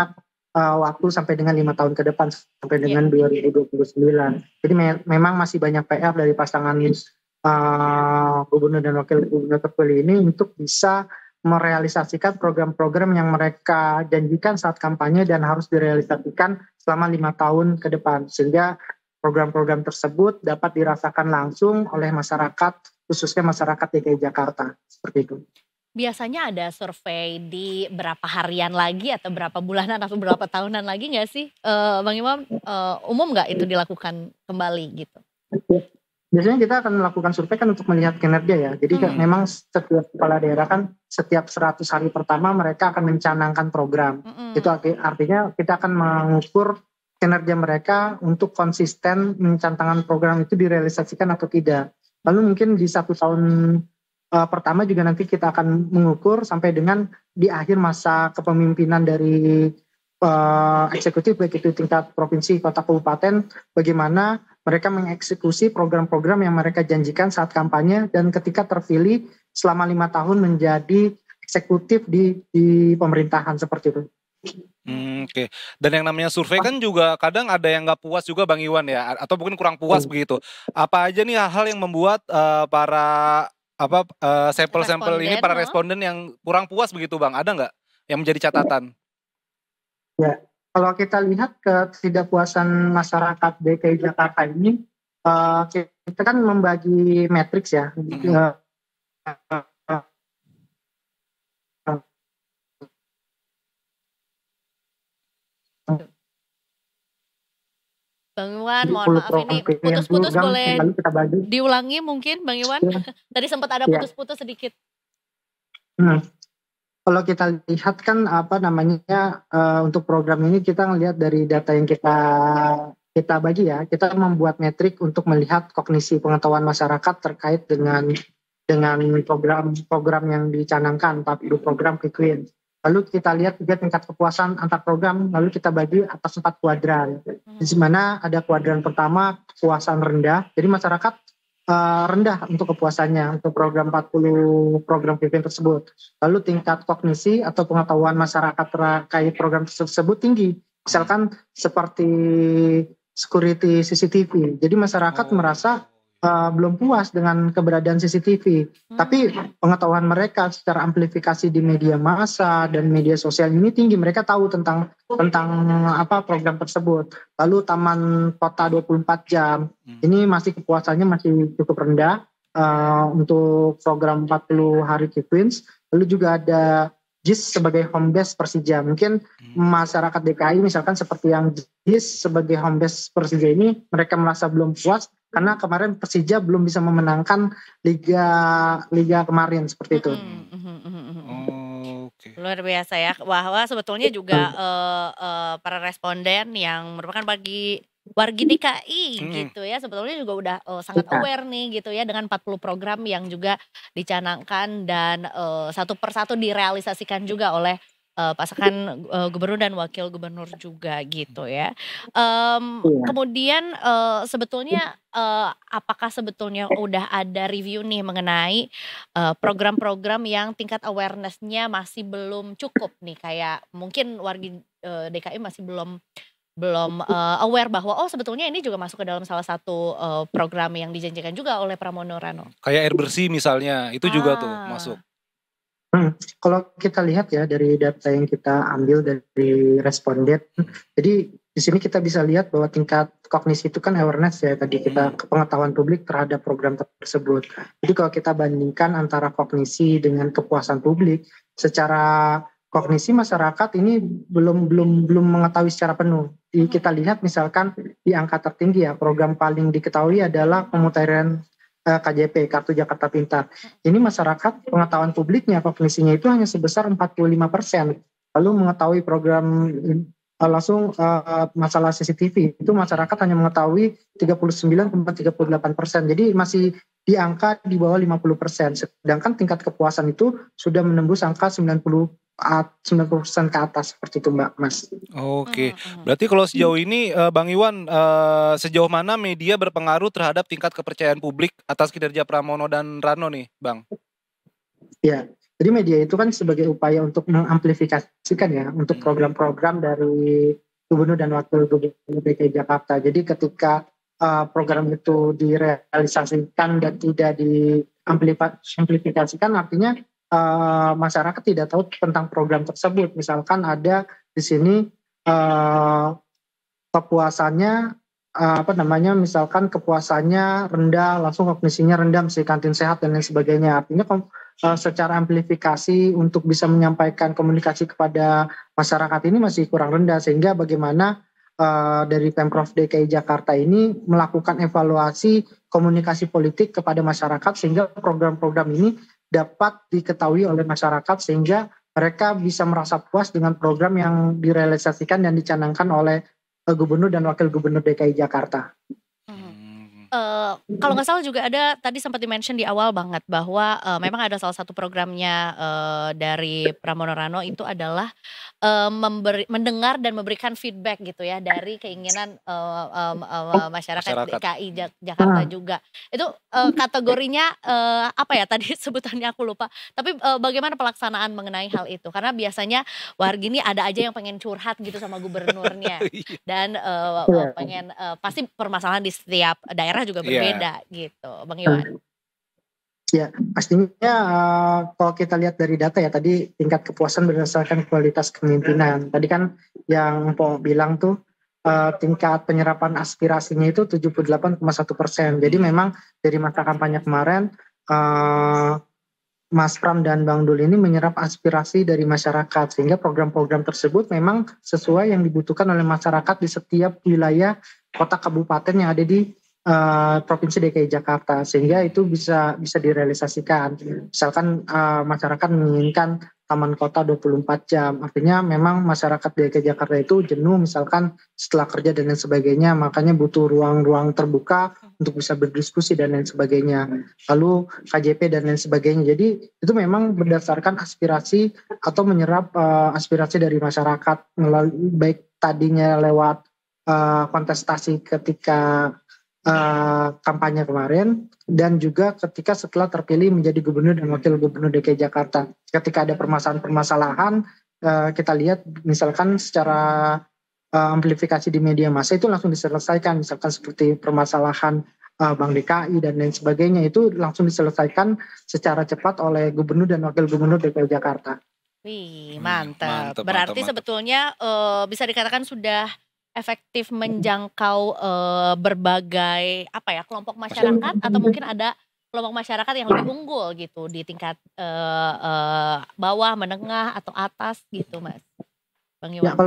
waktu sampai dengan 5 tahun ke depan, sampai dengan 2029. Jadi memang masih banyak PR dari pasangan gubernur dan wakil gubernur terpilih ini untuk bisa merealisasikan program-program yang mereka janjikan saat kampanye dan harus direalisasikan selama 5 tahun ke depan. Sehingga program-program tersebut dapat dirasakan langsung oleh masyarakat, khususnya masyarakat DKI Jakarta. Seperti itu. Biasanya ada survei di berapa harian lagi atau berapa bulanan atau berapa tahunan lagi nggak sih, Bang Imam? Umum nggak itu dilakukan kembali gitu? Biasanya kita akan melakukan survei kan untuk melihat kinerja ya. Jadi memang setiap kepala daerah kan setiap 100 hari pertama mereka akan mencanangkan program. Itu artinya kita akan mengukur kinerja mereka untuk konsisten mencanangkan program itu direalisasikan atau tidak. Lalu mungkin di 1 tahun pertama juga nanti kita akan mengukur sampai dengan di akhir masa kepemimpinan dari eksekutif baik itu tingkat provinsi, kota, kabupaten, bagaimana mereka mengeksekusi program-program yang mereka janjikan saat kampanye dan ketika terpilih selama 5 tahun menjadi eksekutif di pemerintahan seperti itu. Oke. Dan yang namanya survei kan juga kadang ada yang nggak puas juga Bang Iwan ya, atau mungkin kurang puas begitu. Apa aja nih hal-hal yang membuat para sampel-sampel ini para responden yang kurang puas begitu Bang? Ada nggak yang menjadi catatan? Ya, kalau kita lihat ketidakpuasan masyarakat DKI Jakarta ini, kita kan membagi matriks ya. Bang Iwan, mohon maaf ini putus-putus, boleh diulangi mungkin Bang Iwan? Tadi sempat ada putus-putus sedikit. Kalau kita lihat kan untuk program ini kita ngelihat dari data yang kita bagi ya, kita membuat metrik untuk melihat kognisi pengetahuan masyarakat terkait dengan program yang dicanangkan, tapi program Quick Win. Lalu kita lihat juga tingkat kepuasan antar program, lalu kita bagi atas 4 kuadran. Di mana ada kuadran pertama kepuasan rendah, jadi masyarakat rendah untuk kepuasannya untuk program 40 program Quick Win tersebut. Lalu tingkat kognisi atau pengetahuan masyarakat terkait program tersebut tinggi. Misalkan seperti security CCTV. Jadi masyarakat merasa belum puas dengan keberadaan CCTV. Tapi pengetahuan mereka secara amplifikasi di media massa dan media sosial ini tinggi. Mereka tahu tentang program tersebut. Lalu Taman Kota 24 jam. Ini masih kepuasannya masih cukup rendah untuk program 40 hari Quick Wins. Lalu juga ada JIS sebagai home base Persija. Mungkin masyarakat DKI misalkan seperti yang JIS sebagai home base Persija ini mereka merasa belum puas karena kemarin Persija belum bisa memenangkan liga kemarin seperti itu. Luar biasa ya, bahwa sebetulnya juga para responden yang merupakan wargi DKI gitu ya, sebetulnya juga udah sangat aware nih gitu ya dengan 40 program yang juga dicanangkan dan satu persatu direalisasikan juga oleh pasangan gubernur dan wakil gubernur juga gitu ya. Kemudian sebetulnya apakah sebetulnya udah ada review nih mengenai program-program yang tingkat awareness-nya masih belum cukup nih, kayak mungkin wargi DKI masih belum aware bahwa sebetulnya ini juga masuk ke dalam salah satu program yang dijanjikan juga oleh Pramono Rano. Kayak air bersih misalnya, itu juga tuh masuk. Kalau kita lihat ya dari data yang kita ambil dari responden, jadi di sini kita bisa lihat bahwa tingkat kognisi itu kan awareness ya, tadi kita pengetahuan publik terhadap program tersebut. Jadi kalau kita bandingkan antara kognisi dengan kepuasan publik, secara kognisi masyarakat ini belum mengetahui secara penuh. Kita lihat misalkan di angka tertinggi ya, program paling diketahui adalah pemutahiran KJP, Kartu Jakarta Pintar. Ini masyarakat pengetahuan publiknya, kognisinya itu hanya sebesar 45%. Lalu mengetahui program langsung masalah CCTV, itu masyarakat hanya mengetahui 39,38%. Jadi masih di angka di bawah 50%. Sedangkan tingkat kepuasan itu sudah menembus angka 90% ke atas seperti itu Mbak Mas. Oke, berarti kalau sejauh ini Bang Iwan, sejauh mana media berpengaruh terhadap tingkat kepercayaan publik atas kinerja Pramono dan Rano nih Bang? Ya, jadi media itu kan sebagai upaya untuk mengamplifikasikan ya untuk program-program dari Gubernur dan Wakil Gubernur DKI Jakarta. Jadi ketika program itu direalisasikan dan tidak diamplifikasikan, artinya masyarakat tidak tahu tentang program tersebut. Misalkan ada di sini kepuasannya misalkan kepuasannya rendah, langsung kognisinya rendah, mesti kantin sehat dan lain sebagainya. Artinya secara amplifikasi untuk bisa menyampaikan komunikasi kepada masyarakat ini masih kurang rendah, sehingga bagaimana dari Pemprov DKI Jakarta ini melakukan evaluasi komunikasi politik kepada masyarakat sehingga program-program ini dapat diketahui oleh masyarakat sehingga mereka bisa merasa puas dengan program yang direalisasikan dan dicanangkan oleh Gubernur dan Wakil Gubernur DKI Jakarta. Kalau nggak salah juga ada tadi sempat di-mention di awal banget bahwa memang ada salah satu programnya dari Pramono Rano itu adalah mendengar dan memberikan feedback gitu ya dari keinginan masyarakat DKI Jakarta juga. Itu kategorinya apa ya tadi sebutannya aku lupa. Tapi bagaimana pelaksanaan mengenai hal itu? Karena biasanya warga ini ada aja yang pengen curhat gitu sama gubernurnya dan pengen pasti permasalahan di setiap daerah juga berbeda gitu, Bang Iwan. Ya, pastinya kalau kita lihat dari data ya tadi tingkat kepuasan berdasarkan kualitas kepemimpinan. Tadi kan yang Po bilang tuh tingkat penyerapan aspirasinya itu 78,1%. Jadi memang dari masa kampanye kemarin Mas Pram dan Bang Dul ini menyerap aspirasi dari masyarakat sehingga program-program tersebut memang sesuai yang dibutuhkan oleh masyarakat di setiap wilayah kota kabupaten yang ada di Provinsi DKI Jakarta sehingga itu bisa direalisasikan. Misalkan masyarakat menginginkan taman kota 24 jam. Artinya memang masyarakat DKI Jakarta itu jenuh misalkan setelah kerja dan lain sebagainya, makanya butuh ruang-ruang terbuka untuk bisa berdiskusi dan lain sebagainya. Lalu KJP dan lain sebagainya. Jadi itu memang berdasarkan aspirasi atau menyerap aspirasi dari masyarakat melalui baik tadinya lewat kontestasi ketika kampanye kemarin dan juga ketika setelah terpilih menjadi gubernur dan wakil gubernur DKI Jakarta. Ketika ada permasalahan-permasalahan kita lihat misalkan secara amplifikasi di media massa itu langsung diselesaikan, misalkan seperti permasalahan Bank DKI dan lain sebagainya itu langsung diselesaikan secara cepat oleh gubernur dan wakil gubernur DKI Jakarta. Wih, mantap. Berarti sebetulnya bisa dikatakan sudah efektif menjangkau berbagai kelompok masyarakat atau mungkin ada kelompok masyarakat yang lebih unggul gitu di tingkat bawah, menengah atau atas gitu, Mas Bang Iwan. Ya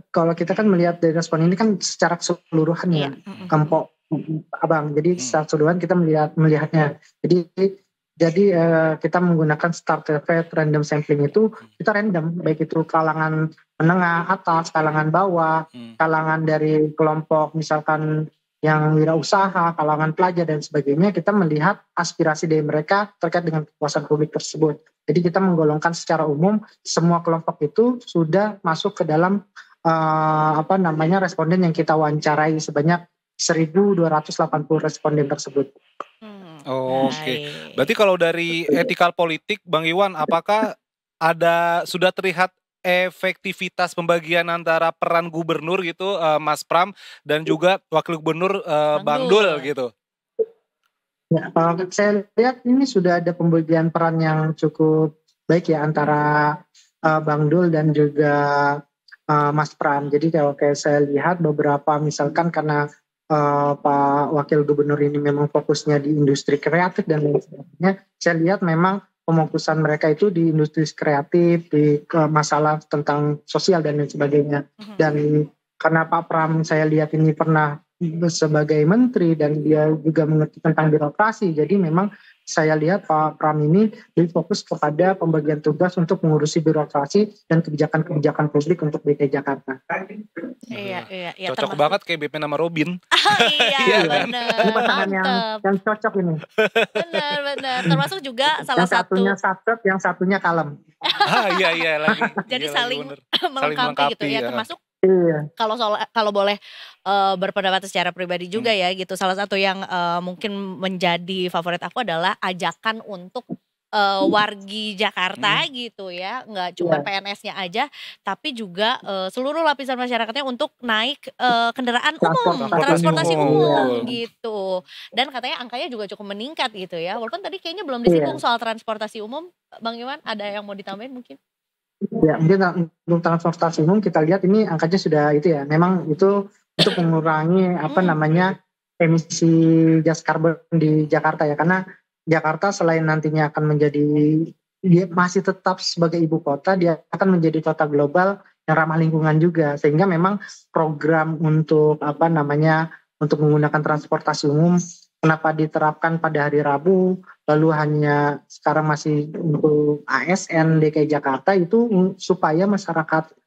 kalau kita kan melihat dari respon ini kan secara keseluruhan ya, kelompok Abang. Jadi secara keseluruhan kita melihatnya. Jadi kita menggunakan starter rate random sampling itu kita random, baik itu kalangan menengah, atas, kalangan bawah, kalangan dari kelompok misalkan yang wirausaha, kalangan pelajar dan sebagainya, kita melihat aspirasi dari mereka terkait dengan kepuasan publik tersebut. Jadi kita menggolongkan secara umum semua kelompok itu sudah masuk ke dalam responden yang kita wawancarai sebanyak 1.280 responden tersebut. Oke. Berarti kalau dari etikal politik Bang Iwan, apakah sudah terlihat efektivitas pembagian antara peran gubernur gitu Mas Pram dan juga wakil gubernur Bang Dul gitu? Ya, saya lihat ini sudah ada pembagian peran yang cukup baik ya antara Bang Dul dan juga Mas Pram. Jadi kalau saya lihat beberapa misalkan karena Pak Wakil Gubernur ini memang fokusnya di industri kreatif dan lain sebagainya. Saya lihat memang pemokusan mereka itu di industri kreatif, di masalah tentang sosial dan lain sebagainya. Dan karena Pak Pram saya lihat ini pernah sebagai menteri dan dia juga mengerti tentang birokrasi. Jadi memang saya lihat Pak Pram ini lebih fokus kepada pembagian tugas untuk mengurusi birokrasi dan kebijakan-kebijakan publik untuk DKI Jakarta. Iya. Cocok banget kayak BP nama Robin. Iya benar. Ini pasangan yang cocok ini. Benar. Termasuk juga salah satu. Yang satunya satset, yang satunya kalem. Iya lagi. Jadi saling melengkapi gitu ya. Termasuk kalau boleh berpendapat secara pribadi juga ya gitu. Salah satu yang mungkin menjadi favorit aku adalah ajakan untuk wargi Jakarta gitu ya, nggak cuma PNS-nya aja, tapi juga seluruh lapisan masyarakatnya untuk naik kendaraan umum, transportasi umum gitu. Dan katanya angkanya juga cukup meningkat gitu ya. Walaupun tadi kayaknya belum disinggung soal transportasi umum, Bang Iwan, ada yang mau ditambahin mungkin? Ya, mungkin untuk transportasi umum kita lihat ini angkanya sudah itu ya. Memang itu untuk mengurangi emisi gas karbon di Jakarta ya, karena Jakarta selain nantinya akan menjadi, dia masih tetap sebagai ibu kota, dia akan menjadi kota global yang ramah lingkungan juga, sehingga memang program untuk untuk menggunakan transportasi umum kenapa diterapkan pada hari Rabu, lalu hanya sekarang masih untuk ASN DKI Jakarta, itu supaya masyarakat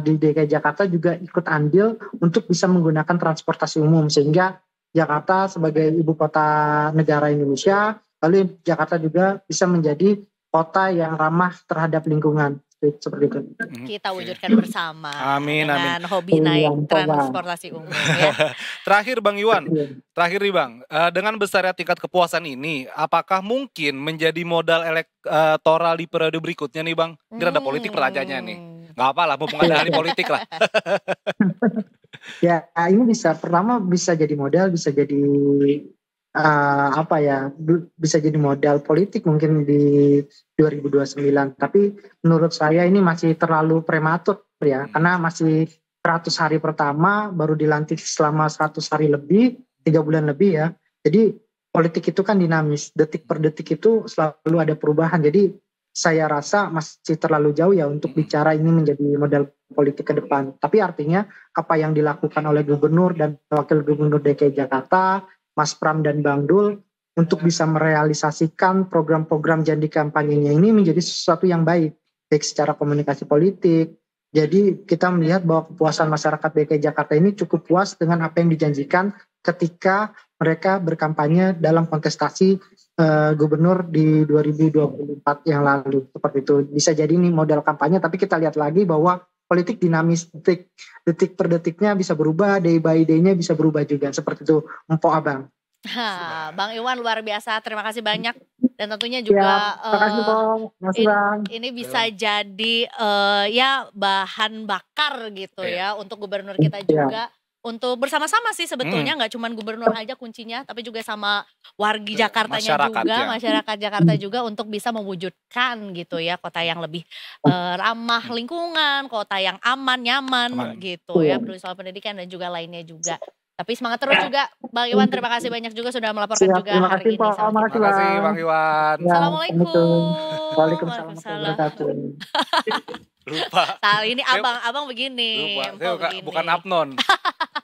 di DKI Jakarta juga ikut andil untuk bisa menggunakan transportasi umum, sehingga Jakarta sebagai ibu kota negara Indonesia, lalu Jakarta juga bisa menjadi kota yang ramah terhadap lingkungan, seperti itu. Kita wujudkan bersama. Amin, dengan hobi naik transportasi umum ya. Terakhir Bang Iwan, terakhir nih Bang, dengan besarnya tingkat kepuasan ini, apakah mungkin menjadi modal elektoral di periode berikutnya nih Bang? Ini ada politik pertanyaannya nih. Gak apa-lah, mumpung ada ahli politik lah. Ya, ini pertama bisa jadi modal, bisa jadi bisa jadi modal politik mungkin di 2029. Tapi menurut saya ini masih terlalu prematur ya, karena masih 100 hari pertama, baru dilantik selama 100 hari lebih, 3 bulan lebih ya. Jadi politik itu kan dinamis, detik per detik itu selalu ada perubahan. Jadi saya rasa masih terlalu jauh ya untuk bicara ini menjadi modal politik ke depan. Tapi artinya apa yang dilakukan oleh Gubernur dan Wakil Gubernur DKI Jakarta, Mas Pram dan Bang Dul, untuk bisa merealisasikan program-program janji kampanyenya ini menjadi sesuatu yang baik secara komunikasi politik. Jadi kita melihat bahwa kepuasan masyarakat DKI Jakarta ini cukup puas dengan apa yang dijanjikan ketika mereka berkampanye dalam kontestasi gubernur di 2024 yang lalu. Seperti itu. Bisa jadi ini modal kampanye, tapi kita lihat lagi bahwa politik dinamis, detik per detiknya bisa berubah, day by day-nya bisa berubah juga. Seperti itu, Mpok Abang. Bang Iwan luar biasa, terima kasih banyak. Dan tentunya juga ini bisa jadi bahan bakar gitu ya untuk gubernur kita juga. Untuk bersama-sama sih sebetulnya, nggak cuma gubernur aja kuncinya, tapi juga sama wargi Jakartanya masyarakat Jakarta juga, untuk bisa mewujudkan gitu ya kota yang lebih ramah lingkungan, kota yang aman, nyaman gitu ya, peduli soal pendidikan dan juga lainnya juga. Tapi semangat terus juga Bang Iwan, terima kasih banyak juga sudah melaporkan juga hari ini. Terima kasih Bang Iwan. Assalamualaikum. Waalaikumsalam. Lupa. Kali ini abang begini. Lupa. Saya bukan Abnon.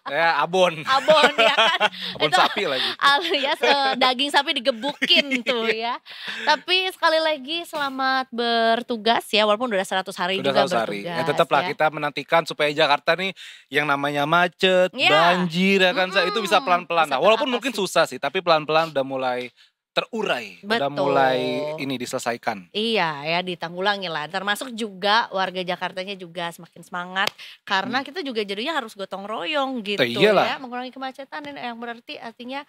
Saya Abon. Abon ya kan. Abon sapi lagi. Alias daging sapi digebukin tuh ya. Tapi sekali lagi selamat bertugas ya, walaupun udah 100 hari juga bertugas. Ya, tetaplah kita menantikan supaya Jakarta nih yang namanya macet, banjir ya kan, itu bisa pelan-pelan. Nah, walaupun mungkin susah sih, tapi pelan-pelan udah mulai terurai, udah mulai ini diselesaikan. Iya ya, ditanggulangi lah. Termasuk juga warga Jakartanya juga semakin semangat, karena kita juga jadinya harus gotong royong gitu ya, mengurangi kemacetan, yang berarti artinya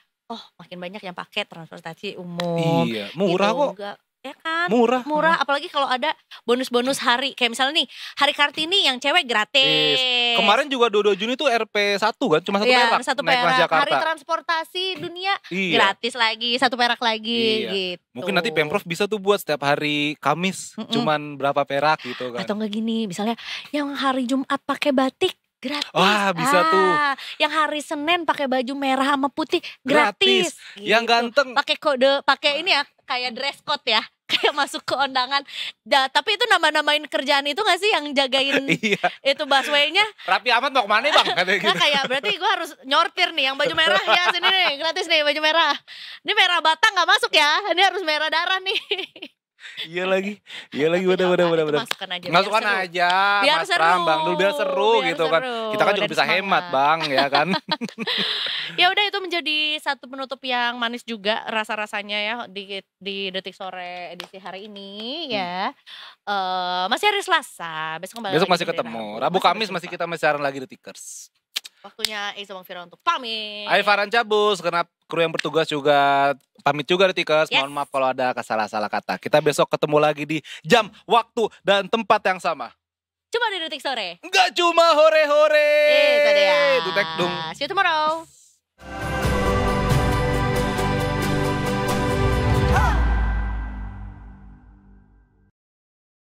makin banyak yang pakai transportasi umum. Iya, murah gitu kok. Ya kan? Murah. Apalagi kalau ada bonus-bonus hari. Kayak misalnya nih, Hari Kartini yang cewek gratis. Kemarin juga 22 Juni tuh RP 1 kan, cuma satu perak. Hari transportasi dunia gratis lagi, 1 perak lagi gitu. Mungkin nanti Pemprov bisa tuh buat setiap hari Kamis cuman berapa perak gitu kan. Atau enggak gini, misalnya yang hari Jumat pakai batik gratis. Wah, bisa tuh. Yang hari Senin pakai baju merah sama putih gratis. Gitu. Yang ganteng pakai kode, pakai ini ya, kayak dress code ya. Kayak masuk ke undangan. Tapi itu nambah-nambahin kerjaan itu gak sih yang jagain itu busway-nya? Rapi amat mau kemana Bang? Gitu. Kayak berarti gue harus nyortir nih, yang baju merah ya sini nih, gratis nih baju merah. Ini merah batang gak masuk ya, ini harus merah darah nih. Iya lagi bener. Masukkan aja biar Mas seru. Pram, Bang Dul, biar seru gitu kan. Kita kan juga bisa hemat Bang, ya kan. Ya udah, itu menjadi satu penutup yang manis juga rasa-rasanya ya di Detik Sore edisi hari ini ya. Masih hari Selasa, besok masih ketemu. Rabu Kamis masih kita siaran lagi Detikers. Waktunya Eiza Bang Fira untuk pamit. Ayo Farhan cabut, karena kru yang bertugas juga pamit juga di Tikers. Mohon maaf kalau ada salah kata. Kita besok ketemu lagi di jam, waktu, dan tempat yang sama. Cuma di Detik Sore. Enggak cuma hore-hore. Itu dia. Dutek dung. See you tomorrow.